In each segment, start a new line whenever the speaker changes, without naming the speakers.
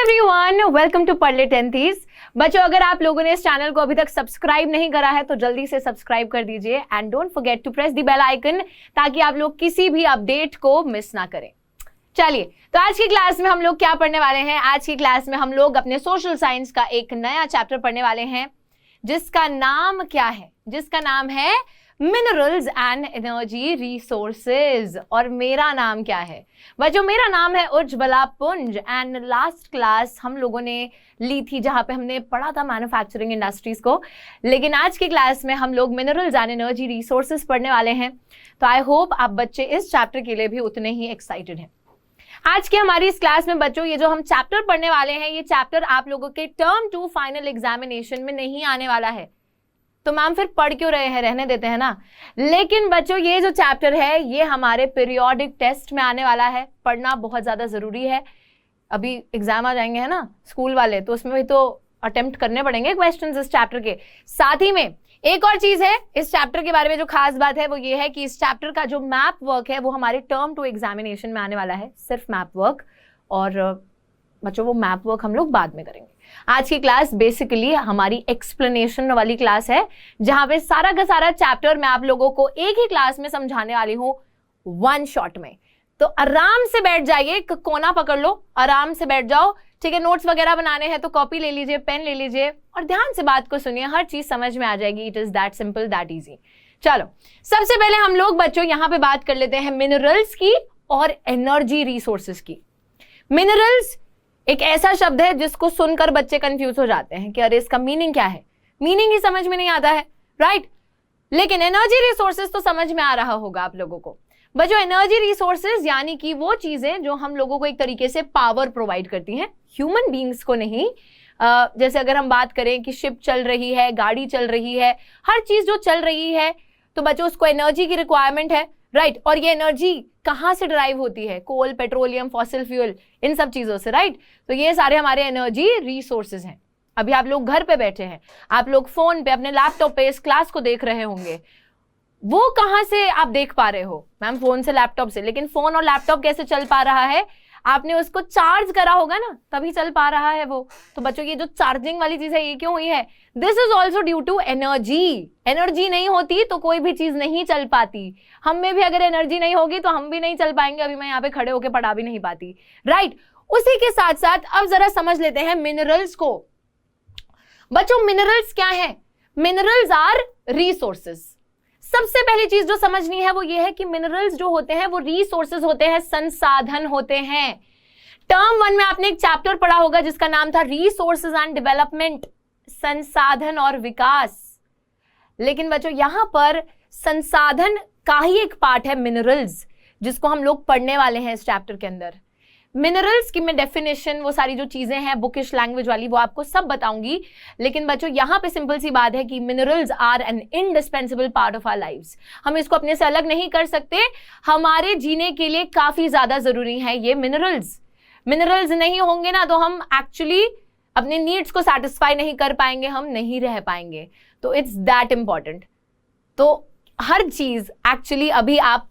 Everyone, welcome to पढ़ ले 10th। बच्चों, अगर आप लोगों ने इस चैनल को अभी तक सब्सक्राइब नहीं करा है तो जल्दी से सब्सक्राइब कर दीजिए and don't forget to press the bell icon ताकि आप लोग किसी भी अपडेट को मिस ना करें। चलिए, तो आज की क्लास में हम लोग क्या पढ़ने वाले हैं? आज की क्लास में हम लोग अपने सोशल साइंस का एक नया चैप्टर पढ़ने वाले हैं जिसका नाम क्या है? जिसका नाम है मिनरल्स एंड एनर्जी रिसोर्सेज। और मेरा नाम क्या है बच्चों? मेरा नाम है उज्ज्वला पुंज एंड लास्ट क्लास हम लोगों ने ली थी जहां पे हमने पढ़ा था मैन्युफैक्चरिंग इंडस्ट्रीज को, लेकिन आज की क्लास में हम लोग मिनरल्स एंड एनर्जी रिसोर्सेज पढ़ने वाले हैं। तो आई होप आप बच्चे इस चैप्टर के लिए भी उतने ही एक्साइटेड हैं। आज की हमारी इस क्लास में बच्चों ये जो हम चैप्टर पढ़ने वाले हैं, ये चैप्टर आप लोगों के टर्म 2 फाइनल एग्जामिनेशन में नहीं आने वाला है। तो मैम फिर पढ़ क्यों रहे हैं? रहने देते हैं ना। लेकिन बच्चों ये जो चैप्टर है ये हमारे पीरियोडिक टेस्ट में आने वाला है। पढ़ना बहुत ज्यादा जरूरी है। अभी एग्जाम आ जाएंगे है ना स्कूल वाले, तो उसमें भी तो अटेम्प्ट करने पड़ेंगे क्वेश्चंस इस चैप्टर के। साथ ही में एक और चीज है इस चैप्टर के बारे में जो खास बात है वो ये है कि इस चैप्टर का जो मैप वर्क है वो हमारे टर्म 2 एग्जामिनेशन में आने वाला है, सिर्फ मैप वर्क। और बच्चों वो मैप वर्क हम लोग बाद में करेंगे। आज की क्लास बेसिकली हमारी एक्सप्लेनेशन वाली क्लास है जहां पे सारा का सारा चैप्टर मैं आप लोगों को एक ही क्लास में समझाने वाली हूं, वन शॉट में। तो आराम से बैठ जाइए, कोना पकड़ लो, आराम से बैठ जाओ, ठीक है। नोट्स वगैरह बनाने हैं तो कॉपी ले लीजिए, पेन ले लीजिए और ध्यान से बात को सुनिए, हर चीज समझ में आ जाएगी। It is that simple, that easy. चलो, सबसे पहले हम लोग बच्चों यहां पे बात कर लेते हैं मिनरल्स की और एनर्जी रिसोर्सेज की। मिनरल्स एक ऐसा शब्द है जिसको सुनकर बच्चे कंफ्यूज हो जाते हैं कि अरे इसका मीनिंग क्या है, मीनिंग ही समझ में नहीं आता है, राइट। लेकिन एनर्जी रिसोर्सेज तो समझ में आ रहा होगा आप लोगों को। बच्चों एनर्जी रिसोर्सेज यानी कि वो चीजें जो हम लोगों को एक तरीके से पावर प्रोवाइड करती हैं, ह्यूमन बींग्स को नहीं। जैसे अगर हम बात करें कि शिप चल रही है, गाड़ी चल रही है, हर चीज जो चल रही है तो बच्चों उसको एनर्जी की रिक्वायरमेंट है, राइट। और ये एनर्जी कहाँ से ड्राइव होती है? कोल, पेट्रोलियम, फॉसिल फ्यूल, इन सब चीजों से, राइट। तो ये सारे हमारे एनर्जी रिसोर्सेज हैं। अभी आप लोग घर पे बैठे हैं, आप लोग फोन पे अपने लैपटॉप पे इस क्लास को देख रहे होंगे, वो कहाँ से आप देख पा रहे हो? मैम फोन से, लैपटॉप से। लेकिन फोन और लैपटॉप कैसे चल पा रहा है? आपने उसको चार्ज करा होगा ना, तभी चल पा रहा है वो। तो बच्चों ये जो चार्जिंग वाली चीज है ये क्यों हुई है? This is also due to energy. Energy नहीं होती तो कोई भी चीज नहीं चल पाती। हम में भी अगर एनर्जी नहीं होगी तो हम भी नहीं चल पाएंगे। अभी मैं यहाँ पे खड़े होकर पढ़ा भी नहीं पाती, राइट। उसी के साथ साथ अब जरा समझ लेते हैं मिनरल्स को। बच्चों मिनरल्स क्या है? Minerals are resources. सबसे पहली चीज जो समझनी है वो ये है कि मिनरल्स जो होते हैं वो रिसोर्सेज होते हैं, संसाधन होते हैं। टर्म 1 में आपने एक चैप्टर पढ़ा होगा जिसका नाम था रिसोर्सेज एंड डेवलपमेंट, संसाधन और विकास। लेकिन बच्चों यहां पर संसाधन का ही एक पार्ट है मिनरल्स, जिसको हम लोग पढ़ने वाले हैं इस चैप्टर के अंदर। मिनरल्स की मैं डेफिनेशन, वो सारी जो चीजें हैं बुकिश लैंग्वेज वाली, वो आपको सब बताऊंगी। लेकिन बच्चों यहाँ पे सिंपल सी बात है कि minerals are an indispensable part of our lives. हम इसको अपने से अलग नहीं कर सकते, हमारे जीने के लिए काफी ज्यादा जरूरी है ये मिनरल्स। मिनरल्स नहीं होंगे ना तो हम एक्चुअली अपने नीड्स को सेटिस्फाई नहीं कर पाएंगे, हम नहीं रह पाएंगे। तो इट्स दैट इंपॉर्टेंट। तो हर चीज एक्चुअली अभी आप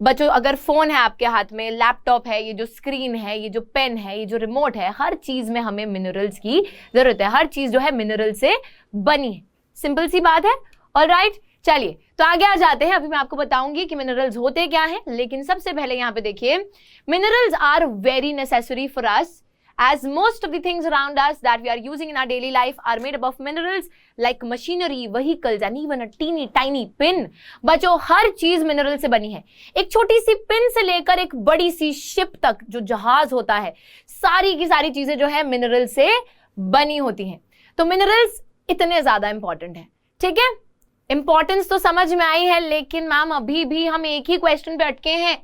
बच्चों अगर फोन है आपके हाथ में, लैपटॉप है, ये जो स्क्रीन है, ये जो पेन है, ये जो रिमोट है, हर चीज में हमें मिनरल्स की जरूरत है। हर चीज जो है मिनरल से बनी है। सिंपल सी बात है, ऑलराइट। चलिए तो आगे आ जाते हैं। अभी मैं आपको बताऊंगी कि मिनरल्स होते क्या हैं, लेकिन सबसे पहले यहाँ पे देखिए, minerals are very necessary for us as most of the things around us that we are using in our daily life are made up of minerals like machinery, vehicles and even a teeny tiny pin। बच्चों हर चीज mineral से बनी है। एक छोटी C pin से लेकर एक बड़ी सी शिप तक जो जहाज होता है, सारी की सारी चीजें जो है मिनरल से बनी होती हैं। तो मिनरल्स इतने ज्यादा इंपॉर्टेंट है, ठीक है। इंपॉर्टेंस तो समझ में आई है, लेकिन मैम अभी भी हम एक ही क्वेश्चन पे अटके हैं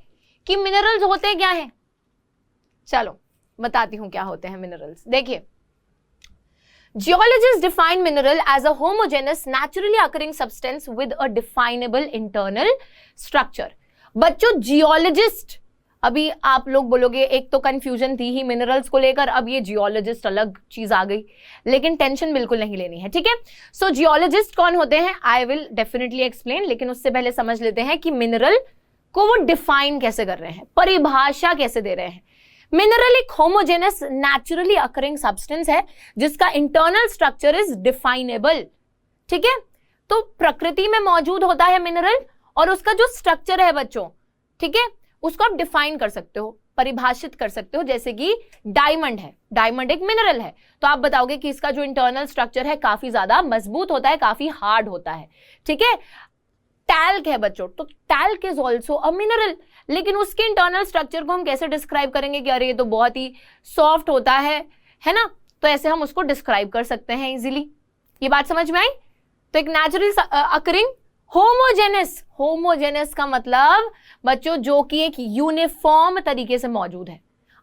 कि मिनरल्स होते क्या है। चलो बताती हूं क्या होते हैं मिनरल्स। देखिए, geologist define mineral as a homogeneous naturally occurring substance with a definable internal structure. बच्चों जियोलॉजिस्ट, अभी आप लोग बोलोगे एक तो कंफ्यूजन थी ही मिनरल्स को लेकर, अब ये जियोलॉजिस्ट अलग चीज आ गई, लेकिन टेंशन बिल्कुल नहीं लेनी है, ठीक है। सो जियोलॉजिस्ट कौन होते हैं? आई विल डेफिनेटली एक्सप्लेन, लेकिन उससे पहले समझ लेते हैं कि मिनरल को वो डिफाइन कैसे कर रहे हैं, परिभाषा कैसे दे रहे हैं। मिनरल एक होमोजेनस नेचुरली अकरिंग सब्सटेंस है जिसका इंटरनल स्ट्रक्चर इज डिफाइनेबल। ठीक है, तो प्रकृति में मौजूद होता है मिनरल और उसका जो स्ट्रक्चर है बच्चों, ठीक है, उसको आप डिफाइन कर सकते हो, परिभाषित कर सकते हो। जैसे कि डायमंड है, डायमंड एक मिनरल है, तो आप बताओगे कि इसका जो इंटरनल स्ट्रक्चर है काफी ज्यादा मजबूत होता है, काफी हार्ड होता है। ठीक है, टैल्क है बच्चों, तो talc is also a mineral, लेकिन उसके इंटरनल स्ट्रक्चर को हम कैसे डिस्क्राइब करेंगे कि अरे ये तो बहुत ही सॉफ्ट होता है ना, तो ऐसे हम उसको डिस्क्राइब कर सकते हैं इजीली। ये बात समझ में आई? तो एक नेचुरली अकरिंग होमोजेनस, होमोजेनस का मतलब बच्चों जो कि एक यूनिफॉर्म तरीके से मौजूद है,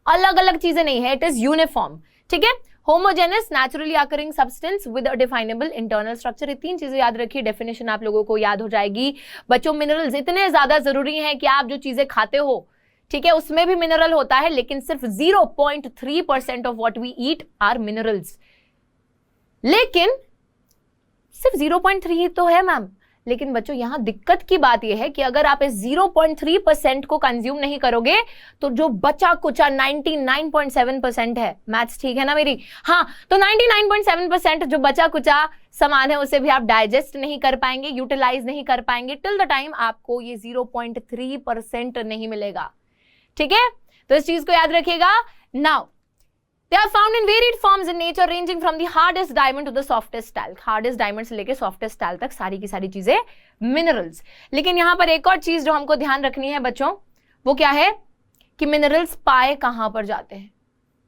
अलग अलग चीजें नहीं है, इट इज यूनिफॉर्म। ठीक है, homogeneous naturally occurring substance with a definable internal structure. ये तीन चीजें याद रखिए, डेफिनेशन आप लोगों को याद हो जाएगी। बच्चों मिनरल्स इतने ज्यादा जरूरी हैं कि आप जो चीजें खाते हो, ठीक है, उसमें भी मिनरल होता है, लेकिन सिर्फ 0.3% of what we eat are minerals. लेकिन सिर्फ 0.3 तो है मैम, लेकिन बच्चों यहां दिक्कत की बात यह है कि अगर आप इस 0.3% को कंज्यूम नहीं करोगे तो जो बचा कुचा 99.7% है, मैथ्स ठीक है ना मेरी, हाँ, तो 99.7% जो बचा कुचा सामान है उसे भी आप डाइजेस्ट नहीं कर पाएंगे, यूटिलाइज नहीं कर पाएंगे टिल द टाइम आपको ये 0.3% नहीं मिलेगा। ठीक है, तो इस चीज को याद रखिएगा। Now they are found in varied forms in nature ranging from the hardest diamond to the softest talc। hardest diamond से लेके softest talc तक सारी की सारी चीजें मिनरल्स। लेकिन यहां पर एक और चीज जो हमको ध्यान रखनी है बच्चों, वो क्या है कि मिनरल्स पाए कहां पर जाते हैं,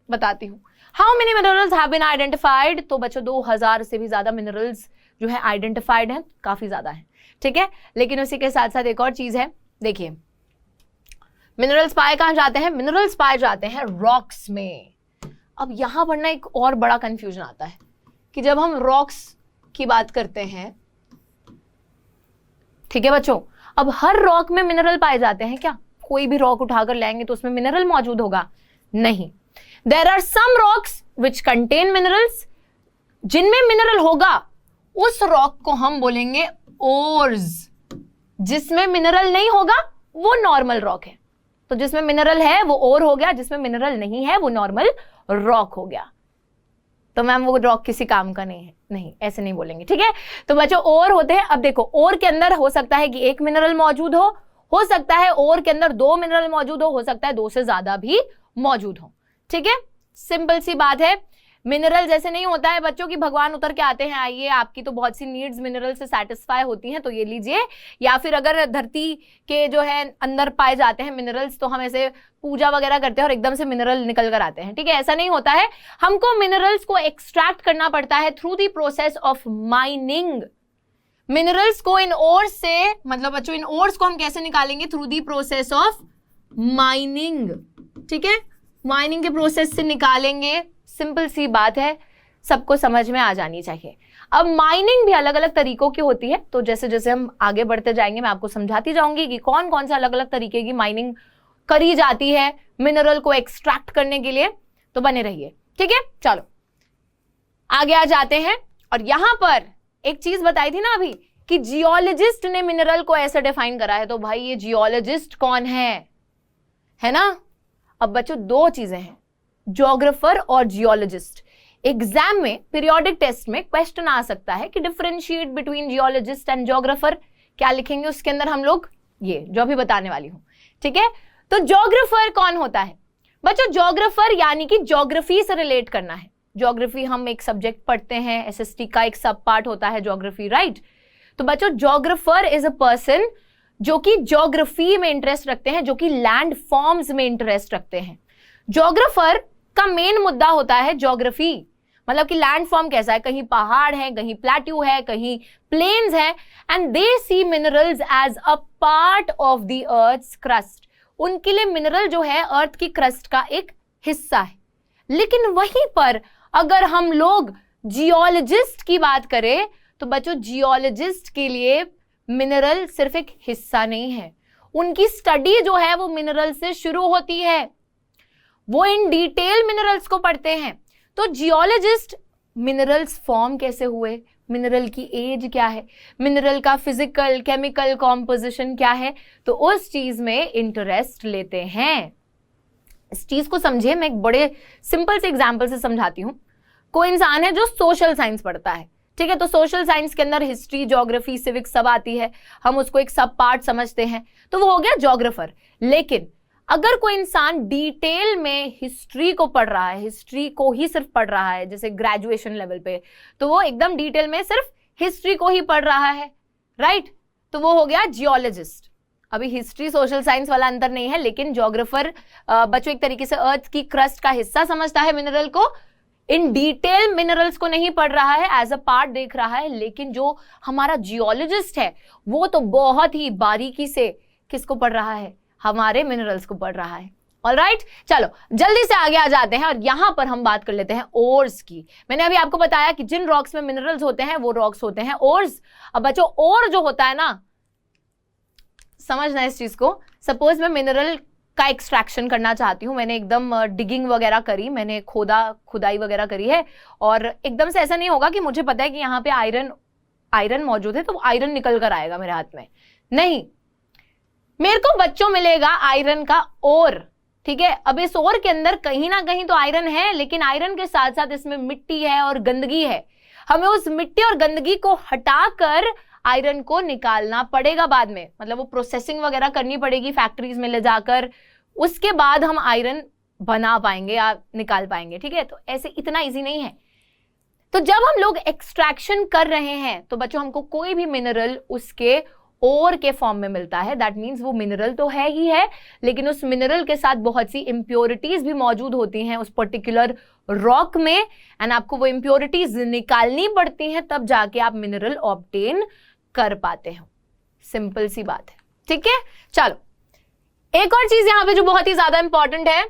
बताती हूं। How many minerals have been identified? तो बच्चों 2000 से भी ज्यादा मिनरल्स जो है आइडेंटिफाइड हैं, काफी ज्यादा है। ठीक है, लेकिन उसी के साथ साथ एक और चीज है, देखिए मिनरल्स पाए कहां जाते हैं? मिनरल्स पाए जाते हैं रॉक्स में। अब यहां पर ना एक और बड़ा कंफ्यूजन आता है कि जब हम रॉक्स की बात करते हैं, ठीक है बच्चों, अब हर रॉक में मिनरल पाए जाते हैं क्या? कोई भी रॉक उठाकर लाएंगे तो उसमें मिनरल मौजूद होगा? नहीं। There are some rocks which contain minerals, जिनमें मिनरल होगा उस रॉक को हम बोलेंगे ओर्स। जिसमें मिनरल नहीं होगा वो नॉर्मल रॉक है। तो जिसमें मिनरल है वो ओर हो गया, जिसमें मिनरल नहीं है वो नॉर्मल रॉक हो गया। तो मैम वो रॉक किसी काम का नहीं है, नहीं ऐसे नहीं बोलेंगे। ठीक है, तो बच्चों ओर होते हैं। अब देखो ओर के अंदर हो सकता है कि एक मिनरल मौजूद हो सकता है ओर के अंदर 2 मिनरल मौजूद हो सकता है 2 से ज्यादा भी मौजूद हो। ठीक है, सिंपल सी बात है। मिनरल जैसे नहीं होता है बच्चों की भगवान उतर के आते हैं, आइए आपकी तो बहुत सी नीड्स मिनरल से सेटिस्फाई होती हैं तो ये लीजिए, या फिर अगर धरती के जो है अंदर पाए जाते हैं मिनरल्स तो हम ऐसे पूजा वगैरह करते हैं और एकदम से मिनरल निकल कर आते हैं। ठीक है, ऐसा नहीं होता है। हमको मिनरल्स को एक्सट्रैक्ट करना पड़ता है through the process of mining. Minerals को इन ओर्स से, मतलब बच्चों इन ओर्स को हम कैसे निकालेंगे? Through the process of mining. ठीक है, माइनिंग के प्रोसेस से निकालेंगे। सिंपल सी बात है, सबको समझ में आ जानी चाहिए। अब माइनिंग भी अलग अलग तरीकों की होती है, तो जैसे जैसे हम आगे बढ़ते जाएंगे मैं आपको समझाती जाऊंगी कि कौन कौन से अलग अलग तरीके की माइनिंग करी जाती है मिनरल को एक्सट्रैक्ट करने के लिए। तो बने रहिए। ठीक है, चलो आगे आ जाते हैं। और यहां पर एक चीज बताई थी ना अभी कि जियोलॉजिस्ट ने मिनरल को ऐसे डिफाइन करा है, तो भाई ये जियोलॉजिस्ट कौन है ना? अब बच्चों 2 चीजें हैं, ज्योग्राफर और जियोलॉजिस्ट। एग्जाम में पीरियोडिक टेस्ट में क्वेश्चन आ सकता है कि differentiate between geologist and geographer. क्या लिखेंगे उसके अंदर हम लोग? ये जो अभी बताने वाली हूं। ठीक है, तो ज्योग्राफर कौन होता है बच्चों? ज्योग्राफर यानी कि ज्योग्राफी से रिलेट करना है। ज्योग्राफी हम एक सब्जेक्ट पढ़ते हैं, एसएसटी का एक सब पार्ट होता है ज्योग्राफी, राइट? तो बच्चों ज्योग्राफर इज अ पर्सन जो कि ज्योग्राफी में इंटरेस्ट रखते हैं, जो कि लैंड फॉर्म्स में इंटरेस्ट रखते हैं। ज्योग्राफर का मेन मुद्दा होता है ज्योग्राफी, मतलब कि लैंड फॉर्म कैसा है, कहीं पहाड़ है, कहीं प्लेट्यू है, कहीं प्लेन्स है, and they see minerals as a part of the earth's crust. उनके लिए मिनरल जो है अर्थ की क्रस्ट का एक हिस्सा है। लेकिन वहीं पर अगर हम लोग जियोलॉजिस्ट की बात करें तो बच्चों जियोलॉजिस्ट के लिए मिनरल सिर्फ एक हिस्सा नहीं है, उनकी स्टडी जो है वो मिनरल से शुरू होती है, वो इन डिटेल मिनरल्स को पढ़ते हैं। तो जियोलॉजिस्ट मिनरल्स फॉर्म कैसे हुए, मिनरल की एज क्या है, मिनरल का फिजिकल केमिकल कॉम्पोजिशन क्या है, तो उस चीज में इंटरेस्ट लेते हैं। इस चीज को समझिए, मैं एक बड़े सिंपल से एग्जाम्पल से समझाती हूँ। कोई इंसान है जो सोशल साइंस पढ़ता है, ठीक है, तो सोशल साइंस के अंदर हिस्ट्री, ज्योग्राफी, सिविक्स सब आती है, हम उसको एक सब पार्ट समझते हैं, तो वो हो गया ज्योग्राफर। लेकिन अगर कोई इंसान डिटेल में हिस्ट्री को पढ़ रहा है, हिस्ट्री को ही सिर्फ पढ़ रहा है, जैसे ग्रेजुएशन लेवल पे, तो वो एकदम डिटेल में सिर्फ हिस्ट्री को ही पढ़ रहा है, राइट, तो वो हो गया जियोलॉजिस्ट। अभी हिस्ट्री सोशल साइंस वाला अंतर नहीं है, लेकिन ज्योग्राफर बच्चों एक तरीके से अर्थ की क्रस्ट का हिस्सा समझता है मिनरल को, इन डिटेल मिनरल्स को नहीं पढ़ रहा है, एज अ पार्ट देख रहा है। लेकिन जो हमारा जियोलॉजिस्ट है वो तो बहुत ही बारीकी से किसको पढ़ रहा है, हमारे मिनरल्स को पढ़ रहा है। ऑलराइट, चलो जल्दी से आगे आ जाते हैं और यहां पर हम बात कर लेते हैं ओर्स की। मैंने अभी आपको बताया कि जिन रॉक्स में मिनरल्स होते हैं वो रॉक्स होते हैं ओर्स। अब बच्चों ओर जो होता है ना, समझना इस चीज को, सपोज मैं मिनरल का एक्सट्रैक्शन करना चाहती हूँ, मैंने एकदम डिगिंग वगैरह करी, मैंने खुदाई वगैरह करी है, और एकदम से ऐसा नहीं होगा कि मुझे पता है कि यहाँ पे आयरन मौजूद है तो आयरन निकल कर आएगा मेरे हाथ में, नहीं, मेरे को बच्चों मिलेगा आयरन का ओर, ठीक है। अब इस ओर के अंदर कहीं ना कहीं तो आयरन है, लेकिन आयरन के साथ साथ इसमें मिट्टी है और गंदगी है, हमें उस मिट्टी और गंदगी को हटाकर आयरन को निकालना पड़ेगा बाद में, मतलब वो प्रोसेसिंग वगैरह करनी पड़ेगी फैक्ट्रीज में ले जाकर, उसके बाद हम आयरन बना पाएंगे या निकाल पाएंगे, ठीक है। तो ऐसे इतना इजी नहीं है। तो जब हम लोग एक्सट्रैक्शन कर रहे हैं तो बच्चों हमको कोई भी मिनरल उसके ओर के फॉर्म में मिलता है, दैट मीन्स वो मिनरल तो है ही है, लेकिन उस मिनरल के साथ बहुत सी इंप्योरिटीज भी मौजूद होती हैं उस पर्टिकुलर रॉक में, एंड आपको वो इंप्योरिटीज निकालनी पड़ती हैं, तब जाके आप मिनरल ऑब्टेन कर पाते हो। सिंपल सी बात है, ठीक है। चलो एक और चीज यहां पे जो बहुत ही ज्यादा इंपॉर्टेंट है,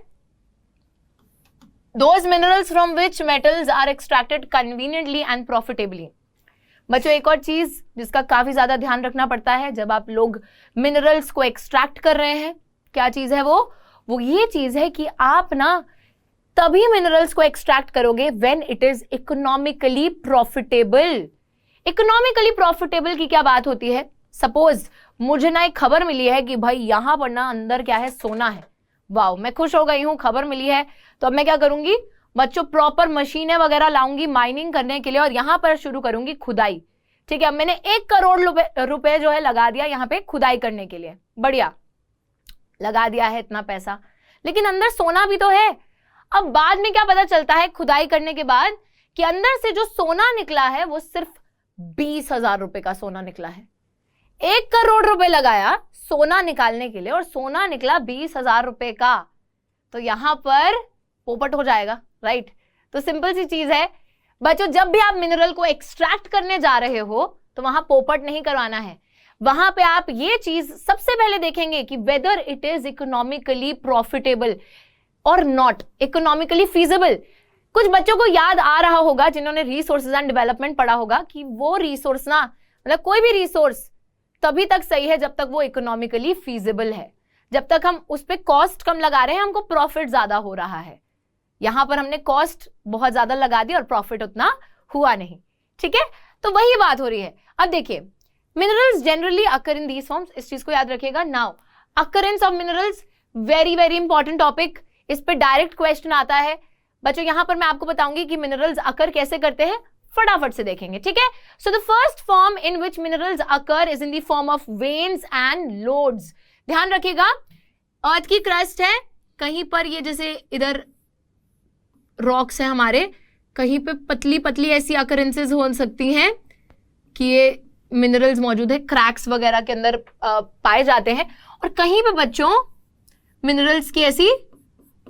those minerals from which metals are extracted conveniently and profitably. बच्चों एक और चीज जिसका काफी ज्यादा ध्यान रखना पड़ता है जब आप लोग मिनरल्स को एक्सट्रैक्ट कर रहे हैं, क्या चीज है वो ये चीज है कि आप ना तभी मिनरल्स को एक्सट्रैक्ट करोगे when it is economically profitable. Economically profitable की क्या बात होती है, सपोज मुझे ना एक खबर मिली है कि भाई यहां पर ना अंदर क्या है, सोना है, वाओ मैं खुश हो गई हूं, खबर मिली है, तो अब मैं क्या करूंगी बच्चों, प्रॉपर मशीनें वगैरह लाऊंगी माइनिंग करने के लिए और यहां पर शुरू करूंगी खुदाई, ठीक है। अब मैंने 1 करोड़ रुपए जो है लगा दिया यहां पे खुदाई करने के लिए, बढ़िया लगा दिया है इतना पैसा, लेकिन अंदर सोना भी तो है। अब बाद में क्या पता चलता है खुदाई करने के बाद कि अंदर से जो सोना निकला है वो सिर्फ 20,000 रुपए का सोना निकला है। 1 करोड़ रुपए लगाया सोना निकालने के लिए और सोना निकला 20,000 रुपए का, तो यहां पर पोपट हो जाएगा, राइट। तो सिंपल सी चीज है बच्चों, जब भी आप मिनरल को एक्सट्रैक्ट करने जा रहे हो तो वहां पोपट नहीं करवाना है, वहां पे आप ये चीज सबसे पहले देखेंगे कि whether it is economically profitable और नॉट इकोनॉमिकली फीजिबल। कुछ बच्चों को याद आ रहा होगा जिन्होंने रिसोर्सेज एंड डेवलपमेंट पढ़ा होगा कि वो रिसोर्स ना, मतलब कोई भी रिसोर्स तभी तक सही है जब तक वो इकोनॉमिकली फीजिबल है, जब तक हम उस पर कॉस्ट कम लगा रहे हैं हमको प्रॉफिट ज्यादा हो रहा है। यहां पर हमने कॉस्ट बहुत ज्यादा लगा दी और प्रॉफिट उतना हुआ नहीं, ठीक है। तो वही बात हो रही है। अब देखिए minerals generally occur in these forms, इस चीज को याद रखिएगा। Now occurrence of minerals very very important topic, इस पे डायरेक्ट क्वेश्चन आता है बच्चों। यहां पर मैं आपको बताऊंगी कि मिनरल्स अकर कैसे करते हैं, फटाफट से देखेंगे, ठीक है। So the first form in which minerals occur is in the form of veins and loads. ध्यान रखिएगा अर्थ की क्रस्ट है, कहीं पर ये जैसे इधर रॉक्स हैं हमारे, कहीं पे पतली पतली ऐसी अकरेंसेस हो सकती हैं कि ये मिनरल्स मौजूद है, क्रैक्स वगैरह के अंदर पाए जाते हैं, और कहीं पे बच्चों मिनरल्स की ऐसी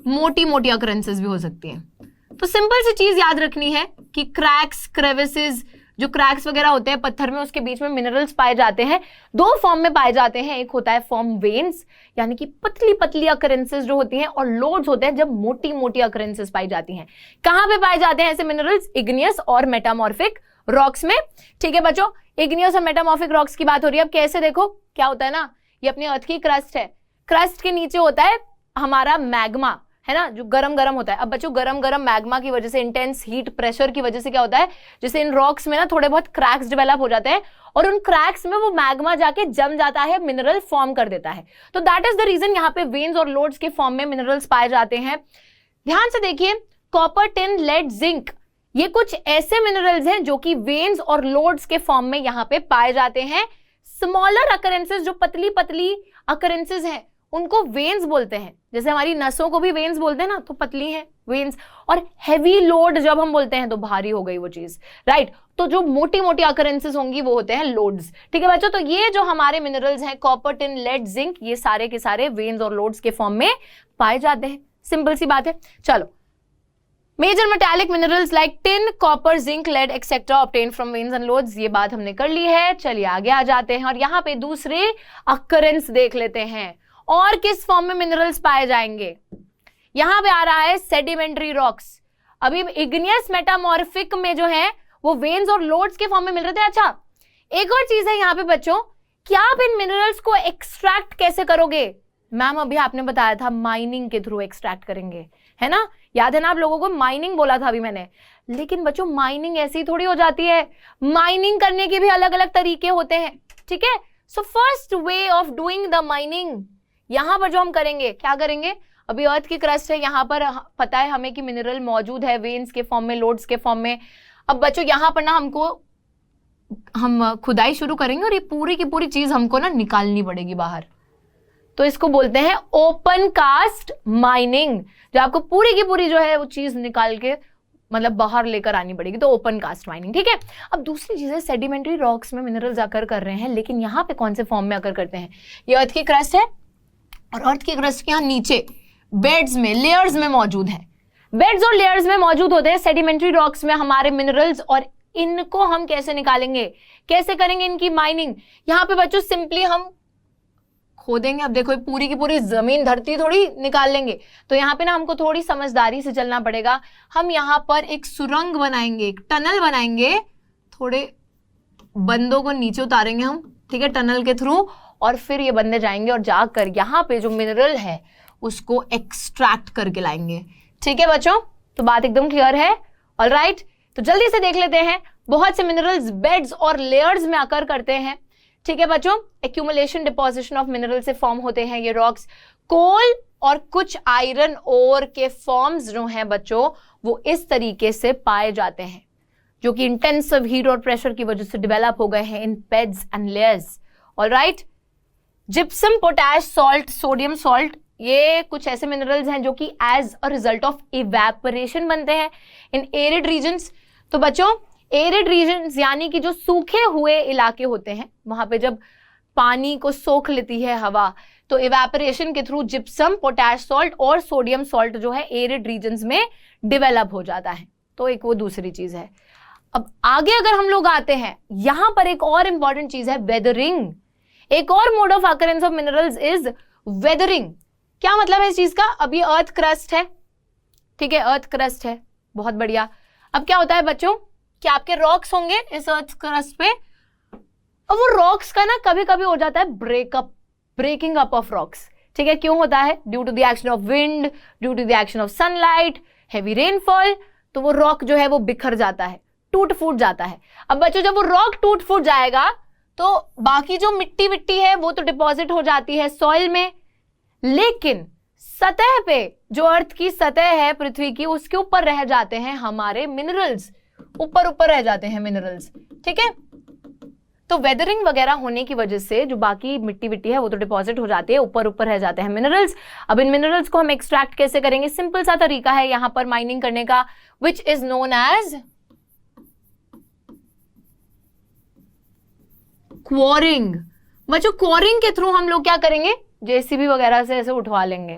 मोटी मोटी अकरेंसेस भी हो सकती हैं। तो सिंपल सी चीज याद रखनी है कि क्रैक्स, क्रेविसेस, जो क्रैक्स वगैरह होते हैं पत्थर में, उसके बीच में मिनरल्स पाए जाते हैं। 2 फॉर्म में पाए जाते हैं, एक होता है फॉर्म वेन्स यानी कि पतली पतली अकरेंसेस जो होती हैं, और लोड्स होते हैं जब मोटी मोटी अकरेंसेस पाई जाती हैं। कहां पे पाए जाते हैं ऐसे मिनरल्स, इग्नियस और मेटामॉर्फिक रॉक्स में, ठीक है बच्चों। इग्नियस और मेटामॉर्फिक रॉक्स की बात हो रही है। अब कैसे देखो, क्या होता है ना, ये अपनी अर्थ की क्रस्ट है, क्रस्ट के नीचे होता है हमारा मैग्मा, है ना, जो गरम गरम होता है। अब बच्चों गरम गरम मैग्मा की वजह से, इंटेंस हीट प्रेशर की वजह से क्या होता है, जैसे इन रॉक्स में ना थोड़े बहुत क्रैक्स डेवलप हो जाते हैं और उन क्रैक्स में वो मैग्मा जाके जम जाता है, मिनरल फॉर्म कर देता है। तो दैट इज द रीजन यहाँ पे वेन्स और लोड्स के फॉर्म में मिनरल्स पाए जाते हैं। ध्यान से देखिए, कॉपर, टिन, लेड, जिंक, ये कुछ ऐसे मिनरल्स हैं जो कि वेन्स और लोड्स के फॉर्म में यहाँ पे पाए जाते हैं। स्मॉलर अकरेंसेस, जो पतली पतली अकरेंसेस हैं, उनको वेन्स बोलते हैं। जैसे हमारी नसों को भी वेन्स बोलते हैं ना, तो पतली हैं वेन्स। और हेवी लोड जब हम बोलते हैं तो भारी हो गई वो चीज, राइट। तो जो मोटी मोटी अकरेंसेस होंगी वो होते हैं लोड्स। ठीक है बच्चों, तो ये जो हमारे मिनरल्स हैं कॉपर, टिन, लेड, जिंक, ये सारे के सारे वेन्स और लोड्स के फॉर्म में पाए जाते हैं। सिंपल सी बात है। चलो, major metallic minerals like tin, copper, zinc, lead etcetera obtain from veins and lodes, ये बात हमने कर ली है। चलिए आगे आ जाते हैं और यहाँ पे दूसरे अकरेंस देख लेते हैं। और किस फॉर्म में मिनरल्स पाए जाएंगे? यहां पे आ रहा है सेडिमेंट्री रॉक्स। अभी इग्नियस मेटामॉर्फिक में जो है वो वेन्स और लोड्स के फॉर्म में मिल रहे थे। अच्छा, एक और चीज है यहाँ पे बच्चों, क्या आप इन मिनरल्स को एक्सट्रैक्ट कैसे करोगे? मैम अभी आपने बताया था माइनिंग के थ्रू एक्सट्रैक्ट करेंगे, है ना, याद है ना आप लोगों को? माइनिंग बोला था अभी मैंने। लेकिन बच्चों माइनिंग ऐसी थोड़ी हो जाती है, माइनिंग करने के भी अलग अलग तरीके होते हैं। ठीक है, so first way of doing the mining, यहां पर जो हम करेंगे, क्या करेंगे? अभी अर्थ की क्रस्ट है, यहां पर पता है हमें कि मिनरल मौजूद है वेन्स के फॉर्म में, लोड्स के फॉर्म में। अब बच्चों यहां पर ना हम खुदाई शुरू करेंगे और ये पूरी की पूरी चीज हमको ना निकालनी पड़ेगी बाहर। तो इसको बोलते हैं ओपन कास्ट माइनिंग, जो आपको पूरी की पूरी जो है वो चीज निकाल के मतलब बाहर लेकर आनी पड़ेगी, तो ओपन कास्ट माइनिंग। ठीक है, अब दूसरी चीज है, सेडिमेंट्री रॉक्स में मिनरल्स आकर कर रहे हैं, लेकिन यहाँ पे कौन से फॉर्म में आकर करते हैं? ये अर्थ की क्रस्ट है और अर्थ की क्रस्ट के यहाँ नीचे बेड्स में, लेयर्स में मौजूद है। बेड्स और लेयर्स में मौजूद होते हैं सेडिमेंट्री रॉक्स में हमारे मिनरल्स, और इनको हम कैसे निकालेंगे, कैसे करेंगे इनकी माइनिंग? यहाँ पे बच्चों सिंपली हम खोदेंगे। अब देखो पूरी की पूरी जमीन धरती थोड़ी निकाल लेंगे, तो यहाँ पे ना हमको थोड़ी समझदारी से चलना पड़ेगा। हम यहाँ पर एक सुरंग बनाएंगे, एक टनल बनाएंगे, थोड़े बंदों को नीचे उतारेंगे हम, ठीक है, टनल के थ्रू, और फिर ये बंदे जाएंगे और जाकर यहाँ पे जो मिनरल है उसको एक्सट्रैक्ट करके लाएंगे। ठीक है बच्चों, तो बात एकदम क्लियर है। ऑलराइट, तो जल्दी से देख लेते हैं। बहुत से मिनरल्स बेड्स और लेयर्स में आकर करते हैं। ठीक है बच्चों, एक्यूमुलेशन डिपोजिशन ऑफ मिनरल से फॉर्म होते हैं ये रॉक्स। कोल और कुछ आयरन ओर के फॉर्म्स जो हैं बच्चों वो इस तरीके से पाए जाते हैं, जो कि इंटेंसिव हीट और प्रेशर की वजह से डेवलप हो गए हैं in beds and layers. Alright, gypsum, potash salt, sodium salt, ये कुछ ऐसे मिनरल्स हैं जो कि as a result of evaporation बनते हैं इन एरिड रीजन्स। तो बच्चों एरिड रीजन्स यानी कि जो सूखे हुए इलाके होते हैं, वहां पे जब पानी को सोख लेती है हवा, तो इवेपोरेशन के थ्रू जिप्सम, पोटैश सॉल्ट और सोडियम सॉल्ट जो है एरिड रीजन्स में डिवेलप हो जाता है। तो एक वो दूसरी चीज है। अब आगे अगर हम लोग आते हैं, यहां पर एक और इंपॉर्टेंट चीज है वेदरिंग। एक और mode of occurrence of minerals is weathering. क्या मतलब है इस चीज का? अभी अर्थ क्रस्ट है, ठीक है, अर्थ क्रस्ट है, बहुत बढ़िया। अब क्या होता है बच्चों कि आपके रॉक्स होंगे इस अर्थ क्रस्ट पे, और वो रॉक्स का ना कभी कभी हो जाता है ब्रेकिंग अप ऑफ रॉक्स। ठीक है, क्यों होता है? Due to the action of wind, due to the action of sunlight, heavy rainfall, तो वो रॉक जो है वो बिखर जाता है, टूट फूट जाता है। अब बच्चों जब वो रॉक टूट फूट जाएगा तो बाकी जो मिट्टी विट्टी है वो तो डिपॉजिट हो जाती है सॉइल में, लेकिन सतह पे जो अर्थ की सतह है पृथ्वी की, उसके ऊपर रह जाते हैं हमारे मिनरल्स, ऊपर ऊपर रह जाते हैं मिनरल्स। ठीक है, तो वेदरिंग वगैरह होने की वजह से जो बाकी मिट्टी विट्टी है वो तो डिपॉजिट हो जाती है, ऊपर ऊपर रह जाते हैं मिनरल्स। अब इन मिनरल्स को हम एक्सट्रैक्ट कैसे करेंगे? सिंपल सा तरीका है यहां पर माइनिंग करने का, विच इज नोन एज क्वॉरिंग। बच्चों क्वॉरिंग के थ्रू हम लोग क्या करेंगे? जेसीबी वगैरह से ऐसे उठवा लेंगे।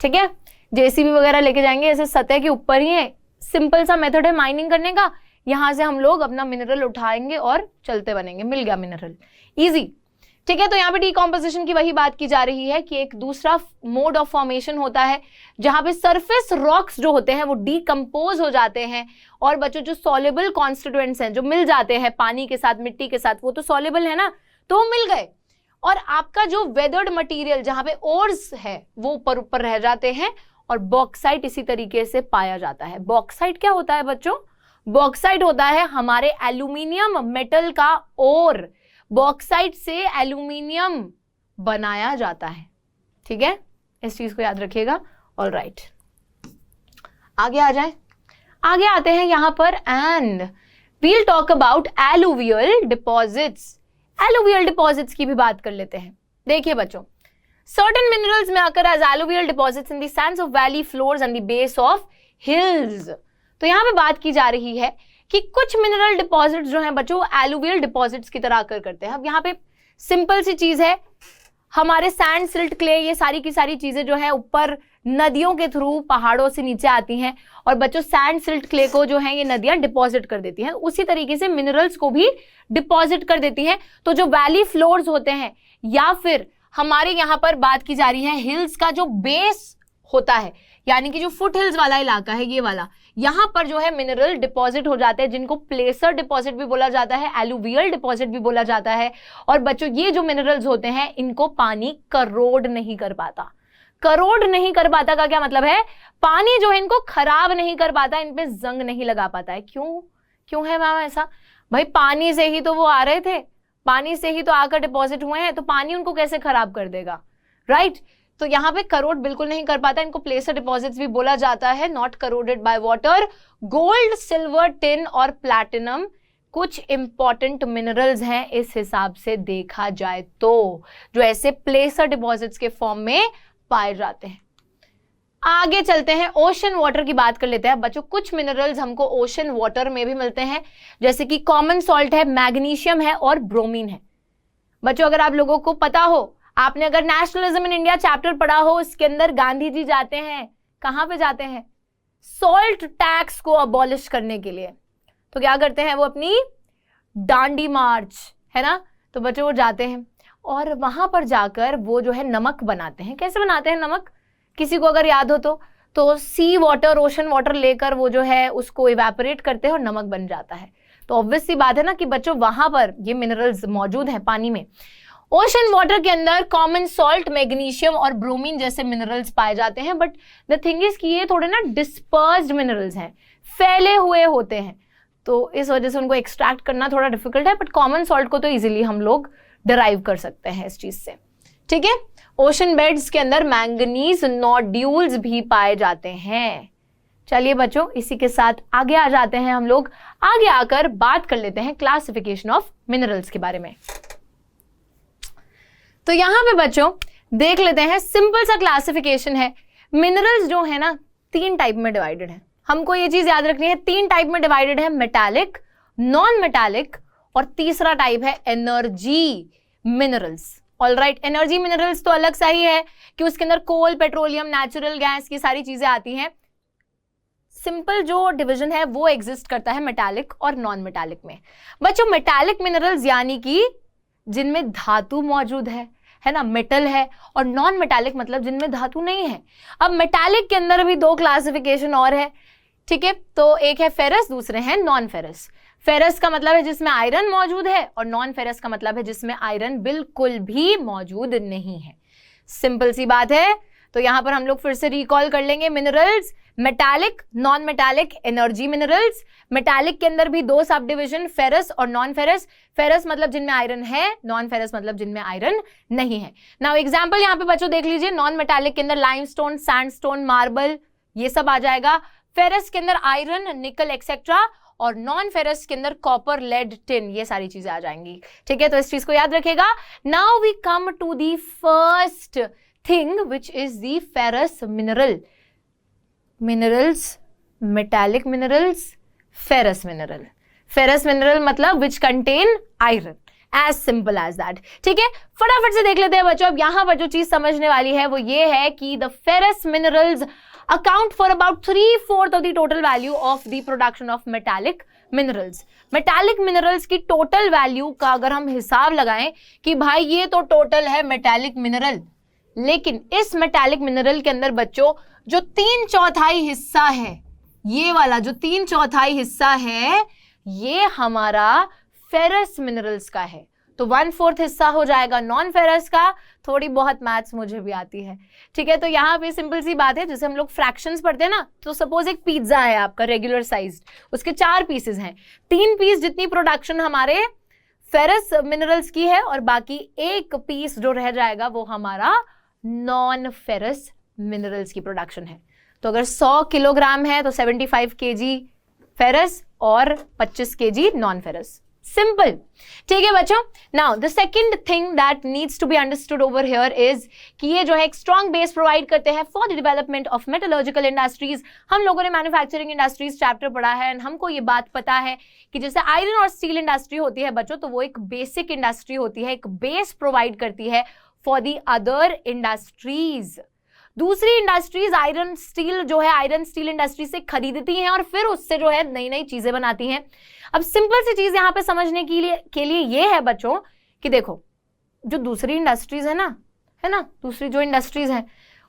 ठीक है, जेसीबी वगैरह लेके जाएंगे, ऐसे सतह के ऊपर ही है, सिंपल सा मेथड है माइनिंग करने का। यहां से हम लोग अपना मिनरल उठाएंगे और चलते बनेंगे, मिल गया मिनरल, इजी। ठीक है, तो यहाँ पे डीकॉम्पोजिशन की वही बात की जा रही है कि एक दूसरा मोड ऑफ फॉर्मेशन होता है जहां पे सरफेस रॉक्स जो होते हैं वो डीकम्पोज हो जाते हैं, और बच्चों जो सॉल्युबल कॉन्स्टिट्यूएंट्स हैं जो मिल जाते हैं पानी के साथ, मिट्टी के साथ, वो तो सॉल्युबल है ना, तो वो मिल गए, और आपका जो वेदर्ड मटेरियल जहां पे ओर्स है वो ऊपर ऊपर रह जाते हैं, और बॉक्साइट इसी तरीके से पाया जाता है। बॉक्साइट क्या होता है बच्चों? बॉक्साइट होता है हमारे एल्यूमिनियम मेटल का ओर। बॉक्साइट से एल्यूमिनियम बनाया जाता है, ठीक है, इस चीज को याद रखिएगा। ऑलराइट, आगे आ जाए, आगे आते हैं यहां पर and we'll talk about alluvial deposits. Alluvial deposits की भी बात कर लेते हैं। देखिए बच्चों, सर्टेन मिनरल्स में आकर as alluvial deposits in the sands of valley floors and the base of hills. तो यहां पे बात की जा रही है कि कुछ मिनरल डिपॉजिट्स जो हैं बच्चों एलुवियल डिपॉजिट्स की तरह आकर करते हैं। अब यहाँ पे सिंपल सी चीज है, हमारे सैंड, सिल्ट, क्ले, ये सारी की सारी चीजें जो है ऊपर नदियों के थ्रू पहाड़ों से नीचे आती हैं और बच्चों सैंड, सिल्ट, क्ले को जो है ये नदियां डिपॉजिट कर देती हैं। उसी तरीके से मिनरल्स को भी डिपॉजिट कर देती हैं। तो जो वैली फ्लोर्स होते हैं या फिर हमारे यहाँ पर बात की जा रही है हिल्स का जो बेस होता है, यानी कि जो फुट हिल्स वाला इलाका है ये वाला, यहां पर जो है मिनरल डिपॉजिट हो जाते हैं, जिनको प्लेसर डिपॉजिट भी बोला जाता है, एलुवियल डिपॉजिट भी बोला जाता है। और बच्चों ये जो मिनरल्स होते हैं इनको पानी करोड नहीं कर पाता। करोड नहीं कर पाता का क्या मतलब है? पानी जो है इनको खराब नहीं कर पाता, इन पे जंग नहीं लगा पाता है। क्यों है मैम ऐसा? भाई पानी से ही तो वो आ रहे थे, पानी से ही तो आकर डिपॉजिट हुए हैं, तो पानी उनको कैसे खराब कर देगा, राइट? तो यहाँ पे करोड बिल्कुल नहीं कर पाता, इनको प्लेसर डिपॉजिट्स भी बोला जाता है। Not corroded by water. Gold, silver, tin और प्लैटिनम कुछ इंपॉर्टेंट मिनरल्स हैं इस हिसाब से देखा जाए तो, जो ऐसे प्लेसर डिपॉजिट्स के फॉर्म में पाए जाते हैं। आगे चलते हैं, ओशन वाटर की बात कर लेते हैं बच्चों। कुछ मिनरल्स हमको ओशन वाटर में भी मिलते हैं, जैसे कि कॉमन सॉल्ट है, मैग्नीशियम है और ब्रोमीन है। बच्चों अगर आप लोगों को पता हो, आपने अगर नेशनलिज्म इन इंडिया चैप्टर पढ़ा हो, इसके अंदर गांधी जी जाते हैं, कहां पे जाते हैं? सॉल्ट टैक्स को अबॉलिश करने के लिए। तो क्या करते हैं वो? अपनी डांडी मार्च, है ना, तो बच्चों वो जाते हैं और वहां पर जाकर वो जो है नमक बनाते हैं। कैसे बनाते हैं नमक? किसी को अगर याद हो तो सी वाटर, ओशन वाटर लेकर वो जो है उसको इवेपोरेट करते हैं और नमक बन जाता है। तो ऑब्वियस सी बात है ना कि बच्चों वहां पर ये मिनरल्स मौजूद हैं पानी में। ओशन वाटर के अंदर कॉमन सॉल्ट, मैग्नीशियम और ब्रोमीन जैसे मिनरल्स पाए जाते हैं। बट द थिंग इज कि ये थोड़े ना डिस्पर्स्ड मिनरल्स हैं, फैले हुए होते हैं, तो इस वजह से उनको एक्सट्रैक्ट करना थोड़ा डिफिकल्ट है। बट कॉमन सॉल्ट को तो इजीली हम लोग डिराइव कर सकते हैं इस चीज से, ठीक है। ओशन बेड्स के अंदर मैंगनीज नोड्यूल्स भी पाए जाते हैं। चलिए बच्चों, इसी के साथ आगे आ जाते हैं हम लोग। आगे आकर बात कर लेते हैं क्लासिफिकेशन ऑफ मिनरल्स के बारे में। तो यहां पे बच्चों देख लेते हैं, सिंपल सा क्लासिफिकेशन है। मिनरल्स जो है ना 3 टाइप में डिवाइडेड है। हमको ये चीज याद रखनी है, 3 टाइप में डिवाइडेड है, मेटालिक, नॉन मेटालिक और तीसरा टाइप है energy minerals. Alright, energy minerals तो अलग सा ही है कि उसके अंदर कोल, पेट्रोलियम, नेचुरल गैस की सारी चीजें आती हैं। सिंपल जो डिवीजन है वो एग्जिस्ट करता है मेटालिक और नॉन मेटालिक में। बच्चों मेटालिक मिनरल्स यानी कि जिनमें धातु मौजूद है ना, मेटल है, और नॉन मेटालिक मतलब जिनमें धातु नहीं है। अब मेटालिक के अंदर भी 2 क्लासिफिकेशन और है, ठीक है। तो एक है फेरस, दूसरे हैं नॉन फेरस। फेरस का मतलब है जिसमें आयरन मौजूद है और नॉन फेरस का मतलब है जिसमें आयरन बिल्कुल भी मौजूद नहीं है। सिंपल सी बात है। तो यहां पर हम लोग फिर से रिकॉल कर लेंगे minerals, metallic, non metallic, energy minerals. Metallic के अंदर भी 2 सब डिविजन, फेरस और नॉन फेरस। फेरस मतलब जिनमें आयरन है, नॉन फेरस मतलब जिनमें आयरन नहीं है। नाउ एग्जांपल यहाँ पे बच्चों देख लीजिए, नॉन मेटालिक के अंदर लाइमस्टोन, सैंडस्टोन, मार्बल, ये सब आ जाएगा। फेरस के अंदर आयरन, निकल एक्सेट्रा, और नॉन फेरस के अंदर कॉपर, लेड, टिन, ये सारी चीजें आ जाएंगी, ठीक है। तो इस चीज को याद रखेगा। Now we come to the first thing which is the ferrous mineral. Minerals, metallic minerals, ferrous mineral. Ferrous mineral मतलब which contain iron, as simple as that, ठीक है। फटाफट से देख लेते हैं बच्चों। अब यहां पर जो चीज समझने वाली है वो ये है कि the ferrous minerals account for about 3/4 of the total value of the production of metallic minerals. metallic minerals की total value का अगर हम हिसाब लगाएं कि भाई ये तो total है metallic mineral, लेकिन इस metallic mineral के अंदर बच्चों जो 3/4 हिस्सा है, ये वाला जो 3/4 हिस्सा है, ये हमारा फेरस मिनरल्स का है। तो 1/4 हिस्सा हो जाएगा नॉन फेरस का। थोड़ी बहुत मैथ्स मुझे भी आती है, ठीक है। तो यहाँ पे सिंपल सी बात है, जैसे हम लोग फ्रैक्शंस पढ़ते हैं ना, तो सपोज एक पिज्जा है आपका रेगुलर साइज, उसके 4 पीसेस हैं, 3 पीस जितनी प्रोडक्शन हमारे फेरस मिनरल्स की है और बाकी 1 पीस जो रह जाएगा वो हमारा नॉन फेरस मिनरल्स की प्रोडक्शन है। तो अगर 100 किलोग्राम है तो 75 केजी फेरस और 25 केजी नॉन फेरस। सिंपल, ठीक है बच्चों। Now the second thing that needs to be understood over here is कि ये जो है एक स्ट्रॉन्ग बेस प्रोवाइड करते हैं for the development of metallurgical industries. हम लोगों ने मैन्युफैक्चरिंग इंडस्ट्रीज चैप्टर पढ़ा है एंड हमको ये बात पता है कि जैसे आयरन और स्टील इंडस्ट्री होती है बच्चों, तो वो एक बेसिक इंडस्ट्री होती है, एक बेस प्रोवाइड करती है फॉर द अदर इंडस्ट्रीज। दूसरी इंडस्ट्रीज आयरन स्टील जो है आयरन स्टील इंडस्ट्री से खरीदती हैं और फिर उससे जो है नई नई चीजें बनाती हैं। अब सिंपल सी चीज यहां पे समझने के लिए ये है बच्चों कि देखो जो दूसरी इंडस्ट्रीज है ना, दूसरी जो इंडस्ट्रीज हैं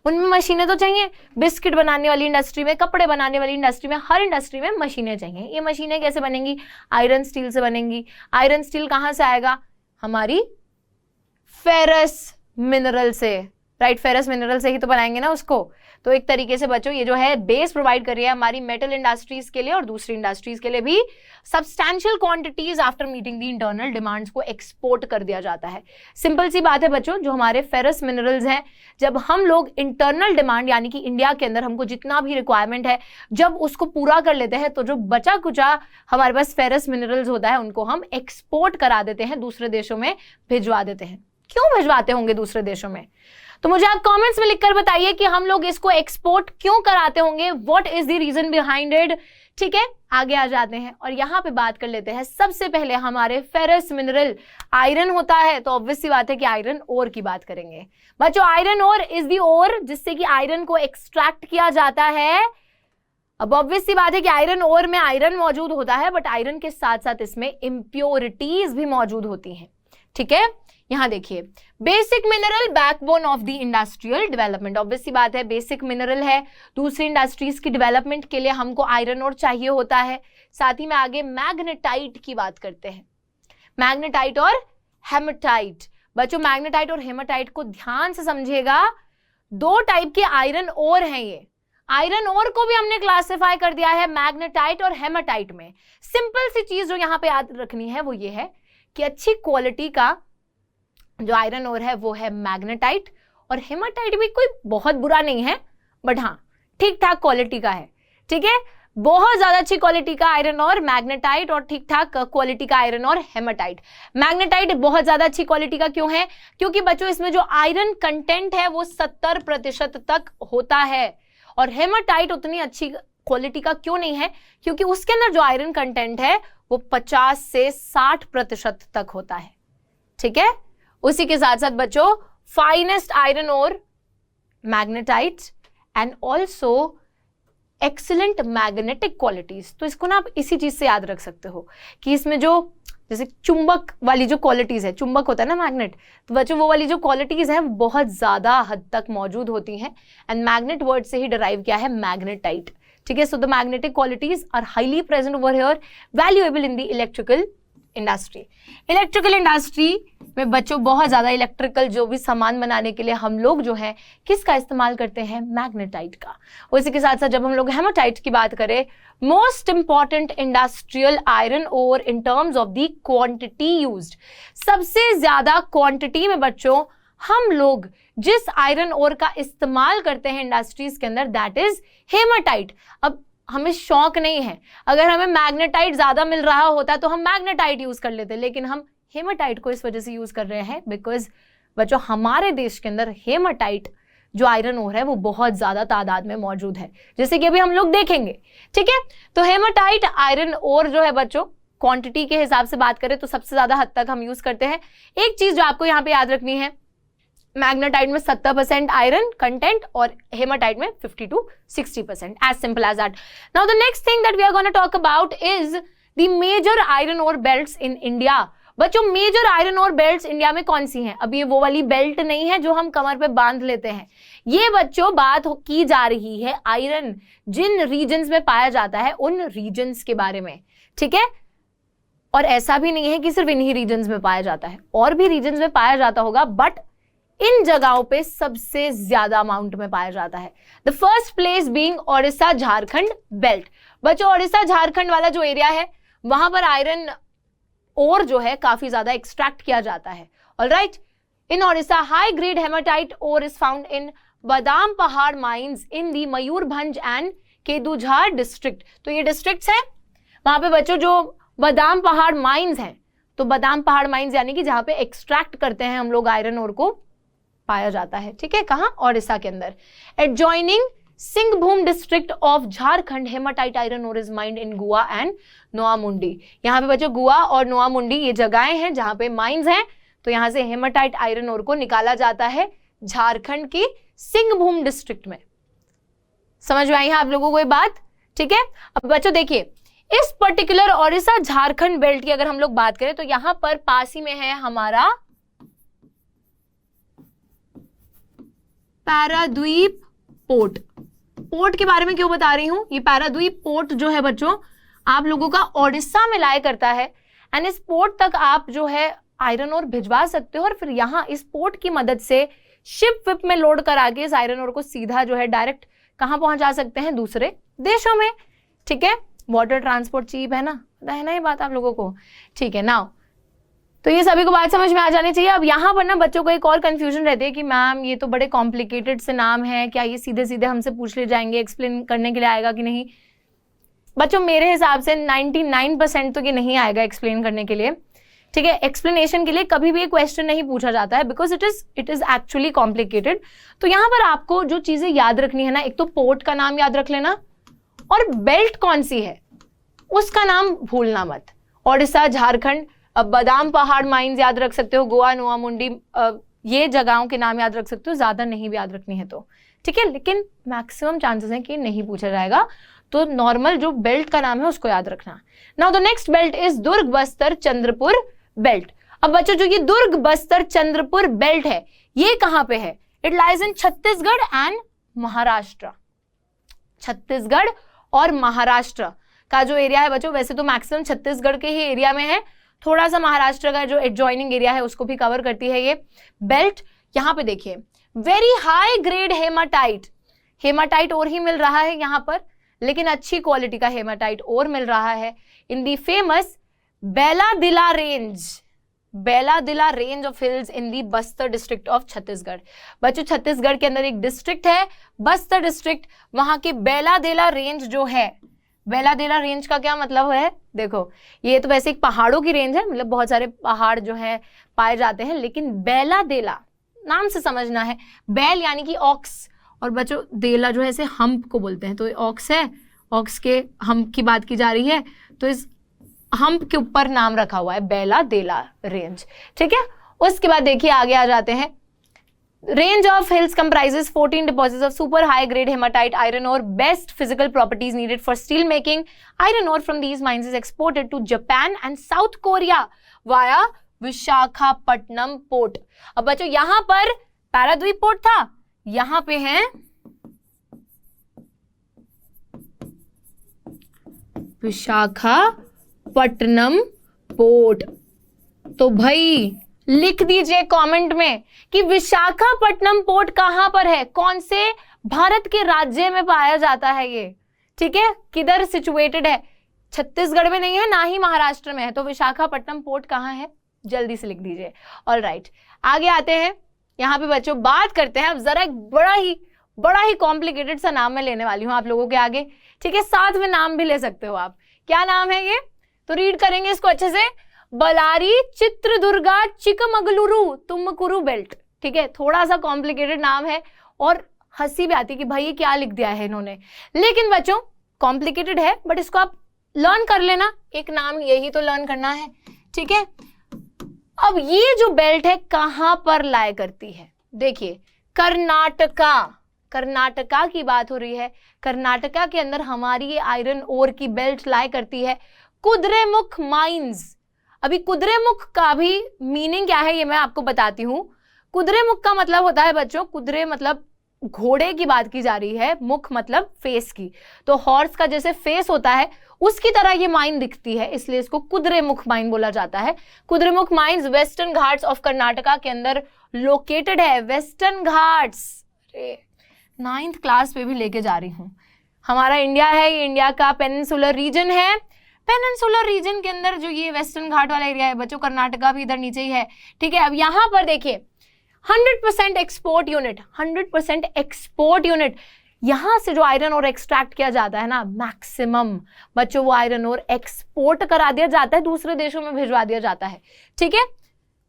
उनमें मशीनें तो चाहिए। बिस्किट बनाने वाली इंडस्ट्री में, कपड़े बनाने वाली इंडस्ट्री में, हर इंडस्ट्री में मशीनें चाहिए। ये मशीनें कैसे बनेंगी? आयरन स्टील से बनेंगी। आयरन स्टील कहां से आएगा? हमारी फेरस मिनरल से, राइट, फेरस मिनरल से ही तो बनाएंगे ना उसको। तो एक तरीके से बच्चों ये जो है बेस प्रोवाइड कर रही है हमारी मेटल इंडस्ट्रीज के लिए और दूसरी इंडस्ट्रीज के लिए भी। Substantial quantities after meeting the internal demands को एक्सपोर्ट कर दिया जाता है। सिंपल सी बात है बच्चों, जो हमारे फेरस मिनरल्स हैं, जब हम लोग इंटरनल डिमांड यानी कि इंडिया के अंदर हमको जितना भी रिक्वायरमेंट है जब उसको पूरा कर लेते हैं, तो जो बचा कुचा हमारे पास फेरस मिनरल्स होता है उनको हम एक्सपोर्ट करा देते हैं, दूसरे देशों में भिजवा देते हैं। क्यों भिजवाते होंगे दूसरे देशों में? तो मुझे आप कमेंट्स में लिखकर बताइए कि हम लोग इसको एक्सपोर्ट क्यों कराते होंगे, what is the reason behind it. ठीक है, आगे आ जाते हैं और यहां पे बात कर लेते हैं। सबसे पहले हमारे फेरस मिनरल आयरन होता है, तो ऑब्वियस सी बात है कि आयरन ओर की बात करेंगे बच्चों। Iron ore is the ore जिससे कि आयरन को एक्सट्रैक्ट किया जाता है। अब ऑब्वियस सी बात है कि आयरन ओर में आयरन मौजूद होता है, बट आयरन के साथ साथ इसमें इंप्योरिटीज भी मौजूद होती हैं। ठीक है, यहां देखिए, basic mineral backbone of the industrial development. Obvious सी बात है, बेसिक मिनरल है, दूसरी इंडस्ट्रीज की डेवलपमेंट के लिए हमको आयरन और चाहिए होता है। साथ ही में आगे मैग्नेटाइट की बात करते हैं, मैग्नेटाइट और हेमाटाइट। बच्चों मैग्नेटाइट और हेमाटाइट को ध्यान से समझिएगा, 2 टाइप के आयरन ओर हैं ये। आयरन ओर को भी हमने क्लासिफाई कर दिया है मैग्नेटाइट और हेमाटाइट में। सिंपल सी चीज जो यहां पे याद रखनी है वो ये है कि अच्छी क्वालिटी का जो आयरन ओर है वो है मैग्नेटाइट, और हेमाटाइट भी कोई बहुत बुरा नहीं है, बट हाँ ठीक ठाक क्वालिटी का है। ठीक है, बहुत ज्यादा अच्छी क्वालिटी का आयरन और मैग्नेटाइट और ठीक ठाक क्वालिटी का आयरन और हेमाटाइट। मैग्नेटाइट बहुत ज्यादा अच्छी क्वालिटी का क्यों है? क्योंकि बच्चों इसमें जो आयरन कंटेंट है वो 70% तक होता है, और हेमाटाइट उतनी अच्छी क्वालिटी का क्यों नहीं है? क्योंकि उसके अंदर जो आयरन कंटेंट है वो 50 से 60% तक होता है। ठीक है, उसी के साथ साथ बच्चों फाइनेस्ट आयरन और magnetite and also excellent magnetic qualities. तो इसको ना आप इसी चीज से याद रख सकते हो कि इसमें जो जैसे चुंबक वाली जो क्वालिटीज है, चुंबक होता है ना मैग्नेट, तो बच्चों वो वाली जो क्वालिटीज है बहुत ज्यादा हद तक मौजूद होती हैं, एंड मैग्नेट वर्ड से ही डिराइव किया है मैग्नेटाइट। ठीक है, so the magnetic qualities are highly present over here, valuable in the electrical industry. Electrical industry में बच्चों बहुत ज्यादा इलेक्ट्रिकल जो भी सामान बनाने के लिए हम लोग जो है किसका इस्तेमाल करते हैं? मैग्नेटाइट का। उसी के साथ साथ जब हम लोग हेमाटाइट की बात करें, most important industrial iron ore in terms of the quantity used. सबसे ज्यादा क्वांटिटी में बच्चों हम लोग जिस आयरन ओर का इस्तेमाल करते हैं इंडस्ट्रीज के अंदर, दैट इज हेमाटाइट। अब हमें शौक नहीं है, अगर हमें मैग्नेटाइट ज्यादा मिल रहा होता तो हम मैग्नेटाइट यूज कर लेते, लेकिन हम हेमाटाइट को इस वजह से यूज कर रहे हैं बिकॉज बच्चों हमारे देश के अंदर हेमाटाइट जो आयरन ओर है वो बहुत ज्यादा तादाद में मौजूद है, जैसे कि अभी हम लोग देखेंगे। ठीक है, तो हेमाटाइट आयरन ओर जो है बच्चों क्वांटिटी के हिसाब से बात करें तो सबसे ज्यादा हद तक हम यूज करते हैं। एक चीज जो आपको यहाँ पे याद रखनी है, मैग्नेटाइट में 70% आयरन कंटेंट और हेमाटाइट में 50 to 60%, as simple as that. Now the next thing that we are gonna talk about is the major iron ore belts in India. बच्चों major iron ore belts India में कौन सी हैं? अब ये वो वाली बेल्ट नहीं है जो हम कमर पे बांध लेते हैं, ये बच्चों बात की जा रही है आयरन जिन रीजन्स में पाया जाता है उन रीजन्स के बारे में। ठीक है, और ऐसा भी नहीं है कि सिर्फ इन्हीं रीजन्स में पाया जाता है, और भी रीजन्स में पाया जाता होगा, बट इन जगहों पे सबसे ज्यादा अमाउंट में पाया जाता है। The first place being Odisha Jharkhand belt. बच्चों ओडिशा झारखंड वाला जो एरिया है वहां पर आयरन ओर जो है काफी ज्यादा एक्सट्रैक्ट किया जाता है। Alright, in Odisha high grade hematite ore is found in Badampahar mines in the Mayurbhanj and Kendujhar district. तो ये डिस्ट्रिक्ट्स हैं वहां पे बच्चों जो बादाम पहाड़ माइंस हैं, तो बादाम पहाड़ माइंस यानी कि जहां पे एक्सट्रैक्ट करते हैं हम लोग आयरन ओर को, पाया जाता है। ठीक है, कहां? ओडिशा के अंदर। Adjoining Singhbhum district of Jharkhand hematite iron ore is mined in Gua and Noamundi. यहाँ पे बच्चों गुआ और नोआमुंडी ये जगहें हैं जहां पे माइंस हैं, तो यहां से हेमाटाइट आयरन ओर को निकाला जाता है झारखंड की सिंहभूम डिस्ट्रिक्ट में। समझ में आई है आप लोगों को ये बात? ठीक है, अब बच्चों देखिए इस पर्टिकुलर ओडिशा झारखंड बेल्ट की अगर हम लोग बात करें तो यहां पर पास ही में है हमारा पाराद्वीप पोर्ट। पोर्ट के बारे में क्यों बता रही हूं? ये पाराद्वीप पोर्ट जो है बच्चों आप लोगों का ओडिशा में लाया करता है, एंड इस पोर्ट तक आप जो है आयरन ओर भिजवा सकते हो और फिर यहां इस पोर्ट की मदद से शिप विप में लोड करा के इस आयरन ओर को सीधा जो है डायरेक्ट कहां पहुंचा सकते हैं? दूसरे देशों में। ठीक है, वाटर ट्रांसपोर्ट चीप है ना, ये बात आप लोगों को। ठीक है, नाउ तो ये सभी को बात समझ में आ जानी चाहिए। अब यहाँ पर ना बच्चों को एक और कंफ्यूजन रहती है कि मैम ये तो बड़े कॉम्प्लिकेटेड से नाम है, क्या ये सीधे सीधे हमसे पूछ ले जाएंगे, एक्सप्लेन करने के लिए आएगा कि नहीं? बच्चों मेरे हिसाब से 99% तो ये नहीं आएगा एक्सप्लेन करने के लिए। ठीक है, एक्सप्लेनेशन के लिए कभी भी एक क्वेश्चन नहीं पूछा जाता है, because it is actually complicated. तो यहाँ पर आपको जो चीजें याद रखनी है ना, एक तो पोर्ट का नाम याद रख लेना, और बेल्ट कौन सी है उसका नाम भूलना मत। ओडिशा झारखंड, अब बादाम पहाड़ माइंस याद रख सकते हो, गोवा नोआमुंडी, ये जगहों के नाम याद रख सकते हो, ज्यादा नहीं भी याद रखनी है तो। ठीक है, लेकिन मैक्सिमम चांसेस हैं कि नहीं पूछा जाएगा, तो नॉर्मल जो बेल्ट का नाम है उसको याद रखना। Now the next belt is Durg Bastar Chandrapur belt. अब बच्चों जो ये दुर्ग बस्तर चंद्रपुर बेल्ट है ये कहां पे है? It lies in Chhattisgarh and Maharashtra. Chhattisgarh और महाराष्ट्र का जो एरिया है बच्चों, वैसे तो मैक्सिमम छत्तीसगढ़ के ही एरिया में है, थोड़ा सा महाराष्ट्र का जो एडजॉइनिंग एरिया है उसको भी कवर करती है ये बेल्ट। यहाँ पे देखिए very high grade haematite, haematite और ही मिल रहा है यहाँ पर, लेकिन अच्छी क्वालिटी का हेमाटाइट और मिल रहा है in the famous Bailadila range, Bailadila range of hills in the Bastar district of Chhattisgarh. बच्चों छत्तीसगढ़ के अंदर एक डिस्ट्रिक्ट है बस्तर डिस्ट्रिक्ट, वहां की बेलादिला रेंज जो है, बेलादिला रेंज का क्या मतलब है? देखो ये तो वैसे एक पहाड़ों की रेंज है, मतलब बहुत सारे पहाड़ जो है पाए जाते हैं, लेकिन बेलादेला नाम से समझना है। बैल यानी कि ऑक्स, और बच्चों देला जो है इसे हम्प को बोलते हैं, तो ऑक्स है, ऑक्स के हम्प की बात की जा रही है, तो इस हम्प के ऊपर नाम रखा हुआ है बेलादेला रेंज। ठीक है, उसके बाद देखिए आगे आ जाते हैं। Range of hills comprises 14 deposits of super high grade hematite iron ore. Best physical properties needed for steel making. Iron ore from these mines is exported to Japan and South Korea via Visakhapatnam port. अब बच्चों यहां पर Paradip port था, यहां पे है Visakhapatnam port. तो भाई लिख दीजिए कमेंट में कि विशाखापट्टनम पोर्ट कहां पर है, कौन से भारत के राज्य में पाया जाता है ये। ठीक है, किधर सिचुएटेड है? छत्तीसगढ़ में नहीं है, ना ही महाराष्ट्र में है, तो विशाखापट्टनम पोर्ट कहां है जल्दी से लिख दीजिए। ऑलराइट, आगे आते हैं। यहाँ पे बच्चों बात करते हैं अब जरा एक बड़ा ही कॉम्प्लिकेटेड सा नाम मैं लेने वाली हूं आप लोगों के आगे। ठीक है, साथ में नाम भी ले सकते हो आप। क्या नाम है ये? तो रीड करेंगे इसको अच्छे से। बलारी चित्रदुर्गा चिकमगलुरु तुमकुरु बेल्ट। ठीक है, थोड़ा सा कॉम्प्लिकेटेड नाम है और हंसी भी आती है कि भाई ये क्या लिख दिया है इन्होंने, लेकिन बच्चों कॉम्प्लिकेटेड है बट इसको आप लर्न कर लेना, एक नाम यही तो लर्न करना है। ठीक है, अब ये जो बेल्ट है कहां पर लाया करती है? देखिए कर्नाटका की बात हो रही है। कर्नाटका के अंदर हमारी ये आयरन ओर की बेल्ट लाया करती है कुद्रेमुख माइंस। अभी कुद्रेमुख का भी मीनिंग क्या है ये मैं आपको बताती हूं। कुद्रेमुख का मतलब होता है बच्चों, कुद्रे मतलब घोड़े की बात की जा रही है, मुख मतलब फेस की, तो हॉर्स का जैसे फेस होता है उसकी तरह ये माइन दिखती है, इसलिए इसको कुद्रेमुख माइन बोला जाता है। Kudremukh mines western Ghats of Karnataka के अंदर लोकेटेड है। वेस्टर्न घाट्स 9th क्लास पे भी लेके जा रही हूँ। हमारा इंडिया है, ये इंडिया का पेनिनसुलर रीजन है। पेनिनसुलर रीजन के अंदर जो ये वेस्टर्न घाट वाला एरिया है बच्चों, कर्नाटका भी इधर नीचे ही है, ठीक है। अब यहाँ पर देखिए 100% एक्सपोर्ट यूनिट, 100% एक्सपोर्ट यूनिट, यहां से जो आयरन और एक्सट्रैक्ट किया जाता है ना, मैक्सिमम बच्चों वो आयरन और एक्सपोर्ट करा दिया जाता है, दूसरे देशों में भिजवा दिया जाता है, ठीक है।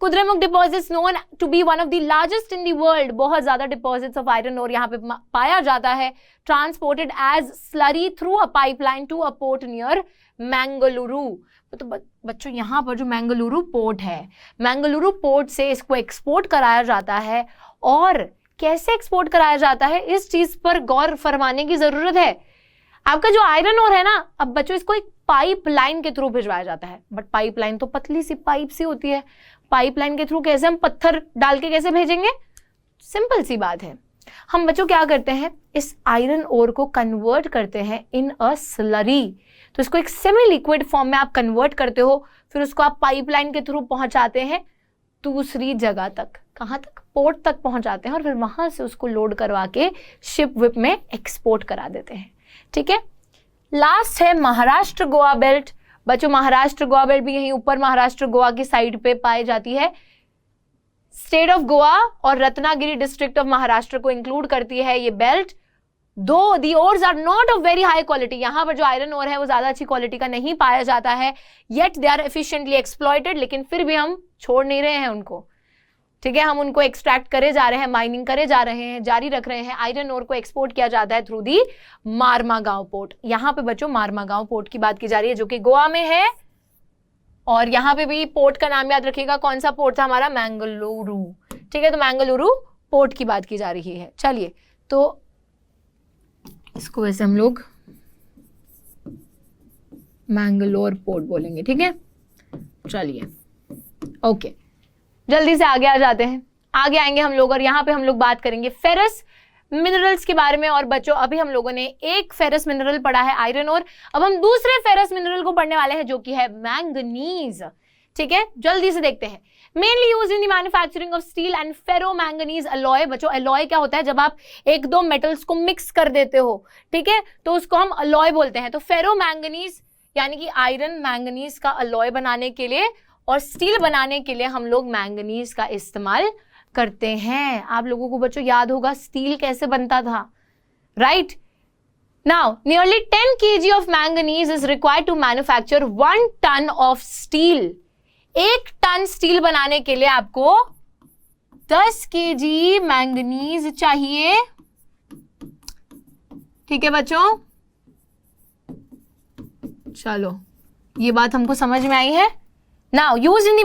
Kudremukh deposits known to be one of the largest in the world, बहुत ज्यादा डिपॉजिट्स ऑफ आयरन और यहाँ पे पाया जाता है। Transported as slurry through a pipeline to a port near Mangaluru. तो बच्चों यहाँ पर जो मैंगलुरु पोर्ट है, मैंगलुरु पोर्ट से इसको एक्सपोर्ट कराया जाता है। और कैसे एक्सपोर्ट कराया जाता है, इस चीज पर गौर फरमाने की जरूरत है। आपका जो आयरन ओर है ना, अब बच्चों इसको एक पाइपलाइन के थ्रू भिजवाया जाता है, बट पाइपलाइन तो पतली सी पाइप सी होती है, पाइपलाइन के थ्रू कैसे हम पत्थर डाल के कैसे भेजेंगे? सिंपल सी बात है, हम बच्चों क्या करते हैं, इस आयरन ओर को कन्वर्ट करते हैं इन अ स्लरी। तो इसको एक सेमी लिक्विड फॉर्म में आप कन्वर्ट करते हो, फिर उसको आप पाइपलाइन के थ्रू पहुंचाते हैं दूसरी जगह तक। कहाँ तक? पोर्ट तक पहुंचाते हैं और फिर वहां से उसको लोड करवा के शिप विप में एक्सपोर्ट करा देते हैं, ठीक है। लास्ट है महाराष्ट्र गोवा बेल्ट। बच्चों महाराष्ट्र गोवा बेल्ट भी यहीं ऊपर महाराष्ट्र गोवा की साइड पे पाई जाती है। स्टेट ऑफ गोवा और रत्नागिरी डिस्ट्रिक्ट ऑफ महाराष्ट्र को इंक्लूड करती है ये belt. Though the ores are not of very high quality, यहां पर जो आयरन ओर है वो ज्यादा अच्छी क्वालिटी का नहीं पाया जाता है, yet they are efficiently exploited, लेकिन फिर भी हम छोड़ नहीं रहे हैं उनको, ठीक है। हम उनको एक्सट्रैक्ट करे जा रहे हैं, माइनिंग करे जा रहे हैं, जारी रख रहे हैं। आयरन ओर को एक्सपोर्ट किया जाता है थ्रू दी मारमागांव पोर्ट। यहाँ पे बच्चों मारमागांव पोर्ट की बात की जा रही है जो कि गोवा में है, और यहाँ पे भी पोर्ट का नाम याद रखिएगा, कौन सा पोर्ट था हमारा? मैंगलुरु, ठीक है। तो मैंगलुरु पोर्ट की बात की जा रही है। चलिए, तो इसको वैसे हम लोग मैंगलोर पोर्ट बोलेंगे, ठीक है। चलिए, ओके, जल्दी से आगे आ जाते हैं। आगे आएंगे हम लोग और यहाँ पे हम लोग बात करेंगे फेरस मिनरल्स के बारे में। और बच्चों अभी हम लोगों ने एक फेरस मिनरल पढ़ा है आयरन ओर, अब हम दूसरे फेरस मिनरल को पढ़ने वाले हैं जो कि है मैंगनीज, ठीक है। जल्दी से देखते हैं। Mainly use in the manufacturing of steel and ferro manganese alloy. बच्चों अलॉय क्या होता है? जब आप एक दो मेटल्स को मिक्स कर देते हो, ठीक है, तो उसको हम अलॉय बोलते हैं। तो फेरो मैंगनीज यानी कि आयरन मैंगनीज का अलॉय बनाने के लिए और स्टील बनाने के लिए हम लोग मैंगनीज का इस्तेमाल करते हैं। आप लोगों को बच्चों याद होगा स्टील कैसे बनता था, right? Now nearly 10 kg of manganese is required to manufacture 1 ton of steel. 1 ton steel बनाने के लिए आपको 10 kg मैंगनीज चाहिए, ठीक है बच्चों। चलो, ये बात हमको समझ में आई है। Now, used in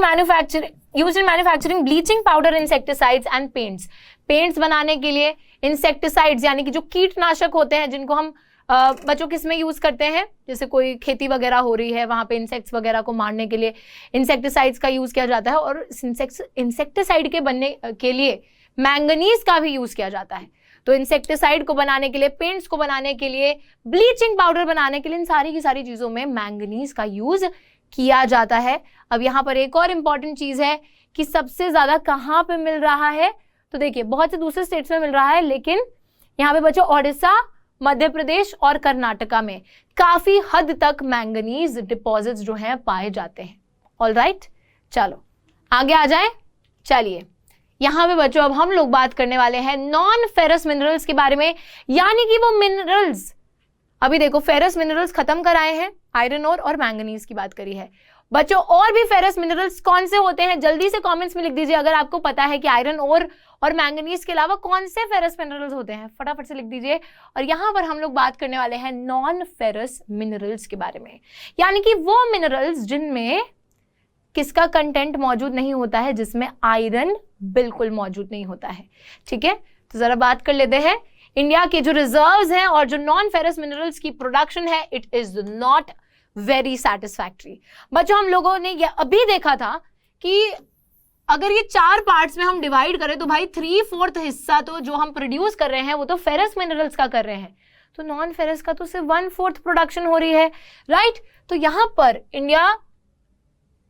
manufacturing bleaching powder, insecticides and paints. Paints बनाने के लिए इंसेक्टिसाइड्स यानी कि जो कीटनाशक होते हैं जिनको हम बच्चों किस में यूज करते हैं, जैसे कोई खेती वगैरह हो रही है वहां पे इंसेक्ट्स वगैरह को मारने के लिए इंसेक्टिसाइड्स का यूज किया जाता है, और इंसेक्टिसाइड के बनने के लिए मैंगनीज का भी यूज किया जाता है। तो इंसेक्टिसाइड को बनाने के लिए, पेंट्स को बनाने के लिए, ब्लीचिंग पाउडर बनाने के लिए, इन सारी की सारी चीजों में मैंगनीज का यूज किया जाता है। अब यहाँ पर एक और इंपॉर्टेंट चीज है कि सबसे ज्यादा कहाँ पे मिल रहा है, तो देखिए बहुत से दूसरे स्टेट्स में मिल रहा है, लेकिन यहाँ पे बच्चों ओडिशा, मध्य प्रदेश और कर्नाटका में काफी हद तक मैंगनीज डिपॉजिट्स जो हैं पाए जाते हैं। ऑलराइट, चलो आगे आ जाएं। चलिए, यहाँ पे बच्चों अब हम लोग बात करने वाले हैं नॉन फेरस मिनरल्स के बारे में, यानी कि वो मिनरल्स, अभी देखो फेरस मिनरल्स खत्म कराए हैं, आयरन ओर और मैंगनीज की बात करी है। बच्चों और भी फेरस मिनरल्स कौन से होते हैं, जल्दी से कमेंट्स में लिख दीजिए अगर आपको पता है कि आयरन ओर और मैंगनीज के अलावा कौन से फेरस मिनरल्स होते हैं, फटाफट से लिख दीजिए। और यहाँ पर हम लोग बात करने वाले हैं नॉन फेरस मिनरल्स के बारे में, यानी कि वो मिनरल्स जिनमें किसका कंटेंट मौजूद नहीं होता है, जिसमें आयरन बिल्कुल मौजूद नहीं होता है, ठीक है। तो जरा बात कर लेते हैं। इंडिया के जो रिजर्व्स हैं और जो नॉन फेरस मिनरल्स की प्रोडक्शन है, it is not very satisfactory. बच्चों हम लोगों ने ये अभी देखा था कि अगर ये 4 पार्ट्स में हम डिवाइड करें तो भाई 3/4 हिस्सा तो जो हम प्रोड्यूस कर रहे हैं वो तो फेरस मिनरल्स का कर रहे हैं। तो नॉन फेरस का तो सिर्फ 1/4 प्रोडक्शन हो रही है, राइट। तो यहाँ पर इंडिया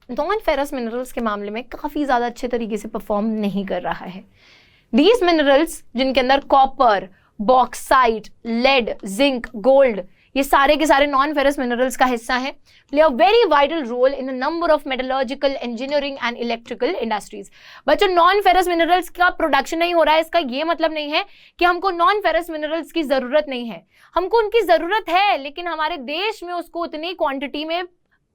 नॉन फेरस मिनरल्स के मामले में काफी ज्यादा अच्छे तरीके से परफॉर्म नहीं कर रहा है। दीज मिनरल्स जिनके अंदर copper, bauxite, lead, zinc, gold, ये सारे के सारे नॉन फेरस मिनरल्स का हिस्सा है, play a very vital role in a number of metallurgical, engineering and electrical industries. बच्चों नॉन फेरस मिनरल्स का प्रोडक्शन नहीं हो रहा है, इसका ये मतलब नहीं है कि हमको नॉन फेरस मिनरल्स की जरूरत नहीं है, हमको उनकी जरूरत है, लेकिन हमारे देश में उसको उतनी क्वांटिटी में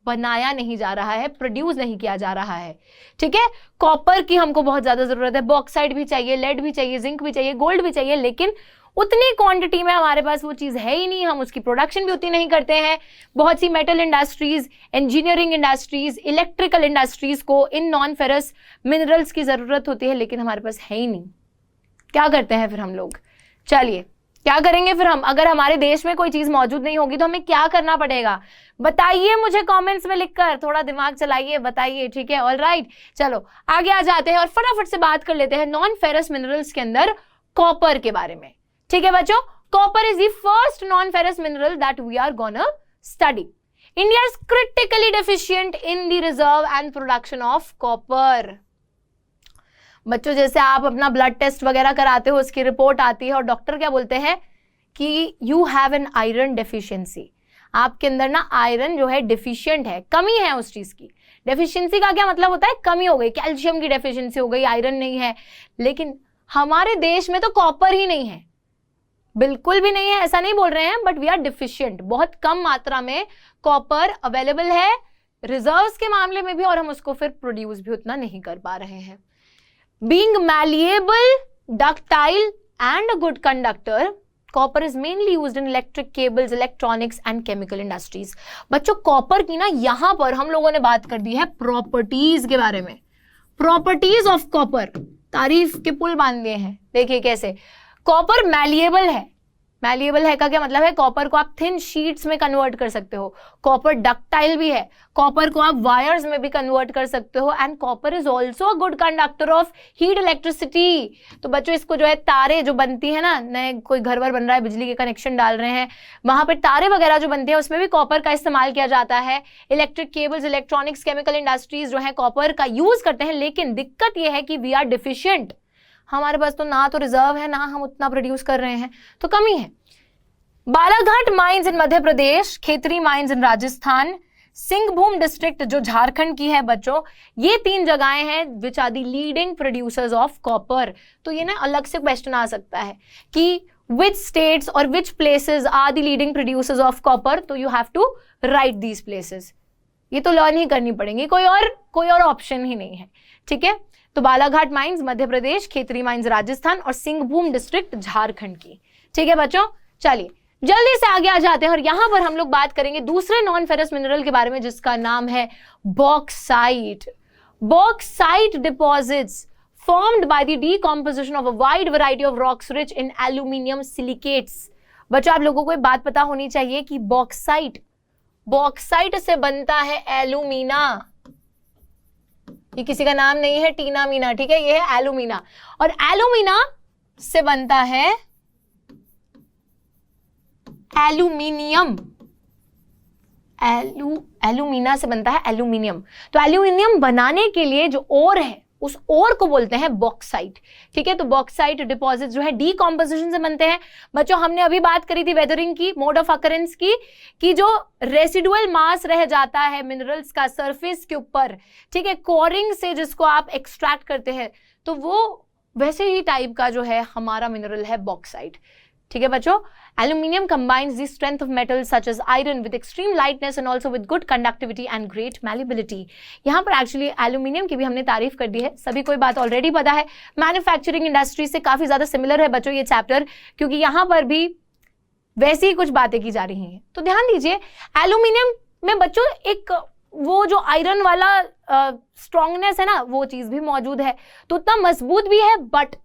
बनाया नहीं जा रहा है, प्रोड्यूस नहीं किया जा रहा है, ठीक है। कॉपर की हमको बहुत ज्यादा जरूरत है, बॉक्साइट भी चाहिए, लेड भी चाहिए, जिंक भी चाहिए, गोल्ड भी चाहिए, लेकिन उतनी क्वांटिटी में हमारे पास वो चीज है ही नहीं, हम उसकी प्रोडक्शन भी उतनी नहीं करते हैं। बहुत सी metal industries, engineering industries, electrical industries को इन नॉन फेरस मिनरल्स की जरूरत होती है, लेकिन हमारे पास है ही नहीं। क्या करते हैं फिर हम लोग? चलिए क्या करेंगे फिर हम? अगर हमारे देश में कोई चीज मौजूद नहीं होगी तो हमें क्या करना पड़ेगा? बताइए मुझे कमेंट्स में लिखकर, थोड़ा दिमाग चलाइए, बताइए, ठीक है। ऑलराइट, चलो आगे आ जाते हैं और फटाफट से बात कर लेते हैं नॉन फेरस मिनरल्स के अंदर कॉपर के बारे में, ठीक है बच्चों। Copper is the first non ferrous mineral that we are gonna study. India is critically deficient in the reserve and production of copper. बच्चों जैसे आप अपना ब्लड टेस्ट वगैरह कराते हो, उसकी रिपोर्ट आती है और डॉक्टर क्या बोलते हैं कि you have an iron deficiency, आपके अंदर ना आयरन जो है डिफिशिएंट है, कमी है उस चीज की। डेफिशिएंसी का क्या मतलब होता है? कमी हो गई, कैल्शियम की डेफिशिएंसी हो गई, आयरन नहीं है। लेकिन हमारे देश में तो कॉपर ही नहीं है, बिल्कुल भी नहीं है, ऐसा नहीं बोल रहे हैं, बट वी आर डिफिशिएंट। बहुत कम मात्रा में कॉपर अवेलेबल है रिजर्व्स के मामले में भी, और हम उसको फिर प्रोड्यूस भी उतना नहीं कर पा रहे हैं। Being malleable, ductile and a good conductor, copper is mainly used in electric cables, electronics and chemical industries. बच्चों कॉपर की ना यहाँ पर हम लोगों ने बात कर दी है प्रॉपर्टीज के बारे में। प्रॉपर्टीज ऑफ कॉपर, तारीफ के पुल बांध दिए हैं। देखिए कैसे कॉपर मैलिएबल है। मैलिएबल है का क्या मतलब है? कॉपर को आप थिन शीट्स में कन्वर्ट कर सकते हो। कॉपर डक्टाइल भी है, कॉपर को आप वायर्स में भी कन्वर्ट कर सकते हो। And copper is also a good conductor of heat electricity. तो बच्चों इसको जो है तारे जो बनती है ना, नए कोई घर वर बन रहा है, बिजली के कनेक्शन डाल रहे हैं, वहां पर तारे वगैरह जो बनते हैं उसमें भी कॉपर का इस्तेमाल किया जाता है। Electric cables, electronics, chemical industries जो है कॉपर का यूज करते हैं। लेकिन दिक्कत यह है कि वी आर डिफिशिएंट, हमारे पास तो ना तो रिजर्व है, ना हम उतना प्रोड्यूस कर रहे हैं, तो कमी है। Balaghat mines in Madhya Pradesh, Khetri mines in Rajasthan, Singhbhum district जो झारखंड की है बच्चों, ये 3 जगहें हैं which are the leading producers of copper. तो ये ना अलग से क्वेश्चन आ सकता है कि विच स्टेट्स और which places are the leading producers of copper, तो you have to write these places. ये तो लर्न ही करनी पड़ेंगी, कोई और ऑप्शन ही नहीं है, ठीक है। तो बालाघाट माइंस मध्य प्रदेश, खेतरी माइंस राजस्थान और सिंहभूम डिस्ट्रिक्ट झारखंड की, ठीक है बच्चों। चलिए जल्दी से आगे आ जाते हैं और यहां पर हम लोग बात करेंगे दूसरे नॉन फेरस मिनरल के बारे में जिसका नाम है bauxite. Bauxite deposits formed by the decomposition of a wide variety of rocks rich in aluminium silicates। बच्चों आप लोगों को एक बात पता होनी चाहिए कि बॉक्साइट से बनता है एलुमिना। ये किसी का नाम नहीं है टीना मीना, ठीक है, ये है एलुमिना। और एलुमिना से बनता है एल्यूमिनियम। एलुमिना से बनता है एल्यूमिनियम। तो एल्यूमिनियम बनाने के लिए जो ओर है उस ओर को बोलते हैं बॉक्साइट, ठीक है। तो बॉक्साइट डिपॉजिट जो है डीकॉम्पोजिशन से बनते हैं। बच्चों हमने अभी बात करी थी वेदरिंग की, मोड ऑफ अकरेंस की, कि जो रेसिडुअल मास रह जाता है मिनरल्स का सरफेस के ऊपर, ठीक है, कोरिंग से जिसको आप एक्सट्रैक्ट करते हैं, तो वो वैसे ही टाइप का जो है हमारा मिनरल है बॉक्साइट, ठीक है बच्चों। Aluminium combines the strength of metals such as iron with extreme lightness and also with good conductivity and great malleability। यहाँ पर एक्चुअली एल्यूमिनियम की भी हमने तारीफ कर दी है, सभी को बात ऑलरेडी पता है। मैन्युफैक्चरिंग इंडस्ट्री से काफी ज्यादा सिमिलर है बच्चों ये चैप्टर, क्योंकि यहाँ पर भी वैसी ही कुछ बातें की जा रही हैं। तो ध्यान दीजिए एल्यूमिनियम में बच्चों एक वो जो आयरन वाला स्ट्रॉन्गनेस है ना, वो चीज भी मौजूद है, तो उतना मजबूत भी है। बट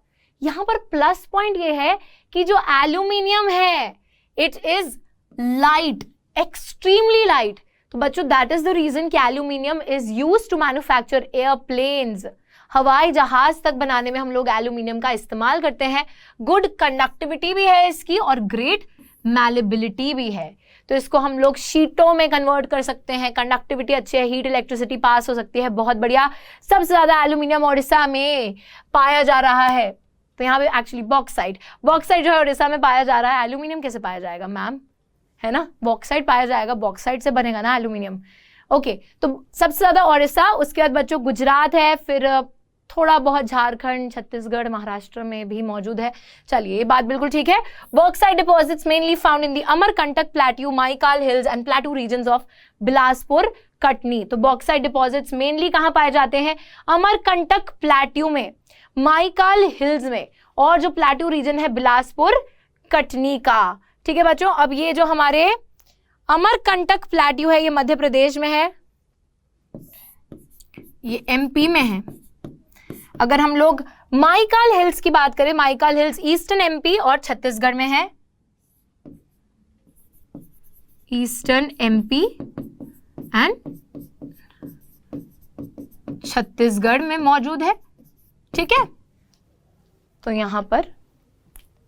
यहां पर प्लस पॉइंट ये है कि जो एल्यूमिनियम है it is light, extremely light. तो बच्चों दैट इज द रीजन कि aluminium is used to manufacture airplanes. हवाई जहाज तक बनाने में हम लोग एल्यूमिनियम का इस्तेमाल करते हैं। गुड कंडक्टिविटी भी है इसकी और ग्रेट मैलेबिलिटी भी है, तो इसको हम लोग शीटों में कन्वर्ट कर सकते हैं, कंडक्टिविटी अच्छी है, हीट इलेक्ट्रिसिटी पास हो सकती है, बहुत बढ़िया। सबसे ज्यादा एल्यूमिनियम ओडिशा में पाया जा रहा है, तो यहाँ पे एक्चुअली बॉक्साइट जो है ओडिशा में पाया जा रहा है। एल्यूमिनियम कैसे पाया जाएगा मैम, है ना, बॉक्साइट पाया जाएगा, बॉक्साइट से बनेगा ना एल्यूमिनियम। ओके, तो सबसे ज्यादा ओडिशा, उसके बाद बच्चों गुजरात है, फिर थोड़ा बहुत झारखंड, छत्तीसगढ़, महाराष्ट्र में भी मौजूद है। चलिए, ये बात बिल्कुल ठीक है। Bauxite deposits mainly found in the Amarkantak plateau, Maikal hills and plateau regions of Bilaspur, Katni. तो बॉक्साइट डिपॉजिट्स मेनली कहां पाए जाते हैं? अमरकंटक प्लेट्यू में, माइकाल हिल्स में, और जो प्लेट्यू रीजन है बिलासपुर, कटनी का। ठीक है बच्चों, अब ये जो हमारे अमरकंटक प्लेट्यू है, ये मध्य प्रदेश में है, ये एमपी में है। अगर हम लोग माइकाल हिल्स की बात करें, माइकाल हिल्स ईस्टर्न एमपी और छत्तीसगढ़ में है, ईस्टर्न एमपी एंड छत्तीसगढ़ में मौजूद है। ठीक है, तो यहां पर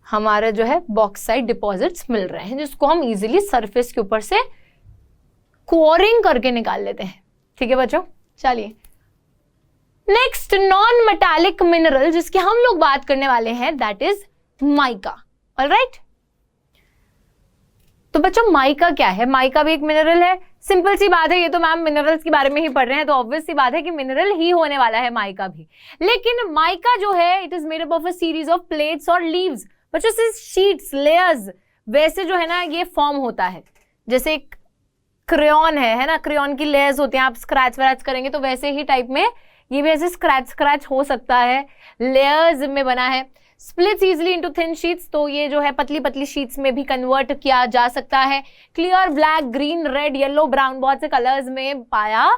हमारा जो है बॉक्साइट डिपॉजिट्स मिल रहे हैं, जिसको हम इजीली सरफेस के ऊपर से कोरिंग करके निकाल लेते हैं। ठीक है बच्चों, चलिए नेक्स्ट नॉन मेटालिक मिनरल जिसकी हम लोग बात करने वाले हैं, दैट इज माइका। ऑलराइट, तो बच्चों माइका क्या है? माइका भी एक मिनरल है। सिंपल सी बात है, ये तो मैम मिनरल्स के बारे में ही पढ़ रहे हैं, तो ऑब्वियस सी बात है कि मिनरल ही होने वाला है माइका भी। लेकिन माइका जो है, it is made up of a series of plates और लीव्स। बच्चों से शीट्स, लेयर्स, वैसे जो है ना ये फॉर्म होता है, जैसे एक क्रेयॉन है ना, क्रेयॉन की लेयर्स होती हैं, आप स्क्रैच वैच करेंगे तो वैसे ही टाइप में ये भी ऐसे स्क्रैच हो सकता है, लेयर्स में बना है। Splits easily into thin sheets, तो ये जो है पतली पतली शीट्स में भी कन्वर्ट किया जा सकता है। Clear, black, green, red, yellow, brown, बहुत से कलर्स में पाया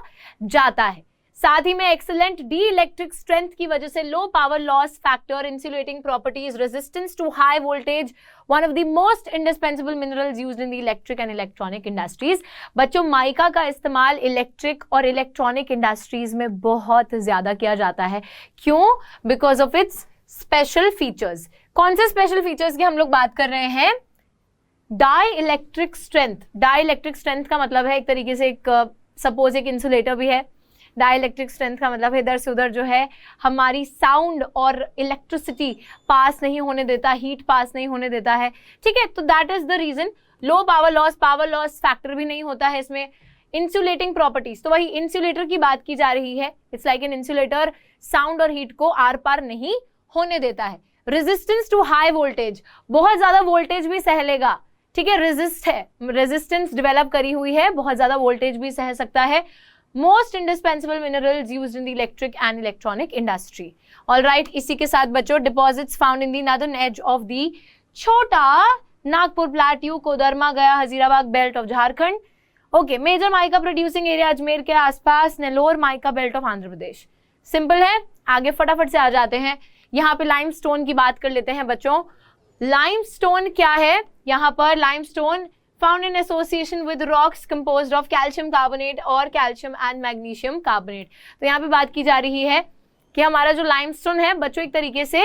जाता है। साथ ही में एक्सीलेंट डी इलेक्ट्रिक स्ट्रेंथ की वजह से low power loss factor, insulating properties, resistance to high voltage, one of the most indispensable minerals used in the electric and electronic industries. बच्चों माइका का इस्तेमाल इलेक्ट्रिक और इलेक्ट्रॉनिक इंडस्ट्रीज में बहुत ज्यादा किया जाता है। क्यों? Because of its special features. कौन से स्पेशल फीचर्स की हम लोग बात कर रहे हैं? Dielectric strength. Dielectric strength का मतलब है एक तरीके से सपोज एक इंसुलेटर भी है। डाई इलेक्ट्रिक स्ट्रेंथ का मतलब है इधर से उधर जो है हमारी साउंड और इलेक्ट्रिसिटी पास नहीं होने देता, हीट पास नहीं होने देता है। ठीक है, तो that is the reason. Low power loss factor भी नहीं होता है इसमें। इंसुलेटिंग प्रॉपर्टीज, तो वही इंसुलेटर की बात की जा रही है। It's like an insulator, sound और हीट को आर पार नहीं होने देता है। रेजिस्टेंस टू हाई वोल्टेज, बहुत ज्यादा वोल्टेज भी सह लेगा। ठीक है, रेजिस्टेंस डेवलप करी हुई है, बहुत ज्यादा वोल्टेज भी सह सकता है। Most indispensable minerals used in the electric and electronic industry. Alright, इसी के साथ बच्चों deposits found in the northern edge of the Chota Nagpur plateau, Koderma, Gaya, Hazaribagh belt of Jharkhand. Okay, major mica producing area Ajmer के आसपास, Nellore mica belt of Andhra Pradesh. Simple है, आगे फटाफट से आ जाते हैं। यहाँ पे लाइमस्टोन की बात कर लेते हैं बच्चों। लाइमस्टोन क्या है? यहाँ पर limestone found in association with rocks composed of calcium carbonate और कैल्शियम एंड मैग्नीशियम कार्बोनेट। तो यहाँ पे बात की जा रही है कि हमारा जो लाइमस्टोन है बच्चों एक तरीके से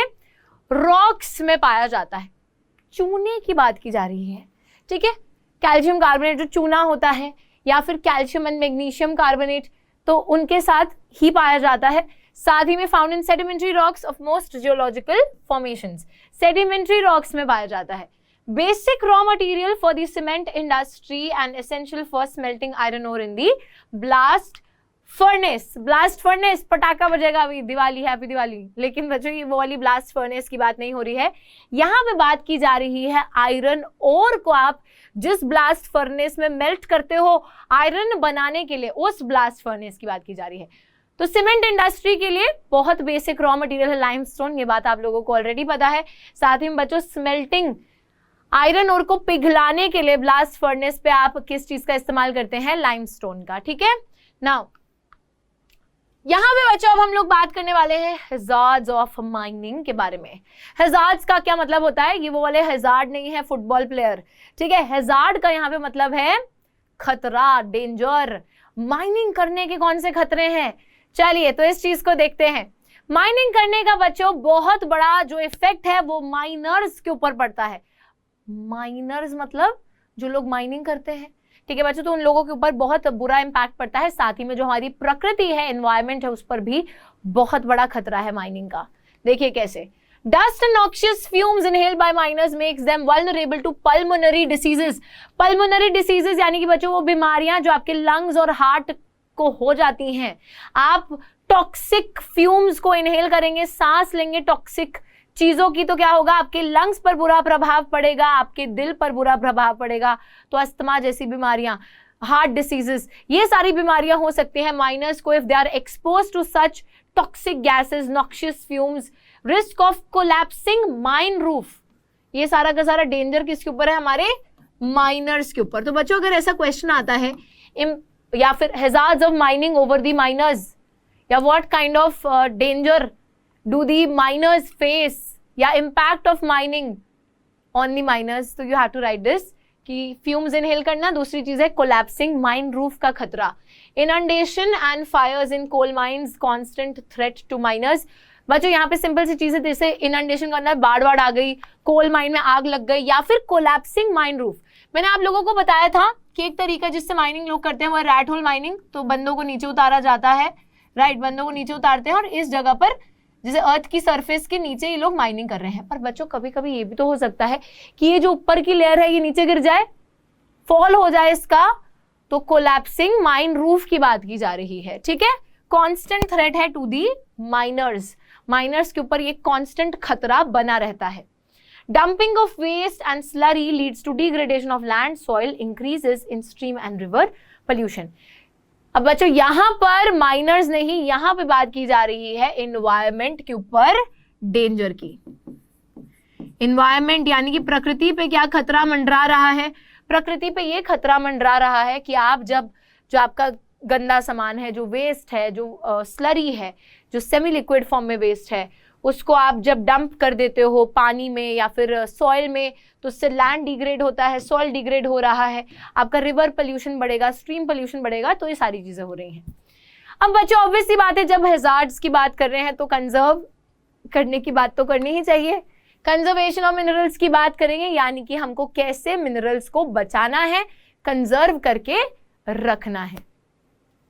रॉक्स में पाया जाता है। चूने की बात की जा रही है। ठीक है, कैल्शियम कार्बोनेट जो चूना होता है, या फिर कैल्शियम एंड मैग्नीशियम कार्बोनेट, तो उनके साथ ही पाया जाता है। साथ ही में found in sedimentary rocks of most geological formations, sedimentary rocks में पाया जाता है। Basic raw material for the cement industry and essential for smelting iron ore in the blast furnace. Blast furnace, पटाखा बजेगा अभी, दिवाली, हैप्पी दिवाली। लेकिन बच्चों ये वो वाली ब्लास्ट फर्नेस की बात नहीं हो रही है, यहाँ पे बात की जा रही है आयरन ओर को आप जिस ब्लास्ट फर्नेस में मेल्ट करते हो आयरन बनाने के लिए, उस ब्लास्ट फर्नेस की बात की जा रही है। तो सीमेंट इंडस्ट्री के लिए बहुत बेसिक रॉ मटेरियल है लाइमस्टोन, ये बात आप लोगों को ऑलरेडी पता है। साथ ही में बच्चों स्मेल्टिंग, आयरन ओर को पिघलाने के लिए ब्लास्ट फर्नेस पे आप किस चीज का इस्तेमाल करते हैं? लाइमस्टोन का। ठीक है, नाउ यहां पे बच्चों अब हम लोग बात करने वाले हैं हैजार्ड्स ऑफ माइनिंग के बारे में। हैजार्ड्स का क्या मतलब होता है? ये वो वाले हैजार्ड नहीं है फुटबॉल प्लेयर। ठीक है, हैजार्ड का यहाँ पे मतलब है खतरा, डेंजर। माइनिंग करने के कौन से खतरे हैं? चलिए तो इस चीज को देखते हैं। माइनिंग करने का बच्चों बहुत बड़ा जो इफेक्ट है वो माइनर्स के ऊपर पड़ता है। माइनर्स मतलब जो लोग माइनिंग करते हैं, ठीक है बच्चों, तो उन लोगों के ऊपर बहुत बुरा इंपैक्ट पड़ता है। साथ ही में जो हमारी प्रकृति है, एनवायरमेंट है, उस पर भी बहुत बड़ा खतरा है माइनिंग का। देखिए कैसे, Dust and noxious fumes inhaled by miners makes them vulnerable to pulmonary diseases. Pulmonary diseases यानी कि बच्चों वो बीमारियां जो आपके लंग्स और हार्ट को हो जाती हैं। आप टॉक्सिक फ्यूम्स को इनहेल करेंगे, सांस लेंगे टॉक्सिक चीजों की, तो क्या होगा, आपके लंग्स पर बुरा प्रभाव पड़ेगा, आपके दिल पर बुरा प्रभाव पड़ेगा। तो अस्थमा जैसी बीमारियां, हार्ट डिसीजेस, ये सारी बीमारियां हो सकती हैं माइनर्स को if they are expose to such toxic gases, noxious fumes, risk of collapsing mine roof. ये सारा का सारा डेंजर किसके ऊपर है, हमारे माइनर्स के ऊपर। तो बच्चों अगर ऐसा क्वेश्चन आता है या फिर hazards of mining over the miners, या what kind of danger do the miners face, या impact of mining on the miners, तो you have to write this कि फ्यूम्स इनहेल करना, दूसरी चीज है कोलैप्सिंग माइन रूफ का खतरा, inundation and fires in coal mines constant threat to miners. बच्चों यहाँ पे सिंपल सी चीज है, जैसे इनंडेशन करना है, बाढ़ आ गई, कोल माइन में आग लग गई, या फिर कोलैप्सिंग माइन रूफ। मैंने आप लोगों को बताया था कि एक तरीका जिससे माइनिंग लोग करते हैं वो है रैट होल माइनिंग। तो बंदों को नीचे उतारा जाता है, राइट, बंदों को नीचे उतारते हैं और इस जगह पर जैसे अर्थ की सरफेस के नीचे ये लोग माइनिंग कर रहे हैं। पर बच्चों कभी कभी ये भी तो हो सकता है कि ये जो ऊपर की लेयर है ये नीचे गिर जाए, फॉल हो जाए इसका, तो कोलैप्सिंग माइन रूफ की बात की जा रही है, ठीक है। कांस्टेंट थ्रेट है टू दी माइनर्स, माइनर्स के ऊपर ये कांस्टेंट खतरा बना रहता है। Dumping of waste and slurry leads to degradation of land soil, increases in stream and river pollution. अब बच्चों यहां पर माइनर्स नहीं, यहां पे बात की जा रही है एनवायरमेंट के ऊपर डेंजर की। एनवायरमेंट यानी कि प्रकृति पे क्या खतरा मंडरा रहा है, प्रकृति पे ये खतरा मंडरा रहा है कि आप जब जो आपका गंदा सामान है, जो वेस्ट है, जो स्लरी है, जो सेमी लिक्विड फॉर्म में वेस्ट है, उसको आप जब डंप कर देते हो पानी में या फिर सॉइल में, तो उससे लैंड डिग्रेड होता है, सॉइल डिग्रेड हो रहा है, आपका रिवर पोल्यूशन बढ़ेगा, स्ट्रीम पोल्यूशन बढ़ेगा, तो ये सारी चीजें हो रही हैं। अब बच्चों ऑब्वियस सी बात है, जब हैजार्ड्स की बात कर रहे हैं तो कंजर्व करने की बात तो करनी ही चाहिए। कंजर्वेशन ऑफ मिनरल्स की बात करेंगे, यानी कि हमको कैसे मिनरल्स को बचाना है, कंजर्व करके रखना है।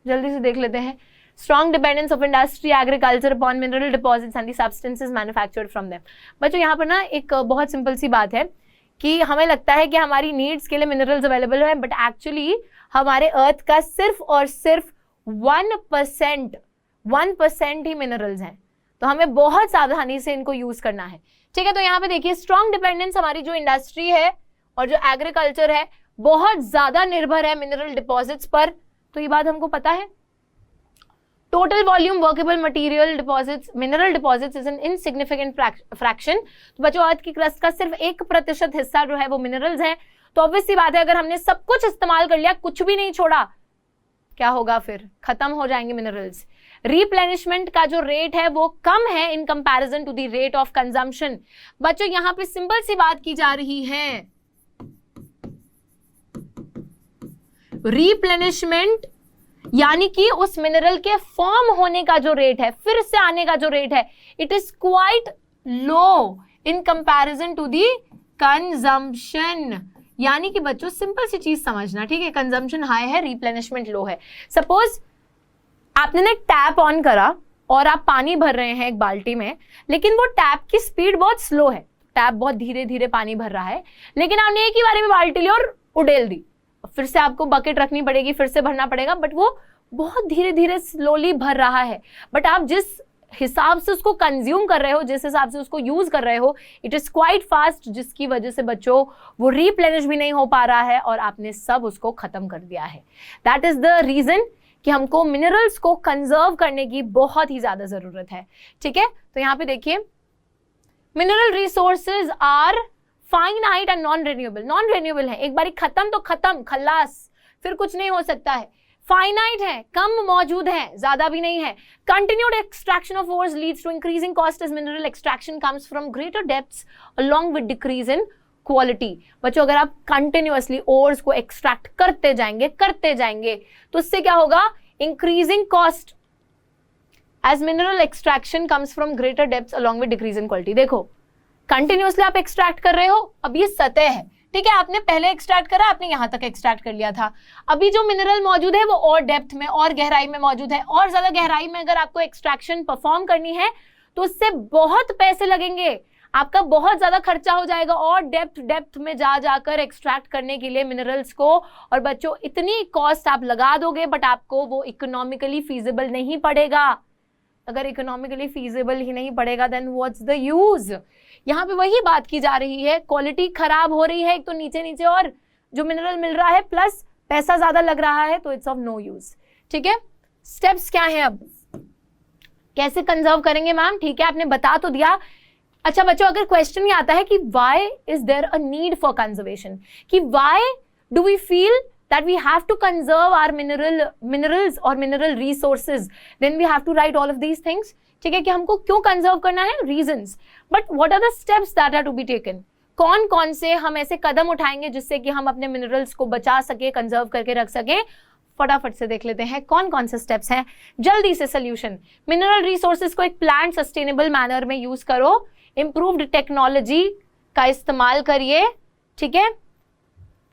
जल्दी से देख लेते हैं। Strong dependence of industry agriculture upon mineral deposits and the substances manufactured from them. बच्चों यहाँ पर ना एक बहुत सिंपल सी बात है कि हमें लगता है कि हमारी नीड्स के लिए मिनरल्स अवेलेबल है, बट एक्चुअली हमारे अर्थ का सिर्फ और सिर्फ 1% ही मिनरल्स हैं, तो हमें बहुत सावधानी से इनको यूज करना है, ठीक है। तो यहाँ पे देखिए स्ट्रॉन्ग डिपेंडेंस, हमारी जो इंडस्ट्री है और जो एग्रीकल्चर है बहुत ज्यादा निर्भर है मिनरल डिपॉजिट्स पर, तो ये बात हमको पता है। Total volume workable material deposits, mineral deposits is an insignificant fraction. तो बच्चों अर्थ की क्रस्ट का सिर्फ 1% हिस्सा जो है वो मिनरल्स है। तो ऑब्वियस सी बात है अगर हमने सब कुछ इस्तेमाल कर लिया, कुछ भी नहीं छोड़ा, क्या होगा, फिर खत्म हो जाएंगे मिनरल्स। रिप्लेनिशमेंट का जो रेट है वो कम है in comparison to the rate of consumption. बच्चों यहां पे सिंपल सी बात की जा रही है, रिप्लेनिशमेंट यानी कि उस मिनरल के फॉर्म होने का जो रेट है, फिर से आने का जो रेट है, it is quite low in comparison to the consumption. यानी कि बच्चों सिंपल सी चीज समझना, ठीक है, कंजम्पशन हाई है, रिप्लेनिशमेंट लो है। सपोज आपने ना टैप ऑन करा और आप पानी भर रहे हैं एक बाल्टी में, लेकिन वो टैप की स्पीड बहुत स्लो है, टैप बहुत धीरे धीरे पानी भर रहा है, लेकिन आपने एक ही बारे में बाल्टी ली और उड़ेल दी, फिर से आपको बकेट रखनी पड़ेगी, फिर से भरना पड़ेगा, बट वो बहुत धीरे धीरे स्लोली भर रहा है। बट आप जिस हिसाब से उसको कंज्यूम कर रहे हो, जिस हिसाब से उसको यूज कर रहे हो, इट इज क्वाइट फास्ट, जिसकी वजह से बच्चों वो रिप्लेनिश भी नहीं हो पा रहा है और आपने सब उसको खत्म कर दिया है। दैट इज द रीजन कि हमको मिनरल्स को कंजर्व करने की बहुत ही ज्यादा जरूरत है, ठीक है। तो यहाँ पे देखिए mineral resources are finite and non renewable. Non renewable है, एक बारी खत्म तो खत्म, खल्लास, फिर कुछ नहीं हो सकता है। फाइनाइट है, कम मौजूद है, ज्यादा भी नहीं है। Continued extraction of ores leads to increasing cost as mineral extraction comes from greater depths along with decrease in quality. बच्चों अगर आप कंटिन्यूअसली ओर्स को एक्सट्रैक्ट करते जाएंगे तो उससे क्या होगा, increasing cost as mineral extraction comes from greater depths along with decrease in quality. देखो कंटिन्यूअसली आप एक्सट्रैक्ट कर रहे हो। अब ये सतह है, ठीक है, आपने पहले एक्सट्रैक्ट करा, आपने यहां तक एक्सट्रैक्ट कर लिया था। अभी जो मिनरल मौजूद है वो और डेप्थ में और गहराई में मौजूद है, और ज्यादा गहराई में अगर आपको एक्सट्रैक्शन परफॉर्म करनी है तो उससे बहुत पैसे लगेंगे, आपका बहुत ज्यादा खर्चा हो जाएगा, और डेप्थ में जाकर एक्सट्रैक्ट करने के लिए मिनरल्स को। और बच्चों इतनी कॉस्ट आप लगा दोगे बट आपको वो इकोनॉमिकली फीजिबल नहीं पड़ेगा। अगर इकोनॉमिकली फीजिबल ही नहीं पड़ेगा देन व्हाट्स द यूज। यहाँ पे वही बात की जा रही है, क्वालिटी खराब हो रही है एक तो नीचे नीचे, और जो मिनरल मिल रहा है प्लस पैसा ज्यादा लग रहा है, तो इट्स ऑफ नो यूज। ठीक है, स्टेप्स क्या है, अब कैसे कंजर्व करेंगे मैम? ठीक है, आपने बता तो दिया। अच्छा बच्चों, अगर क्वेश्चन ये आता है कि why is there a need for conservation, कि why do we feel that we have to conserve our minerals or mineral resources, then we have to write all of these things. ठीक है, कि हमको क्यों कंजर्व करना है, reasons, but what are the steps that are to be taken? कौन कौन से हम ऐसे कदम उठाएंगे जिससे कि हम अपने मिनरल्स को बचा सके, कंजर्व करके रख सके? फटाफट से देख लेते हैं कौन कौन से स्टेप्स हैं, जल्दी से सोल्यूशन। मिनरल रिसोर्सेज को एक प्लान सस्टेनेबल मैनर में यूज करो, इंप्रूव्ड टेक्नोलॉजी का इस्तेमाल करिए, ठीक है,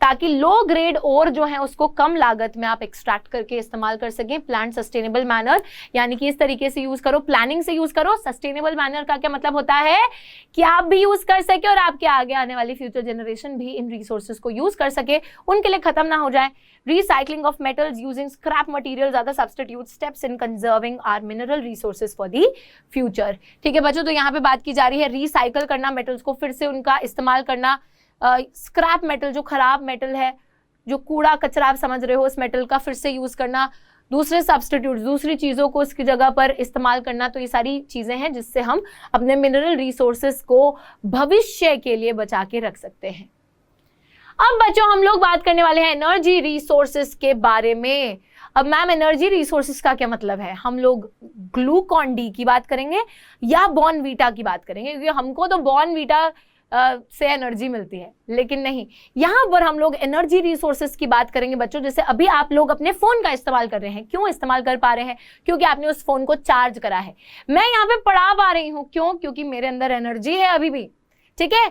ताकि लो ग्रेड और जो है उसको कम लागत में आप एक्सट्रैक्ट करके इस्तेमाल कर सकें। प्लान सस्टेनेबल मैनर यानी कि इस तरीके से यूज करो, प्लानिंग से यूज करो। सस्टेनेबल मैनर का क्या मतलब होता है कि आप भी यूज कर सके और आपके आगे आने वाली फ्यूचर जनरेशन भी इन रिसोर्सेज को यूज कर सके, उनके लिए खत्म ना हो जाए। Recycling of metals using scrap materials are the substitute steps in conserving our mineral resources for the future. ठीक है बच्चों, तो यहाँ पे बात की जा रही है रिसाइकल करना, मेटल्स को फिर से उनका इस्तेमाल करना। स्क्रैप मेटल जो खराब मेटल है, जो कूड़ा कचरा आप समझ रहे हो, उस मेटल का फिर से यूज करना, दूसरे सब्स्टिट्यूट, दूसरी चीजों को उसकी जगह पर इस्तेमाल करना। तो ये सारी चीजें हैं जिससे हम अपने मिनरल रिसोर्सेज को भविष्य के लिए बचा के रख सकते हैं। अब बच्चों हम लोग बात करने वाले हैं एनर्जी रिसोर्सेज के बारे में। अब मैम एनर्जी रिसोर्सेज का क्या मतलब है? हम लोग ग्लूकॉन डी की बात करेंगे या बॉर्नवीटा की बात करेंगे? क्योंकि हमको तो बॉर्नवीटा से एनर्जी मिलती है, लेकिन नहीं, यहाँ पर हम लोग एनर्जी रिसोर्सेज की बात करेंगे बच्चों। जैसे अभी आप लोग अपने फोन का इस्तेमाल कर रहे हैं, क्यों इस्तेमाल कर पा रहे हैं? क्योंकि आपने उस फोन को चार्ज करा है। मैं यहाँ पे पढ़ा पा रही हूँ, क्यों? क्योंकि मेरे अंदर एनर्जी है अभी भी। ठीक है,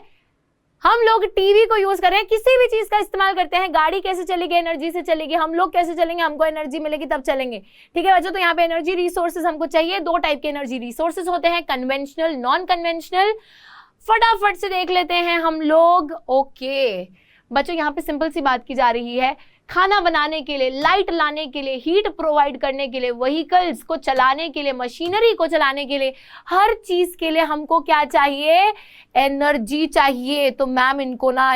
हम लोग टीवी को यूज कर रहे हैं, किसी भी चीज का इस्तेमाल करते हैं। गाड़ी कैसे चलेगी? एनर्जी से चलेगी। हम लोग कैसे चलेंगे? हमको एनर्जी मिलेगी तब चलेंगे। ठीक है बच्चों, तो यहाँ पे एनर्जी रिसोर्सेज हमको चाहिए। दो टाइप के एनर्जी रिसोर्सेज होते हैं, कन्वेंशनल, नॉन कन्वेंशनल। फटाफट से देख लेते हैं हम लोग। ओके बच्चों, यहाँ पे सिंपल सी बात की जा रही है, खाना बनाने के लिए, लाइट लाने के लिए, हीट प्रोवाइड करने के लिए, व्हीकल्स को चलाने के लिए, मशीनरी को चलाने के लिए, हर चीज के लिए हमको क्या चाहिए? एनर्जी चाहिए। तो मैम इनको ना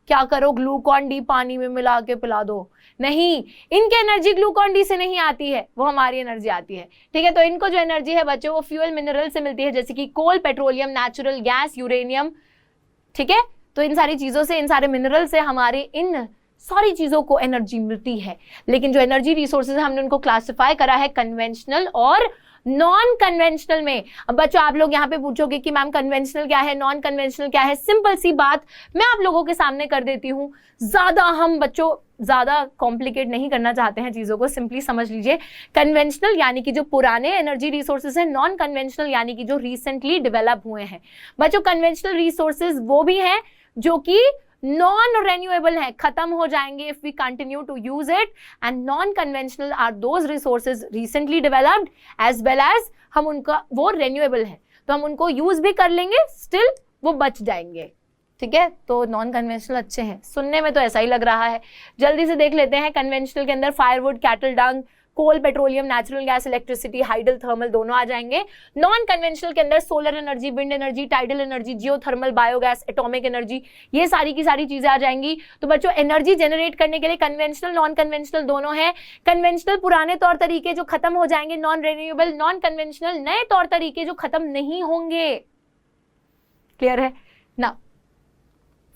क्या करो, ग्लूकॉन डी पानी में मिला के पिला दो। नहीं, इनकी एनर्जी ग्लूकॉन डी से नहीं आती है, वो हमारी एनर्जी आती है। ठीक है, तो इनको जो एनर्जी है बच्चों वो फ्यूल मिनरल से मिलती है, जैसे कि कोल, पेट्रोलियम, नेचुरल गैस, यूरेनियम। ठीक है, तो इन सारी चीजों से, इन सारे मिनरल से हमारे इन सारी चीजों को एनर्जी मिलती है। लेकिन जो एनर्जी रिसोर्सेज हमने उनको क्लासिफाई करा है कन्वेंशनल और नॉन कन्वेंशनल में। अब बच्चों आप लोग यहाँ पे पूछोगे कि मैम कन्वेंशनल क्या है, नॉन कन्वेंशनल क्या है? सिंपल सी बात मैं आप लोगों के सामने कर देती हूँ। हम बच्चों ज्यादा कॉम्प्लिकेट नहीं करना चाहते हैं चीजों को, सिंपली समझ लीजिए। कन्वेंशनल यानी कि जो पुराने एनर्जी रिसोर्सेज हैं, नॉन कन्वेंशनल यानी कि जो रिसेंटली डेवलप हुए हैं। बच्चों कन्वेंशनल रिसोर्सेज वो भी हैं जो कि नॉन रेन्यूएबल है, खत्म हो जाएंगे if we continue to use it, and non conventional are those resources recently developed as well as हम उनका वो रेन्यूएबल है, तो हम उनको यूज भी कर लेंगे, स्टिल वो बच जाएंगे। ठीक है, तो नॉन कन्वेंशनल अच्छे हैं, सुनने में तो ऐसा ही लग रहा है। जल्दी से देख लेते हैं। कन्वेंशनल के अंदर firewood, cattle dung, coal, petroleum, natural gas, electricity, hydel, thermal दोनों आ जाएंगे। नॉन कन्वेंशनल के अंदर solar energy, wind energy, tidal energy, geothermal, biogas, atomic energy, ये सारी की सारी चीजें आ जाएंगी। तो बच्चों एनर्जी जनरेट करने के लिए कन्वेंशनल, नॉन कन्वेंशनल दोनों है। कन्वेंशनल पुराने तौर तरीके जो खत्म हो जाएंगे, नॉन रिन्यूएबल। नॉन कन्वेंशनल नए तौर तरीके जो खत्म नहीं होंगे। क्लियर है ना?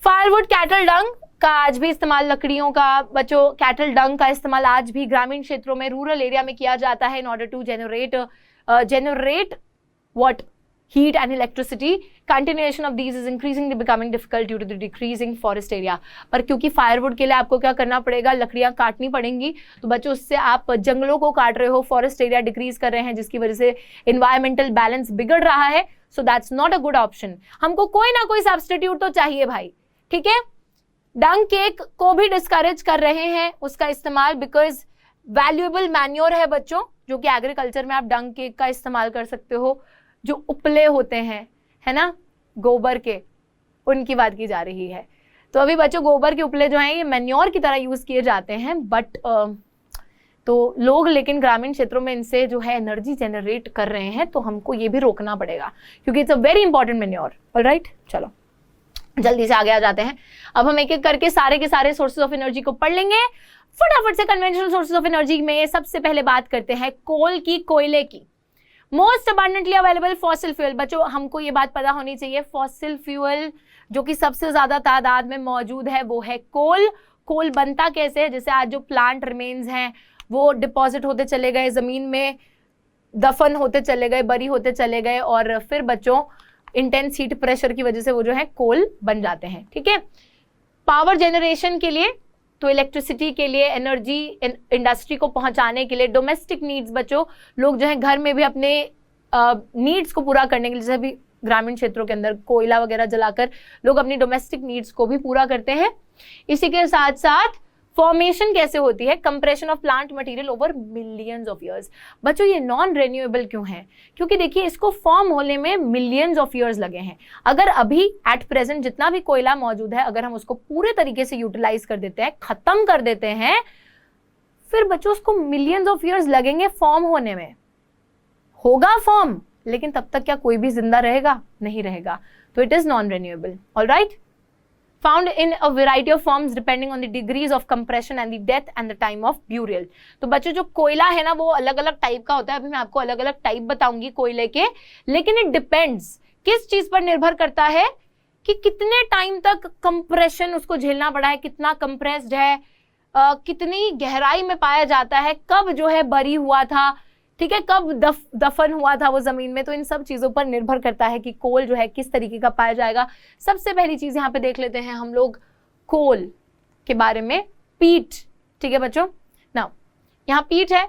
फायरवुड, कैटल डंग का आज भी इस्तेमाल, लकड़ियों का बच्चों, कैटल डंग का इस्तेमाल आज भी ग्रामीण क्षेत्रों में, रूरल एरिया में किया जाता है in order to generate what? Heat and electricity. Continuation of these is increasingly becoming difficult due to the decreasing forest area. पर क्योंकि फायरवुड के लिए आपको क्या करना पड़ेगा? लकड़ियां काटनी पड़ेंगी। तो बच्चों उससे आप जंगलों को काट रहे हो, फॉरेस्ट एरिया डिक्रीज कर रहे हैं, जिसकी वजह से इन्वायरमेंटल बैलेंस बिगड़ रहा है। So that's not a good option. हमको कोई ना कोई सब्स्टिट्यूट तो चाहिए भाई, ठीक है। डंग केक को भी डिस्करेज कर रहे हैं उसका इस्तेमाल, बिकॉज वैल्यूएबल मैन्योर है बच्चों, जो कि एग्रीकल्चर में आप डंग केक का इस्तेमाल कर सकते हो। जो उपले होते हैं, है ना, गोबर के, उनकी बात की जा रही है। तो अभी बच्चों गोबर के उपले जो हैं ये मैन्योर की तरह यूज किए जाते हैं, बट तो लोग लेकिन ग्रामीण क्षेत्रों में इनसे जो है एनर्जी जनरेट कर रहे हैं, तो हमको ये भी रोकना पड़ेगा क्योंकि it's a very important manure. Alright, चलो जल्दी से आगे आ जाते हैं। अब हम एक एक करके सारे के सारे सोर्सेज ऑफ एनर्जी को पढ़ लेंगे फटाफट से। कन्वेंशनल सोर्सेज ऑफ एनर्जी में सबसे पहले बात करते हैं कोल की, कोयले की। Most abundantly available fossil fuel. बच्चों हमको ये बात पता होनी चाहिए, फॉसिल फ्यूल जो कि सबसे ज्यादा तादाद में मौजूद है वो है कोल। कोल बनता कैसे है, जैसे आज जो प्लांट रिमेन्स हैं वो डिपॉजिट होते चले गए जमीन में, दफन होते चले गए, बरी होते चले गए, और फिर बच्चों इंटेंस हीट प्रेशर की वजह से वो जो है कोल बन जाते हैं, ठीक है। पावर जनरेशन के लिए, तो इलेक्ट्रिसिटी के लिए, एनर्जी इंडस्ट्री को पहुंचाने के लिए, डोमेस्टिक नीड्स बच्चों, लोग जो है घर में भी अपने नीड्स को पूरा करने के लिए, जैसे भी ग्रामीण क्षेत्रों के अंदर कोयला वगैरह जलाकर लोग अपनी डोमेस्टिक नीड्स को भी पूरा करते हैं। इसी के साथ साथ फॉर्मेशन कैसे होती है, compression of plant material over millions of years. बच्चों ये नॉन रिन्यूएबल क्यों है, क्योंकि देखिए इसको फॉर्म होने में मिलियंस ऑफ ईयर्स लगे हैं। अगर अभी एट प्रेजेंट जितना भी कोयला मौजूद है, अगर हम उसको पूरे तरीके से यूटिलाइज कर देते हैं, खत्म कर देते हैं, फिर बच्चों उसको मिलियंस ऑफ ईयर्स लगेंगे फॉर्म होने में। होगा फॉर्म, लेकिन तब तक क्या कोई भी जिंदा रहेगा, नहीं रहेगा। तो it is non renewable. Alright, found in a variety of forms depending on the degrees of compression and the death and the time of burial। तो बच्चों जो कोयला है ना वो अलग अलग टाइप का होता है। अभी मैं आपको अलग अलग टाइप बताऊंगी कोयले के, लेकिन इट डिपेंड्स, किस चीज पर निर्भर करता है कि कितने टाइम तक कंप्रेशन उसको झेलना पड़ा है, कितना कंप्रेस्ड है, कितनी गहराई में पाया जाता है, कब जो है बरी हुआ था, ठीक है, कब दफन हुआ था वो जमीन में। तो इन सब चीजों पर निर्भर करता है कि कोल जो है किस तरीके का पाया जाएगा। सबसे पहली चीज यहाँ पे देख लेते हैं हम लोग कोल के बारे में, पीट, ठीक है बच्चों। नाउ यहाँ पीट है,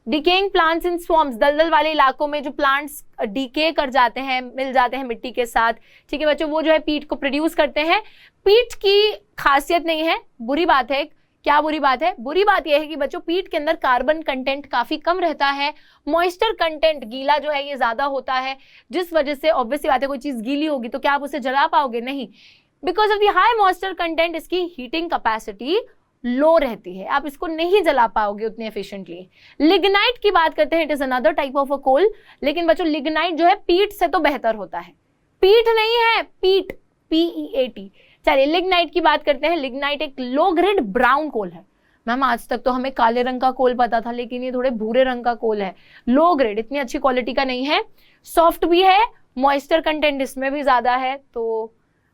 डिकेइंग प्लांट्स इन स्वॉर्म्स, दलदल वाले इलाकों में जो प्लांट्स डिके कर जाते हैं, मिल जाते हैं मिट्टी के साथ, ठीक है बच्चों, वो जो है पीट को प्रोड्यूस करते हैं। पीट की खासियत नहीं है, बुरी बात है। क्या बुरी बात है? बुरी बात यह है कि बच्चों पीट के अंदर कार्बन कंटेंट काफी कम रहता है, मॉइस्चर कंटेंट, गीला जो है ये ज्यादा होता है, जिस वजह से ऑब्वियसली बात है कोई चीज गीली होगी तो क्या आप उसे जला पाओगे? नहीं। Because of the high moisture content इसकी हीटिंग कैपेसिटी लो रहती है, आप इसको नहीं जला पाओगे उतने एफिशिएंटली। लिग्नाइट की बात करते हैं, it is another type of a coal, लेकिन बच्चों लिग्नाइट जो है पीट से तो बेहतर होता है। पीट नहीं है, पीट, PEAT। चलिए लिग्नाइट की बात करते हैं। लिग्नाइट एक लो ग्रेड ब्राउन कोल है। मैम आज तक तो हमें काले रंग का कोल पता था, लेकिन ये थोड़े भूरे रंग का कोल है, लो ग्रेड, इतनी अच्छी क्वालिटी का नहीं है, सॉफ्ट भी है, मॉइस्चर कंटेंट इसमें भी ज्यादा है, तो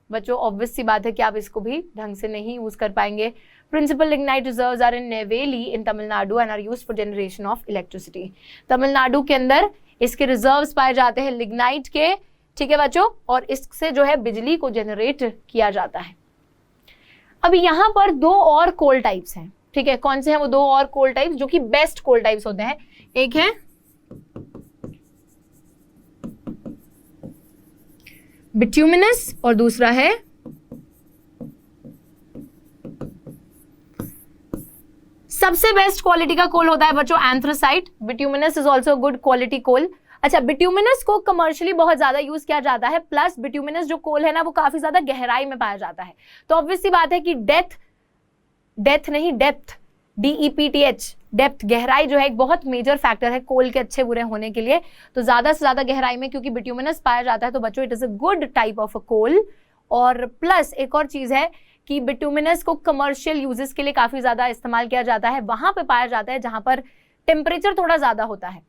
बच्चों ऑब्वियस सी बात है कि आप इसको भी ढंग से नहीं यूज कर पाएंगे। Principal lignite reserves are in Neyveli in Tamil Nadu and are used for generation of electricity. Tamil Nadu के अंदर इसके रिजर्व्स पाए जाते हैं लिग्नाइट के, ठीक है बच्चों, और इससे जो है बिजली को जनरेट किया जाता है। अब यहाँ पर दो और कोल टाइप्स हैं, ठीक है, कौन से हैं वो दो और कोल टाइप्स जो कि बेस्ट कोल टाइप्स होते हैं? एक है बिट्यूमिनस और दूसरा है सबसे बेस्ट क्वालिटी का कोल होता है बच्चों anthracite. Bituminous is also good quality coal. अच्छा, बिट्यूमिनस को कमर्शियली बहुत ज्यादा यूज किया जाता है, प्लस बिट्यूमिनस जो कोल है ना वो काफी ज्यादा गहराई में पाया जाता है, तो ऑब्वियस सी बात है कि डेप्थ, डेप्थ, गहराई जो है एक बहुत मेजर फैक्टर है कोल के अच्छे बुरे होने के लिए। तो ज्यादा से ज्यादा गहराई में क्योंकि बिट्यूमिनस पाया जाता है तो बच्चों it is a good type of a coal. और प्लस एक और चीज है कि बिट्यूमिनस को कमर्शियल यूजेस के लिए काफी ज्यादा इस्तेमाल किया जाता है, वहां पे पाया जाता है जहां पर टेम्परेचर थोड़ा ज्यादा होता है,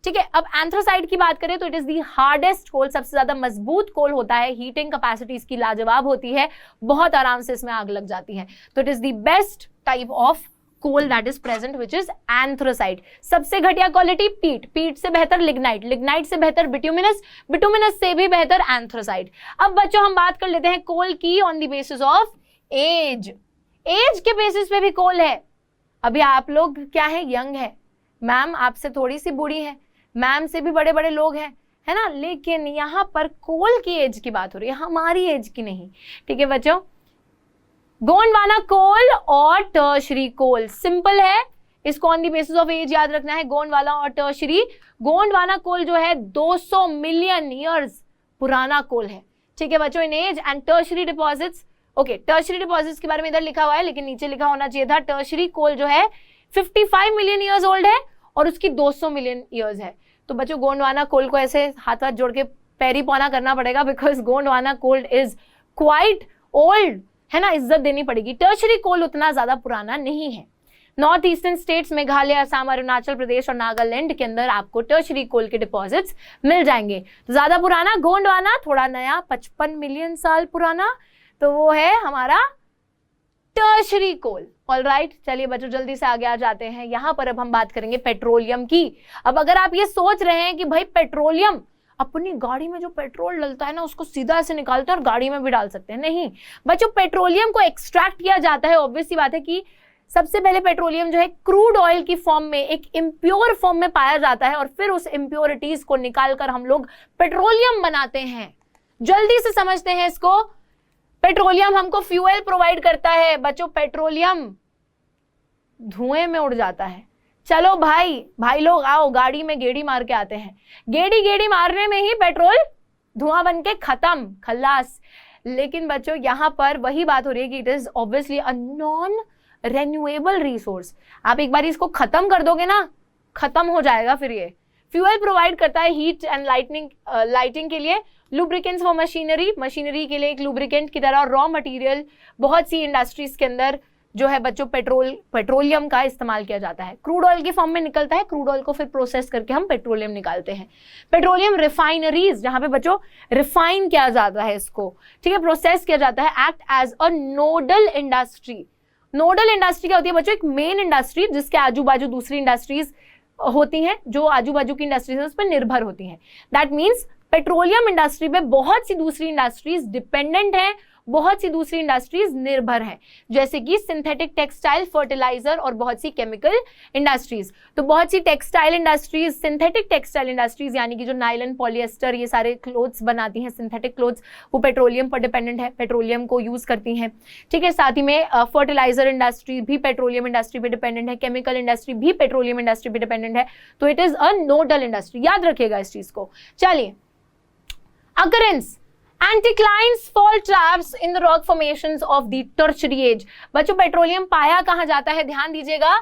ठीक है। अब एंथ्रासाइट की बात करें तो इट इज दी हार्डेस्ट कोल, सबसे ज्यादा मजबूत कोल होता है, हीटिंग कैपेसिटी इसकी लाजवाब होती है, बहुत आराम से इसमें आग लग जाती है, तो it is the best type of coal that is present which is anthracite. सबसे घटिया क्वालिटी पीट, पीट से बेहतर लिग्नाइट, लिग्नाइट से बेहतर बिट्यूमिनस, बिट्यूमिनस से भी बेहतर एंथ्रासाइट। अब बच्चों हम बात कर लेते हैं कोल की on the basis of age. Age के बेसिस पे भी कोल है। अभी आप लोग क्या है, यंग है, मैम आपसे थोड़ी सी बूढ़ी है, मैम से भी बड़े बड़े लोग हैं, है ना, लेकिन यहाँ पर कोल की एज की बात हो रही है, हमारी एज की नहीं। ठीक है बच्चों, गोंडवाना कोल और टर्शरी कोल सिंपल है, इसको on the basis of age याद रखना है। गोंडवाना और टर्शरी, गोंडवाना कोल जो है 200 मिलियन ईयर्स पुराना कोल है। ठीक है बच्चों, in age. And tertiary deposits, okay, tertiary deposits के बारे में इधर लिखा हुआ है लेकिन नीचे लिखा होना चाहिए था टर्शरी कोल जो है 55 मिलियन ईयर्स ओल्ड है और उसकी 200 मिलियन ईयर्स है। तो बच्चों गोंडवाना कोल को ऐसे हाथ हाथ जोड़ के पैरी पौना करना पड़ेगा, because Gondwana coal is quite old, है ना, इज्जत देनी पड़ेगी। टर्शरी कोल उतना ज्यादा पुराना नहीं है। North eastern states Meghalaya, Assam, Arunachal Pradesh और नागालैंड के अंदर आपको टर्शरी कोल के डिपॉजिट्स मिल जाएंगे। तो ज्यादा पुराना गोंडवाना, थोड़ा नया 55 मिलियन साल पुराना, तो वो है हमारा टर्शरी कोल। ऑलराइट, चलिए बच्चों जल्दी से आगे आ जाते हैं। यहां पर अब हम बात करेंगे पेट्रोलियम की। अब अगर आप ये सोच रहे हैं कि भाई पेट्रोलियम, अपनी गाड़ी में जो पेट्रोल डलता है ना उसको सीधा ऐसे निकालते हैं और गाड़ी में भी डाल सकते हैं, नहीं बच्चों, पेट्रोलियम को एक्सट्रैक्ट किया जाता है। ऑब्वियस सी बात है कि सबसे पहले पेट्रोलियम जो है क्रूड ऑयल की फॉर्म में, एक इम्प्योर फॉर्म में पाया जाता है और फिर उस इम्प्योरिटीज को निकालकर हम लोग पेट्रोलियम बनाते हैं। जल्दी से समझते हैं इसको। पेट्रोलियम हमको फ्यूल प्रोवाइड करता है बच्चों, पेट्रोलियम धुएं में उड़ जाता है। चलो भाई लोग आओ गाड़ी में गेड़ी मार के आते हैं, गेड़ी मारने में ही पेट्रोल धुआं बन के खत्म, खल्लास। लेकिन बच्चों यहां पर वही बात हो रही है कि it is obviously a non renewable resource. आप एक बार इसको खत्म कर दोगे ना, खत्म हो जाएगा फिर ये। फ्यूल प्रोवाइड करता है हीट एंड लाइटिंग के लिए, लुब्रिकेंट्स फॉर मशीनरी के लिए एक लुब्रिकेंट की तरह, रॉ मटेरियल बहुत सी इंडस्ट्रीज के अंदर जो है बच्चों पेट्रोलियम का इस्तेमाल किया जाता है। क्रूड ऑयल के फॉर्म में निकलता है, क्रूड ऑयल को फिर प्रोसेस करके हम पेट्रोलियम निकालते हैं। पेट्रोलियम रिफाइनरीज, जहां पे बच्चों रिफाइन किया जाता है इसको, ठीक है, प्रोसेस किया जाता है, act as a nodal industry. Nodal industry क्या होती है बच्चों? एक मेन इंडस्ट्री जिसके आजू बाजू दूसरी इंडस्ट्रीज होती हैं, जो आजू बाजू की इंडस्ट्रीज उस पर निर्भर होती हैं। दैट मीन्स पेट्रोलियम इंडस्ट्री पे बहुत सी दूसरी इंडस्ट्रीज डिपेंडेंट हैं, बहुत सी दूसरी इंडस्ट्रीज निर्भर हैं, जैसे कि सिंथेटिक टेक्सटाइल, फर्टिलाइजर और बहुत सी केमिकल इंडस्ट्रीज। तो बहुत सी textile industries, synthetic textile industries यानी कि जो नायलन, पॉलिएस्टर, ये सारे क्लोथ्स बनाती हैं, सिंथेटिक क्लोथ्स, वो पेट्रोलियम पर डिपेंडेंट है, पेट्रोलियम को यूज करती हैं। ठीक है, साथ ही में फर्टिलाइजर इंडस्ट्री भी पेट्रोलियम इंडस्ट्री पे डिपेंडेंट है, केमिकल इंडस्ट्री भी पेट्रोलियम इंडस्ट्री पे डिपेंडेंट है। तो it is a nodal industry, याद रखिएगा इस चीज को। चलिए, occurrence anticlines fault traps in the rock formations of the tertiary age। बच्चों पेट्रोलियम पाया कहां जाता है, ध्यान दीजिएगा।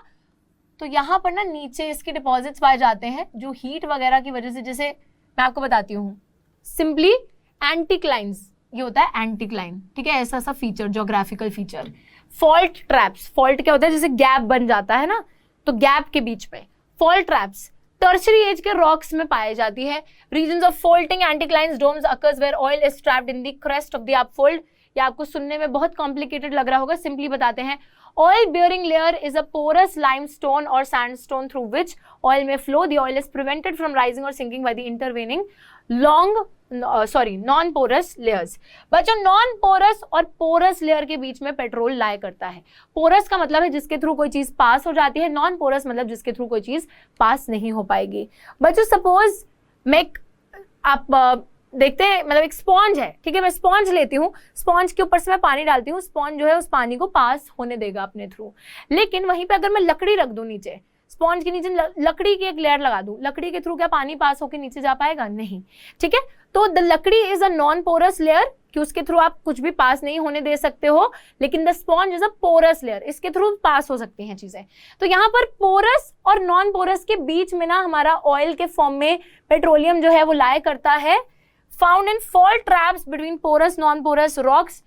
तो यहां पर ना नीचे इसके डिपॉजिट्स पाए जाते हैं जो हीट वगैरह की वजह से, जैसे मैं आपको बताती हूँ सिंपली एंटीक्लाइंस, ये होता है एंटीक्लाइन, ठीक है, ऐसा सा feature, geographical feature. Fault traps, fault क्या होता है, जैसे गैप बन जाता है ना, तो गैप के बीच में फॉल्ट ट्रैप्स टर्शरी एज के रॉक्स में पाई जाती है। Regions of faulting anticlines domes occurs where oil is trapped in the crest of the upfold. ये आपको सुनने में बहुत कॉम्प्लिकेटेड लग रहा होगा, सिंपली बताते हैं। Oil bearing layer is a porous limestone or sandstone through which oil may flow. The oil is prevented from rising or sinking by the intervening non porous layers. बच्चों नॉन पोरस और porous layer के बीच में petrol लाई करता है। Porous का मतलब है जिसके थ्रू कोई चीज पास हो जाती है, नॉन पोरस मतलब जिसके थ्रू कोई चीज पास नहीं हो पाएगी। बच्चों सपोज मैं आप देखते हैं, मतलब एक स्पॉन्ज है, ठीक है, मैं स्पॉन्ज लेती हूँ, स्पॉन्ज के ऊपर से मैं पानी डालती हूँ, स्पॉन्ज जो है उस पानी को पास होने देगा अपने थ्रू। लेकिन वहीं पे अगर मैं लकड़ी रख दूं नीचे, स्पॉन्ज के नीचे लकड़ी की एक लेयर लगा दूं, लकड़ी के थ्रू क्या पानी पास होकर नीचे जा पाएगा? नहीं, ठीक है। तो द लकड़ी is a non porous layer, कि उसके थ्रू आप कुछ भी पास नहीं होने दे सकते हो, लेकिन the sponge is a porous layer, इसके थ्रू पास हो सकती हैं चीजें। तो यहाँ पर पोरस और नॉन पोरस के बीच में ना हमारा ऑयल के फॉर्म में पेट्रोलियम जो है वो लाया करता है। Found in fault traps between porous non porous rocks,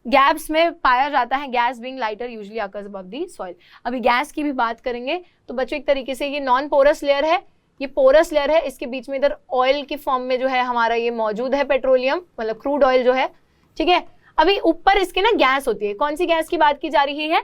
gaps में पाया जाता है। Gas being lighter usually occurs above the soil. अभी गैस की भी बात करेंगे। तो बच्चों एक तरीके से ये नॉन पोरस लेयर है, ये पोरस लेयर है, इसके बीच में इधर ऑयल की फॉर्म में जो है हमारा ये मौजूद है पेट्रोलियम, मतलब क्रूड ऑयल जो है, ठीक है। अभी ऊपर इसके ना गैस होती है, कौन सी गैस की बात की जा रही है?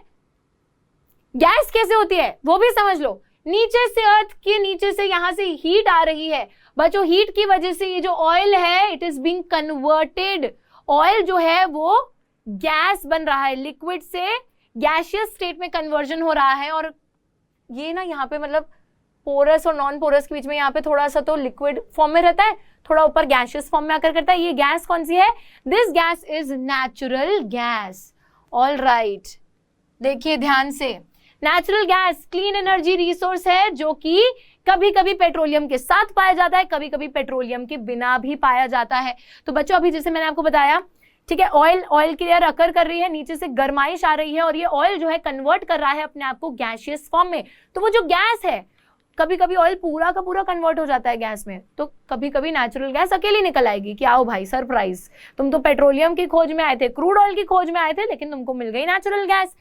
गैस कैसे होती है वो भी समझ लो। नीचे से, अर्थ के नीचे से यहां से हीट आ रही है बच्चों, हीट की वजह से ये जो ऑयल है it is being converted. Oil जो है वो गैस बन रहा है, लिक्विड से गैसियस स्टेट में कन्वर्जन हो रहा है। और ये ना यहाँ पे मतलब पोरस और नॉन पोरस के बीच में यहाँ पे थोड़ा सा तो लिक्विड फॉर्म में रहता है, थोड़ा ऊपर गैसियस फॉर्म में आकर करता है। ये गैस कौन सी है? This gas is natural gas. All right, देखिए ध्यान से, natural gas clean energy resource है जो कि कभी कभी पेट्रोलियम के साथ पाया जाता है, कभी कभी पेट्रोलियम के बिना भी पाया जाता है। तो बच्चों अभी जैसे मैंने आपको बताया, ठीक है, ऑयल की लेयर अकर कर रही है, नीचे से गर्माइश आ रही है और ये ऑयल जो है कन्वर्ट कर रहा है अपने आप को गैसियस फॉर्म में। तो वो जो गैस है, कभी कभी ऑयल पूरा का पूरा कन्वर्ट हो जाता है गैस में, तो कभी कभी नेचुरल गैस अकेली निकल आएगी कि आओ भाई सरप्राइज, तुम तो पेट्रोलियम की खोज में आए थे, क्रूड ऑयल की खोज में आए थे, लेकिन तुमको मिल गई नेचुरल गैस।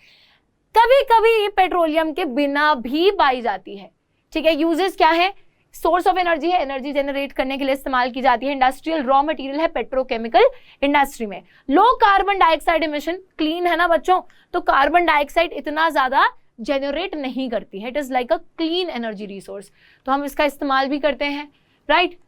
कभी कभी पेट्रोलियम के बिना भी पाई जाती है, ठीक है। यूजेस क्या है? सोर्स ऑफ एनर्जी है, एनर्जी जनरेट करने के लिए इस्तेमाल की जाती है। इंडस्ट्रियल रॉ मटेरियल है, पेट्रोकेमिकल इंडस्ट्री में। Low carbon dioxide emission, clean है ना बच्चों, तो कार्बन डाइऑक्साइड इतना ज्यादा जनरेट नहीं करती है। It is like a clean energy resource, तो हम इसका इस्तेमाल भी करते हैं, right.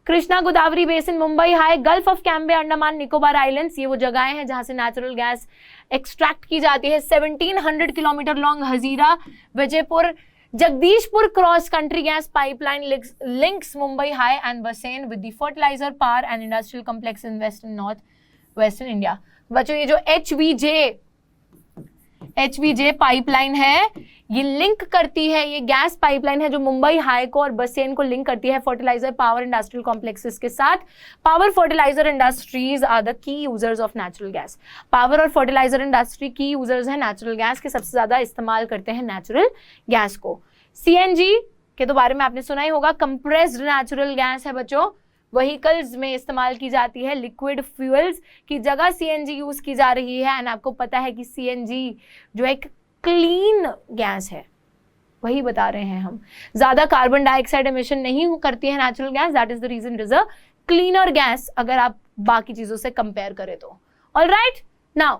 Krishna Godavari basin, Mumbai high, gulf of Cambay, Andaman Nicobar islands, ये वो जगहें हैं जहां से नेचुरल गैस एक्सट्रैक्ट की जाती है। 1700 kilometre long Hazira Vijaipur Jagdishpur cross country gas pipeline links Mumbai High and Bassein with the fertiliser power and industrial complex in western north western India. बच्चों ये जो HVJ पाइपलाइन है, ये लिंक करती है, ये गैस पाइपलाइन है जो मुंबई हाई को और बसेन को लिंक करती है फर्टिलाइजर पावर इंडस्ट्रियल कॉम्प्लेक्सेस के साथ। Power fertiliser industries are the key users of natural gas. Power और फर्टिलाइजर इंडस्ट्री की यूजर्स हैं नेचुरल गैस के, सबसे ज्यादा इस्तेमाल करते हैं नेचुरल गैस को। CNG के तो बारे में आपने सुना ही होगा, कंप्रेस्ड नेचुरल गैस है बच्चों, व्हीकल्स में इस्तेमाल की जाती है, लिक्विड फ्यूल्स की जगह CNG यूज की जा रही है। एंड आपको पता है कि CNG जो एक क्लीन गैस है, वही बता रहे हैं हम, ज्यादा कार्बन डाइऑक्साइड एमिशन नहीं करती है natural gas, that is the reason it is a cleaner gas अगर आप बाकी चीजों से कंपेयर करें तो। ऑलराइट, नाउ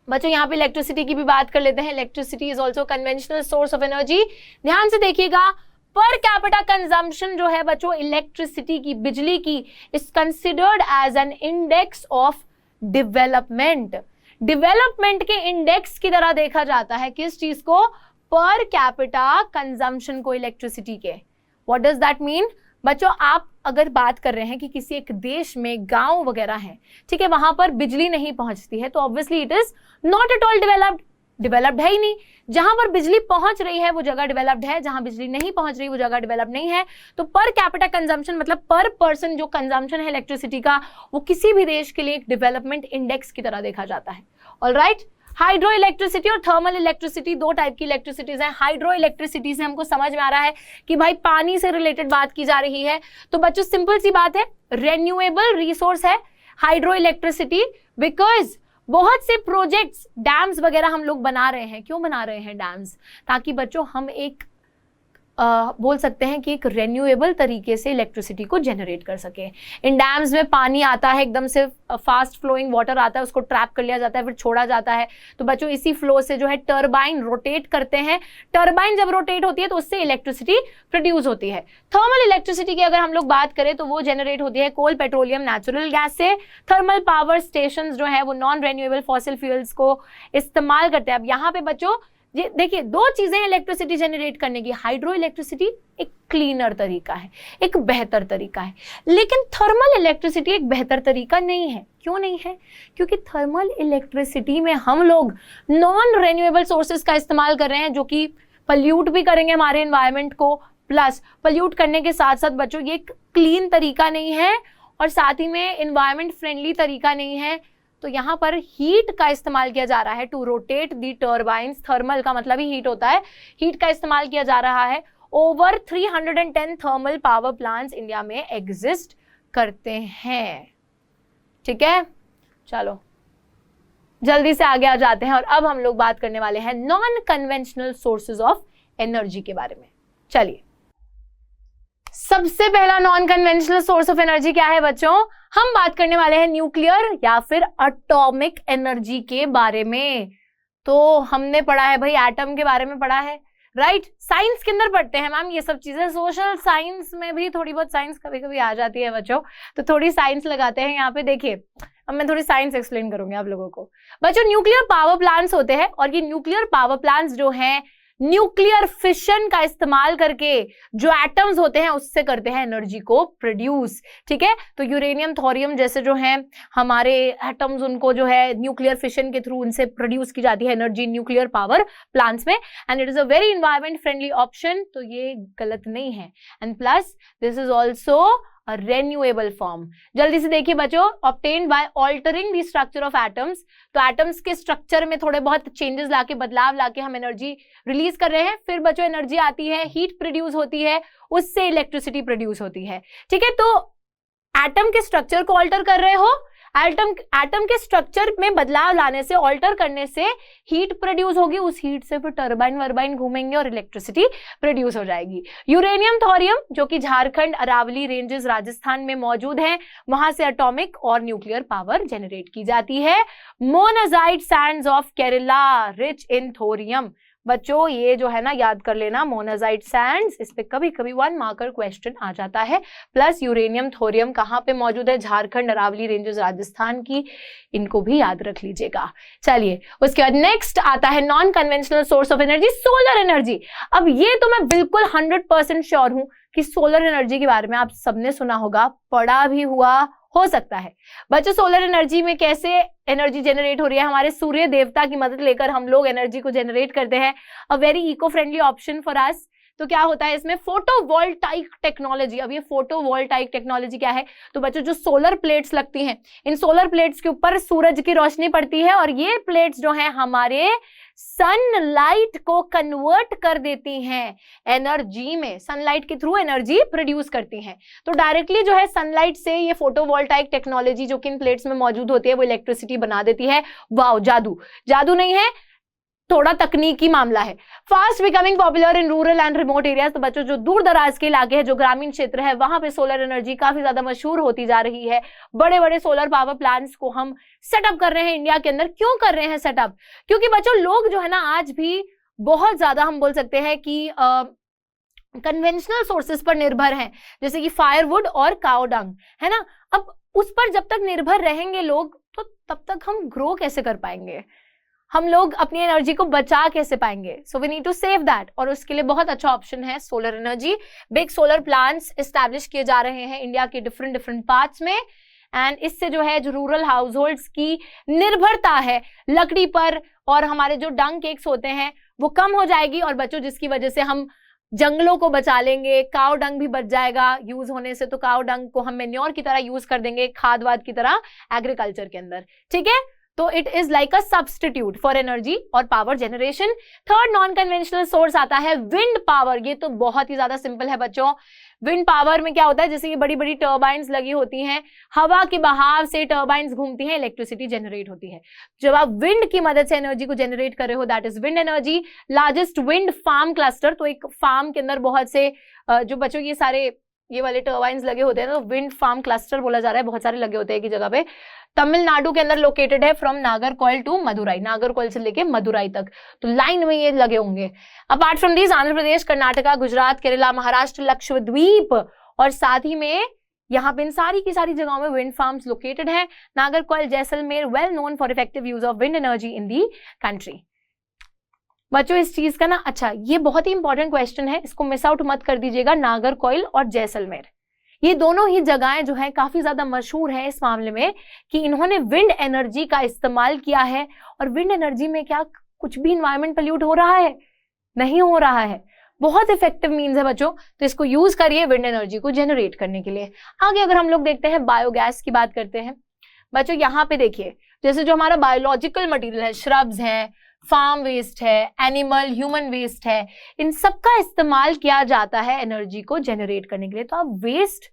बच्चों यहाँ पे इलेक्ट्रिसिटी की भी बात कर लेते हैं। Electricity is also conventional source of energy. ध्यान से देखिएगा, पर कैपिटा कंजम्पशन जो है बच्चों इलेक्ट्रिसिटी की, बिजली की, is considered as an index of development. Development के इंडेक्स की तरह देखा जाता है किस चीज को? पर कैपिटा कंजम्पशन को इलेक्ट्रिसिटी के। What does that mean? बच्चों आप अगर बात कर रहे हैं कि किसी एक देश में गांव वगैरह है, ठीक है, वहां पर बिजली नहीं पहुंचती है, तो obviously it is not at all developed, developed है ही नहीं। जहां पर बिजली पहुंच रही है वो जगह डेवलप्ड है, जहां बिजली नहीं पहुंच रही वो जगह डेवलप्ड नहीं है। तो पर कैपिटा कंजम्पशन मतलब पर पर्सन जो कंजम्पशन है इलेक्ट्रिसिटी का, वो किसी भी देश के लिए एक डेवलपमेंट इंडेक्स की तरह देखा जाता है। ऑलराइट, हाइड्रो इलेक्ट्रिसिटी और थर्मल इलेक्ट्रिसिटी, दो टाइप की इलेक्ट्रिसिटीज हैं। हाइड्रो इलेक्ट्रिसिटी से हमको समझ में आ रहा है कि भाई पानी से रिलेटेड बात की जा रही है, तो बच्चों सिंपल सी बात है, रेन्यूएबल रिसोर्स है हाइड्रो इलेक्ट्रिसिटी, बिकॉज बहुत से प्रोजेक्ट्स, डैम्स वगैरह हम लोग बना रहे हैं। क्यों बना रहे हैं डैम्स? ताकि बच्चों हम एक बोल सकते हैं कि एक रेन्यूएबल तरीके से इलेक्ट्रिसिटी को जनरेट कर सके। इन डैम्स में पानी आता है, एकदम से फास्ट फ्लोइंग वाटर आता है, उसको ट्रैप कर लिया जाता है, फिर छोड़ा जाता है। तो बच्चों इसी फ्लो से जो है टर्बाइन रोटेट करते हैं। टर्बाइन जब रोटेट होती है तो उससे इलेक्ट्रिसिटी प्रोड्यूस होती है। थर्मल इलेक्ट्रिसिटी की अगर हम लोग बात करें तो वो जनरेट होती है कोल, पेट्रोलियम, नेचुरल गैस से। थर्मल पावर स्टेशन जो है वो नॉन रेन्यूएबल फॉसिल फ्यूल्स को इस्तेमाल करते हैं। अब यहाँ पे बच्चों ये देखिए, दो चीजें इलेक्ट्रिसिटी जनरेट करने की। हाइड्रो इलेक्ट्रिसिटी एक क्लीनर तरीका है, एक बेहतर तरीका है, लेकिन थर्मल इलेक्ट्रिसिटी एक बेहतर तरीका नहीं है। क्यों नहीं है? क्योंकि थर्मल इलेक्ट्रिसिटी में हम लोग नॉन रेन्यूएबल सोर्सेज का इस्तेमाल कर रहे हैं, जो कि पल्यूट भी करेंगे हमारे एनवायरमेंट को, प्लस पल्यूट करने के साथ साथ बच्चों ये एक क्लीन तरीका नहीं है और साथ ही में एनवायरमेंट फ्रेंडली तरीका नहीं है। तो यहाँ पर हीट का इस्तेमाल किया जा रहा है to rotate the turbines. Thermal का मतलब ही हीट होता है, हीट का इस्तेमाल किया जा रहा है। Over 310 thermal power plants India में एग्जिस्ट करते हैं। ठीक है, चलो जल्दी से आगे आ जाते हैं और अब हम लोग बात करने वाले हैं non conventional sources of energy के बारे में। चलिए, सबसे पहला non conventional source of energy क्या है बच्चों? हम बात करने वाले हैं न्यूक्लियर या फिर एटॉमिक एनर्जी के बारे में। तो हमने पढ़ा है भाई, एटम के बारे में पढ़ा है, राइट? साइंस के अंदर पढ़ते हैं मैम ये सब चीजें। सोशल साइंस में भी थोड़ी बहुत साइंस कभी कभी आ जाती है बच्चों, तो थोड़ी साइंस लगाते हैं यहाँ पे। देखिए, अब मैं थोड़ी साइंस एक्सप्लेन करूंगी आप लोगों को। बच्चों न्यूक्लियर पावर प्लांट्स होते हैं और ये न्यूक्लियर पावर प्लांट्स जो हैं न्यूक्लियर फिशन का इस्तेमाल करके जो एटम्स होते हैं उससे करते हैं एनर्जी को प्रोड्यूस। ठीक है, तो यूरेनियम थोरियम जैसे जो हैं हमारे एटम्स, उनको जो है न्यूक्लियर फिशन के थ्रू उनसे प्रोड्यूस की जाती है एनर्जी न्यूक्लियर पावर प्लांट्स में, and it is a very environment friendly option, तो ये गलत नहीं है। And plus this is also renewable form. जल्दी से देखिए बच्चों, obtained by altering the structure of atoms, तो एटम्स के स्ट्रक्चर में थोड़े बहुत चेंजेस लाके, बदलाव लाके हम एनर्जी रिलीज कर रहे हैं, फिर बच्चों एनर्जी आती है, हीट प्रोड्यूस होती है, उससे इलेक्ट्रिसिटी प्रोड्यूस होती है। ठीक है, तो एटम के स्ट्रक्चर को ऑल्टर कर रहे हो, एटम के स्ट्रक्चर में बदलाव लाने से, ऑल्टर करने से हीट प्रोड्यूस होगी, उस हीट से फिर टरबाइन वर्बाइन घूमेंगे और इलेक्ट्रिसिटी प्रोड्यूस हो जाएगी। यूरेनियम थोरियम जो कि झारखंड अरावली रेंजेस राजस्थान में मौजूद है, वहां से एटॉमिक और न्यूक्लियर पावर जनरेट की जाती है। Monazite Sands of Kerala rich in thorium, बच्चों ये जो है ना याद कर लेना, मोनाजाइट सैंड्स, इस पे कभी कभी 1 मार्कर क्वेश्चन आ जाता है। प्लस यूरेनियम थोरियम कहाँ पे मौजूद है, झारखंड अरावली रेंजेस राजस्थान की, इनको भी याद रख लीजिएगा। चलिए उसके बाद नेक्स्ट आता है non conventional source of energy, solar energy. अब ये तो मैं बिल्कुल 100% श्योर हूं कि सोलर एनर्जी के बारे में आप सबने सुना होगा, पढ़ा भी हुआ हो सकता है। बच्चों सोलर एनर्जी में कैसे एनर्जी जनरेट हो रही है, हमारे सूर्य देवता की मदद लेकर हम लोग एनर्जी को जनरेट करते हैं। A very eco friendly option for us. तो क्या होता है इसमें, फोटोवोल्टाइक टेक्नोलॉजी। अब ये फोटोवोल्टाइक टेक्नोलॉजी क्या है, तो बच्चों जो सोलर प्लेट्स लगती हैं, इन सोलर प्लेट्स के ऊपर सूरज की रोशनी पड़ती है और ये प्लेट्स जो हैं हमारे सनलाइट को कन्वर्ट कर देती हैं एनर्जी में, सनलाइट के थ्रू एनर्जी प्रोड्यूस करती हैं। तो डायरेक्टली जो है सनलाइट से ये फोटोवोल्टाइक टेक्नोलॉजी जो कि इन प्लेट्स में मौजूद होती है वो इलेक्ट्रिसिटी बना देती है। वाओ, जादू, जादू नहीं है, थोड़ा तकनीकी मामला है। Fast becoming popular in rural and remote areas, तो बच्चों जो दूर दराज के इलाके हैं, जो ग्रामीण क्षेत्र है, वहां पे सोलर एनर्जी काफी ज्यादा मशहूर होती जा रही है। बड़े बड़े सोलर पावर प्लांट्स को हम सेटअप कर रहे हैं इंडिया के अंदर। क्यों कर रहे हैं सेटअप, क्योंकि बच्चों लोग जो है ना आज भी बहुत ज्यादा हम बोल सकते हैं कि कन्वेंशनल सोर्सेज पर निर्भर हैं, जैसे कि फायरवुड और काऊ डंग, है ना। अब उस पर जब तक निर्भर रहेंगे लोग, तो तब तक हम ग्रो कैसे कर पाएंगे, हम लोग अपनी एनर्जी को बचा कैसे पाएंगे। So we need to save that, और उसके लिए बहुत अच्छा ऑप्शन है solar energy. Big solar plants establish किए जा रहे हैं इंडिया के डिफरेंट पार्ट्स में, एंड इससे जो है जो रूरल हाउस होल्ड्स की निर्भरता है लकड़ी पर और हमारे जो डंग केक्स होते हैं वो कम हो जाएगी, और बच्चों जिसकी वजह से हम जंगलों को बचा लेंगे, काव डंग भी बच जाएगा यूज होने से, तो काव डंग को हम मेन्योर की तरह यूज कर देंगे, खाद वाद की तरह एग्रीकल्चर के अंदर। ठीक है, तो it is like a substitute for energy और power generation. Third non conventional source आता है विंड पावर। ये तो बहुत ही ज्यादा सिंपल है बच्चों। विंड पावर में क्या होता है, जैसे ये बड़ी बड़ी टर्बाइंस लगी होती हैं, हवा के बहाव से टर्बाइंस घूमती हैं, इलेक्ट्रिसिटी जनरेट होती है। जब आप विंड की मदद से एनर्जी को जनरेट कर रहे हो, that is wind energy. Largest wind farm cluster, तो एक फार्म के अंदर बहुत से जो बच्चों ये सारे ये वाले टर्बाइंस लगे होते हैं, तो विंड फार्म क्लस्टर बोला जा रहा है, बहुत सारे लगे होते हैं एक ही जगह पे। तमिलनाडु के अंदर लोकेटेड है, फ्रॉम नागरकोइल टू मदुराई, नागरकोइल से लेके मदुराई तक, तो लाइन में ये लगे होंगे। Apart from this Andhra Pradesh, Karnataka, Gujarat, Kerala, Maharashtra, Lakshadweep, और साथ ही में यहाँ पे इन सारी की सारी जगहों में विंड फार्म्स लोकेटेड हैं। Nagercoil, Jaisalmer well known for effective use of wind energy in the country. बच्चों इस चीज का ना, अच्छा ये बहुत ही इंपॉर्टेंट क्वेश्चन है, इसको मिस आउट मत कर दीजिएगा। नागरकोइल और जैसलमेर, ये दोनों ही जगहें जो है काफी ज्यादा मशहूर है इस मामले में कि इन्होंने विंड एनर्जी का इस्तेमाल किया है। और विंड एनर्जी में क्या कुछ भी इन्वायरमेंट पोल्यूट हो रहा है? नहीं हो रहा है। बहुत इफेक्टिव मीन्स है बच्चों, तो इसको यूज करिए विंड एनर्जी को जनरेट करने के लिए। आगे अगर हम लोग देखते हैं बायोगैस की बात करते हैं बच्चों, यहाँ पे देखिए जैसे जो हमारा बायोलॉजिकल मटीरियल है, श्रब्स है, फार्म वेस्ट है, एनिमल ह्यूमन वेस्ट है, इन सब का इस्तेमाल किया जाता है एनर्जी को जनरेट करने के लिए। तो आप waste,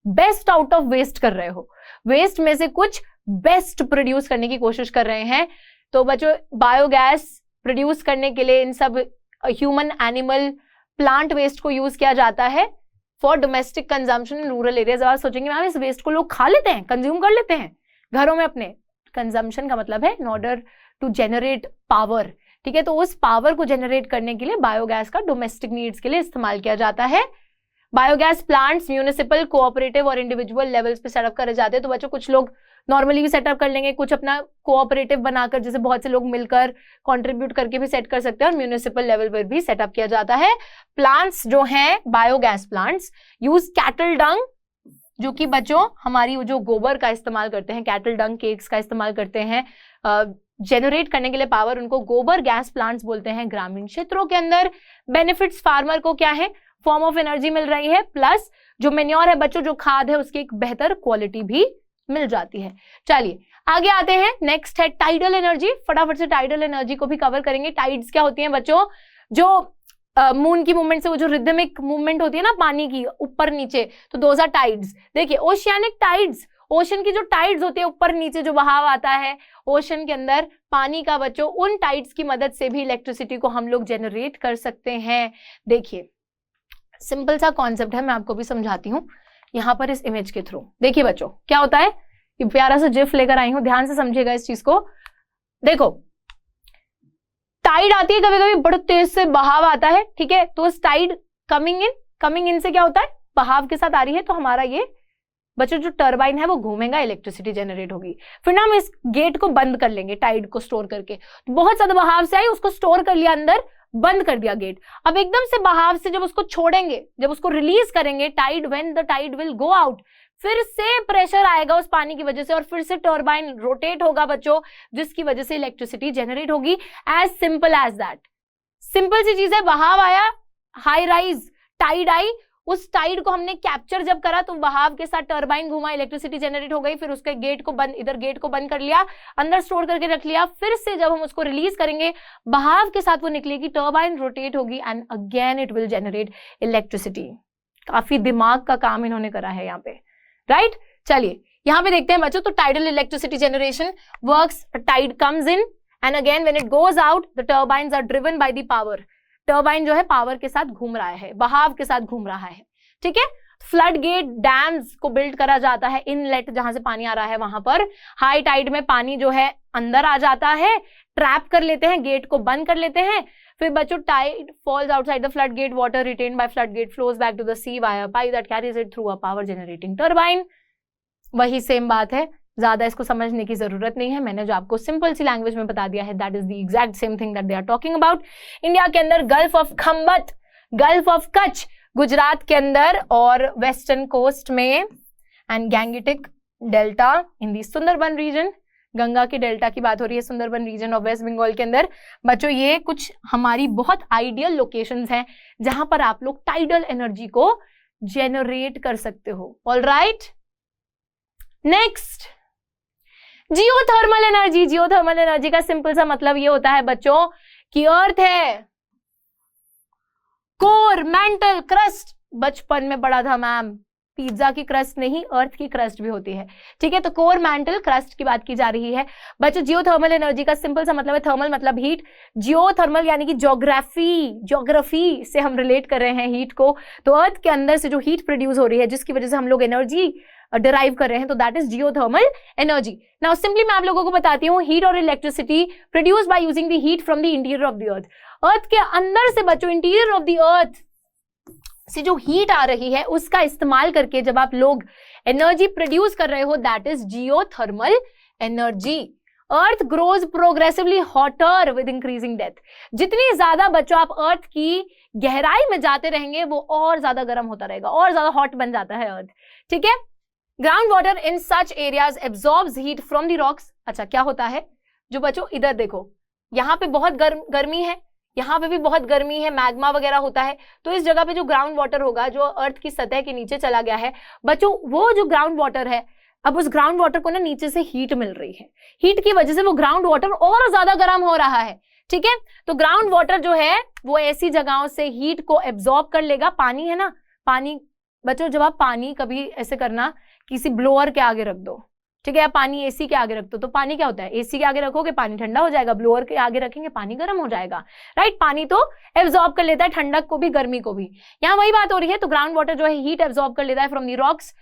best out of waste कर रहे हो, वेस्ट में से कुछ बेस्ट प्रोड्यूस करने की कोशिश कर रहे हैं। तो बच्चों बायोगैस प्रोड्यूस करने के लिए इन सब ह्यूमन, एनिमल, प्लांट वेस्ट को यूज किया जाता है for domestic consumption in rural areas. आप सोचेंगे मैम इस वेस्ट को लोग खा लेते हैं, कंज्यूम कर लेते हैं घरों में अपने। कंजम्पशन का मतलब है in order to generate power, ठीक है। तो उस पावर को जनरेट करने के लिए बायोगैस का डोमेस्टिक नीड्स के लिए इस्तेमाल किया जाता है। बायोगैस प्लांट्स म्यूनिसिपल, कोऑपरेटिव और इंडिविजुअल लेवल्स पे सेटअप करे जाते हैं। तो बच्चों कुछ लोग नॉर्मली भी सेटअप कर लेंगे, कुछ अपना कोऑपरेटिव बनाकर, जैसे बहुत से लोग मिलकर कंट्रीब्यूट करके भी सेट कर सकते हैं, और म्यूनिसिपल लेवल पर भी सेटअप किया जाता है। प्लांट्स जो हैं बायोगैस प्लांट्स यूज कैटल डंग, जो कि बच्चों हमारी जो गोबर का इस्तेमाल करते हैं, कैटल डंग केक्स का इस्तेमाल करते हैं जनरेट करने के लिए पावर, उनको गोबर गैस प्लांट्स बोलते हैं। ग्रामीण क्षेत्रों के अंदर बेनिफिट्स फार्मर को क्या है, फॉर्म ऑफ एनर्जी मिल रही है, प्लस जो मेन्योर है बच्चों, जो खाद है उसकी एक बेहतर क्वालिटी भी मिल जाती है। चलिए आगे आते हैं, नेक्स्ट है टाइडल एनर्जी। फटाफट से टाइडल एनर्जी को भी कवर करेंगे। टाइड्स क्या होती हैं बच्चों, जो मून की मूवमेंट से वो जो रिदमिक मूवमेंट होती है ना पानी की ऊपर नीचे, तो दोज आर टाइड्स। देखिए ओशियानिक टाइड्स, ओशन की जो टाइड्स होती है ऊपर नीचे जो बहाव आता है ओशन के अंदर पानी का बच्चों, उन टाइड्स की मदद से भी इलेक्ट्रिसिटी को हम लोग जनरेट कर सकते हैं। देखिए सिंपल सा कॉन्सेप्ट है, मैं आपको भी समझाती हूँ यहाँ पर इस इमेज के थ्रू। देखिए बच्चों क्या होता है, ये प्यारा सा जिफ लेकर आई हूं, ध्यान से समझिएगा इस चीज को। देखो टाइड आती है, कभी कभी बड़े तेज से बहाव आता है, ठीक है, तो उस टाइड कमिंग इन से क्या होता है, बहाव के साथ आ रही है, तो हमारा ये बच्चों जो टरबाइन है वो घूमेगा, इलेक्ट्रिसिटी जनरेट होगी। फिर ना हम इस गेट को बंद कर लेंगे टाइड को स्टोर करके, बहुत ज्यादा बहाव से आई, उसको स्टोर कर लिया अंदर, बंद कर दिया गेट। अब एकदम से बहाव से जब उसको छोड़ेंगे, जब उसको रिलीज करेंगे, tide when the tide will go out, फिर से प्रेशर आएगा उस पानी की वजह से और फिर से टर्बाइन रोटेट होगा बच्चों, जिसकी वजह से इलेक्ट्रिसिटी जनरेट होगी। As simple as that, simple सी चीज है। बहाव आया, हाई राइज टाइड आई, उस टाइड को हमने कैप्चर जब करा तो बहाव के साथ टर्बाइन घुमा, इलेक्ट्रिसिटी जनरेट हो गई, फिर उसके गेट को बंद, इधर गेट को बंद कर लिया, अंदर स्टोर करके रख लिया, फिर से जब हम उसको रिलीज करेंगे बहाव के साथ वो निकलेगी, टर्बाइन रोटेट होगी and again it will generate electricity. काफी दिमाग का काम इन्होंने करा है यहाँ पे, राइट। चलिए यहाँ पे देखते हैं बच्चों, तो tidal electricity generation works, tide comes in and again when it goes out the turbines are driven by the power. Turbine जो है पावर के साथ घूम रहा है, बहाव के साथ घूम रहा है, ठीक है। फ्लड गेट डैम्स को बिल्ड करा जाता है, इनलेट जहां से पानी आ रहा है वहां पर हाई टाइड में पानी जो है अंदर आ जाता है, ट्रैप कर लेते हैं, गेट को बंद कर लेते हैं। फिर बच्चों tide falls outside the flood gate, water retained by flood gate flows back to the sea via pipe that carries it through a power generating turbine. वही सेम बात है, ज्यादा इसको समझने की जरूरत नहीं है, मैंने जो आपको सिंपल सी लैंग्वेज में बता दिया है that is the exact same thing that they are talking about. India के अंदर gulf of Khambhat, gulf of Kutch Gujarat के अंदर और वेस्टर्न कोस्ट में, and Gangetic delta in the Sundarban region, Ganga के डेल्टा की बात हो रही है Sundarban region of West Bengal के अंदर। बच्चों ये कुछ हमारी बहुत आइडियल लोकेशंस हैं जहां पर आप लोग टाइडल एनर्जी को जेनरेट कर सकते हो। Alright, next geothermal energy. Geothermal energy का सिंपल सा मतलब ये होता है बच्चों कि अर्थ है, कोर, मेंटल, क्रस्ट, बचपन में पढ़ा था मैम, पिज्जा की क्रस्ट नहीं, अर्थ की क्रस्ट भी होती है, ठीक है। तो कोर, मेंटल, क्रस्ट की बात की जा रही है बच्चों। जियोथर्मल एनर्जी का सिंपल सा मतलब है, थर्मल मतलब हीट, जियोथर्मल यानी कि ज्योग्राफी से हम रिलेट कर रहे हैं हीट को। तो अर्थ के अंदर से जो हीट प्रोड्यूस हो रही है जिसकी वजह से हम लोग एनर्जी डिराइव कर रहे हैं, तो that is geothermal energy. Now simply मैं आप लोगों को बताती हूँ, हीट और electricity produce by using the heat from the interior of the earth. Earth के अंदर से बच्चों, इंटीरियर ऑफ द अर्थ से जो हीट आ रही है उसका इस्तेमाल करके जब आप लोग एनर्जी प्रोड्यूस कर रहे हो, that is geothermal energy. Earth grows progressively hotter with increasing depth. जितनी ज्यादा बच्चों आप अर्थ की गहराई में जाते रहेंगे वो और ज्यादा गर्म होता रहेगा, और ज्यादा हॉट बन जाता है अर्थ, ठीक है। Ground water in such areas absorbs heat from the rocks. अच्छा क्या होता है, जो बच्चों इधर देखो, यहाँ पे बहुत गर्मी है, यहाँ पे भी बहुत गर्मी है, मैग्मा वगैरह होता है, तो इस जगह पे जो ग्राउंड वाटर होगा जो अर्थ की सतह के नीचे चला गया है बच्चों, वो जो ग्राउंड वाटर है, अब उस ग्राउंड वाटर को ना नीचे से हीट मिल रही है, हीट की वजह से वो ग्राउंड वाटर और ज्यादा गर्म हो रहा है, ठीक है। तो ग्राउंड वाटर जो है वो ऐसी जगहों से हीट को एब्जॉर्ब कर लेगा। पानी है ना, पानी बच्चों जब आप पानी कभी ऐसे करना, किसी ब्लोअर के आगे रख दो, ठीक है, या पानी एसी के आगे रख दो, तो पानी क्या होता है, एसी के आगे रखोगे पानी ठंडा हो जाएगा, ब्लोअर के आगे रखेंगे पानी गर्म हो जाएगा, राइट। पानी तो एब्जॉर्ब कर लेता है ठंडक को भी, गर्मी को भी, यहाँ वही बात हो रही है। तो ग्राउंड वाटर जो है हीट एब्जॉर्ब कर लेता है फ्रॉम दी रॉक्स,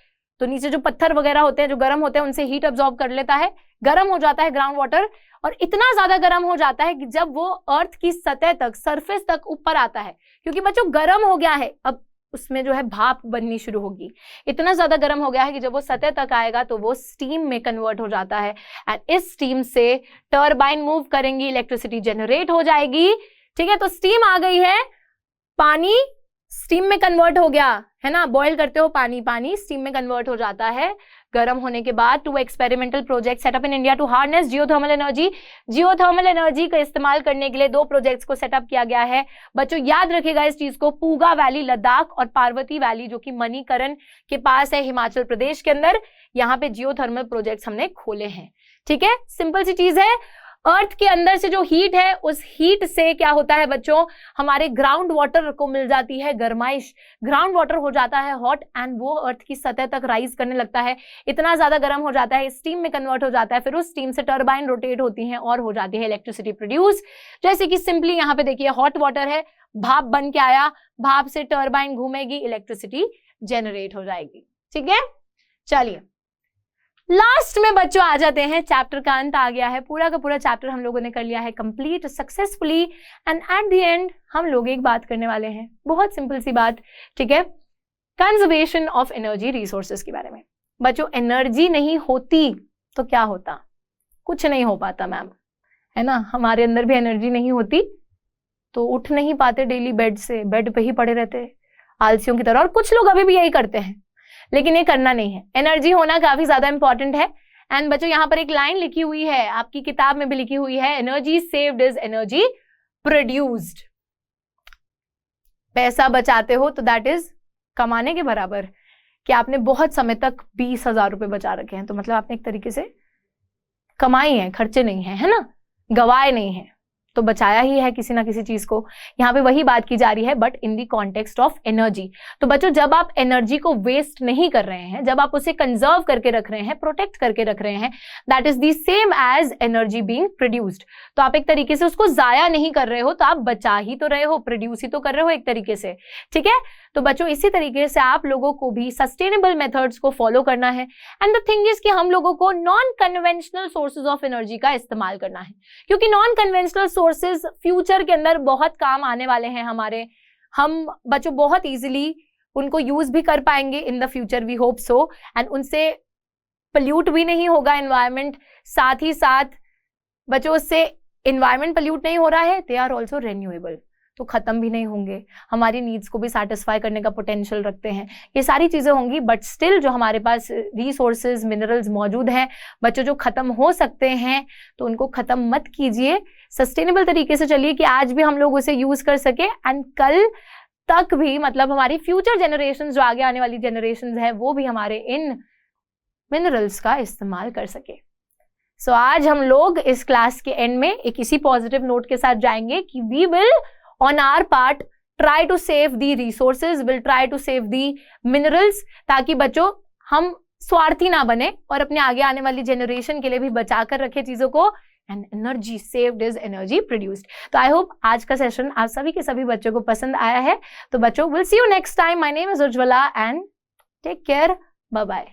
तो नीचे जो पत्थर वगैरह होते हैं जो गर्म होते हैं उनसे हीट एब्जॉर्ब कर लेता है, गर्म हो जाता है ग्राउंड वाटर, और इतना ज्यादा गर्म हो जाता है कि जब वो अर्थ की सतह तक, सरफेस तक ऊपर आता है, क्योंकि बच्चों गर्म हो गया है, अब उसमें जो है भाप बननी शुरू होगी। इतना ज्यादा गर्म हो गया है कि जब वो सतह तक आएगा तो वो स्टीम में कन्वर्ट हो जाता है एंड इस स्टीम से टर्बाइन मूव करेंगी, इलेक्ट्रिसिटी जनरेट हो जाएगी। ठीक है, तो स्टीम आ गई है, पानी स्टीम में कन्वर्ट हो गया है ना, बॉईल करते हो पानी, पानी स्टीम में कन्वर्ट हो जाता है गर्म होने के बाद। 2 experimental project setup in India to harness geothermal energy. Geothermal energy का इस्तेमाल करने के लिए 2 प्रोजेक्ट्स को सेटअप किया गया है। बच्चों याद रखिएगा इस चीज को, पूगा वैली लद्दाख और पार्वती वैली जो कि मणिकरण के पास है हिमाचल प्रदेश के अंदर, यहाँ पे जियोथर्मल प्रोजेक्ट्स हमने खोले हैं। ठीक है, सिंपल सी चीज है। अर्थ के अंदर से जो हीट है उस हीट से क्या होता है बच्चों, हमारे ग्राउंड वाटर को मिल जाती है गर्माइश, ग्राउंड वाटर हो जाता है हॉट एंड वो अर्थ की सतह तक राइज करने लगता है, इतना ज्यादा गर्म हो जाता है, स्टीम में कन्वर्ट हो जाता है, फिर उस स्टीम से टर्बाइन रोटेट होती हैं और हो जाती है इलेक्ट्रिसिटी प्रोड्यूस। जैसे कि सिंपली यहाँ पे देखिए हॉट वाटर है, भाप बन के आया, भाप से टर्बाइन घूमेगी, इलेक्ट्रिसिटी जनरेट हो जाएगी। ठीक है, चलिए लास्ट में बच्चों आ जाते हैं, चैप्टर का अंत आ गया है, पूरा का पूरा चैप्टर हम लोगों ने कर लिया है complete successfully and at the end हम लोग एक बात करने वाले हैं, बहुत सिंपल सी बात। ठीक है, कंजर्वेशन ऑफ एनर्जी रिसोर्सेज के बारे में। बच्चों एनर्जी नहीं होती तो क्या होता, कुछ नहीं हो पाता मैम, है ना, हमारे अंदर भी एनर्जी नहीं होती तो उठ नहीं पाते डेली बेड से, बेड पे ही पड़े रहते आलसियों की तरह, और कुछ लोग अभी भी यही करते हैं, लेकिन ये करना नहीं है। एनर्जी होना काफी ज्यादा इंपॉर्टेंट है। एंड बच्चों यहाँ पर एक लाइन लिखी हुई है, आपकी किताब में भी लिखी हुई है, energy saved is energy produced. पैसा बचाते हो तो दैट इज कमाने के बराबर कि आपने बहुत समय तक 20,000 रुपए बचा रखे हैं, तो मतलब आपने एक तरीके से कमाई है, खर्चे नहीं है ना, गवाए नहीं है, तो बचाया ही है किसी ना किसी चीज को। यहाँ पे वही बात की जा रही है but in the context of energy. तो बच्चों जब आप एनर्जी को वेस्ट नहीं कर रहे हैं, जब आप उसे कंजर्व करके रख रहे हैं, प्रोटेक्ट करके रख रहे हैं, that is the same as energy being produced. तो आप एक तरीके से उसको जाया नहीं कर रहे हो, तो आप बचा ही तो रहे हो, प्रोड्यूस ही तो कर रहे हो एक तरीके से। ठीक है, तो बच्चों इसी तरीके से आप लोगों को भी सस्टेनेबल मेथड्स को फॉलो करना है। एंड द थिंग इज कि हम लोगों को non conventional sources of energy का इस्तेमाल करना है, क्योंकि नॉन कन्वेंशनल सोर्सेज फ्यूचर के अंदर बहुत काम आने वाले हैं हमारे। हम बच्चों बहुत इजीली उनको यूज भी कर पाएंगे in the future, we hope so, and उनसे पोल्यूट भी नहीं होगा एनवायरमेंट। साथ ही साथ बच्चों उससे एनवायरमेंट पोल्यूट नहीं हो रहा है, दे आर ऑल्सो रिन्यूएबल, तो खत्म भी नहीं होंगे, हमारी नीड्स को भी सेटिस्फाई करने का पोटेंशियल रखते हैं। ये सारी चीजें होंगी, बट स्टिल जो हमारे पास रिसोर्सेज मिनरल्स मौजूद हैं बच्चों जो खत्म हो सकते हैं, तो उनको खत्म मत कीजिए, सस्टेनेबल तरीके से चलिए कि आज भी हम लोग उसे यूज कर सके एंड कल तक भी, मतलब हमारी फ्यूचर जनरेशन जो आगे आने वाली जनरेशन है वो भी हमारे इन मिनरल्स का इस्तेमाल कर सके। सो आज हम लोग इस क्लास के एंड में एक इसी पॉजिटिव नोट के साथ जाएंगे कि we will on our part try to save the resources, will try to save the minerals, ताकि बच्चों हम स्वार्थी ना बने और अपने आगे आने वाली जनरेशन के लिए भी बचा कर रखे चीजों को। And energy saved is energy produced. तो आई होप आज का सेशन आप सभी के सभी बच्चों को पसंद आया है। तो बच्चों will see you next time. My name is Ujjwala and take care, bye bye.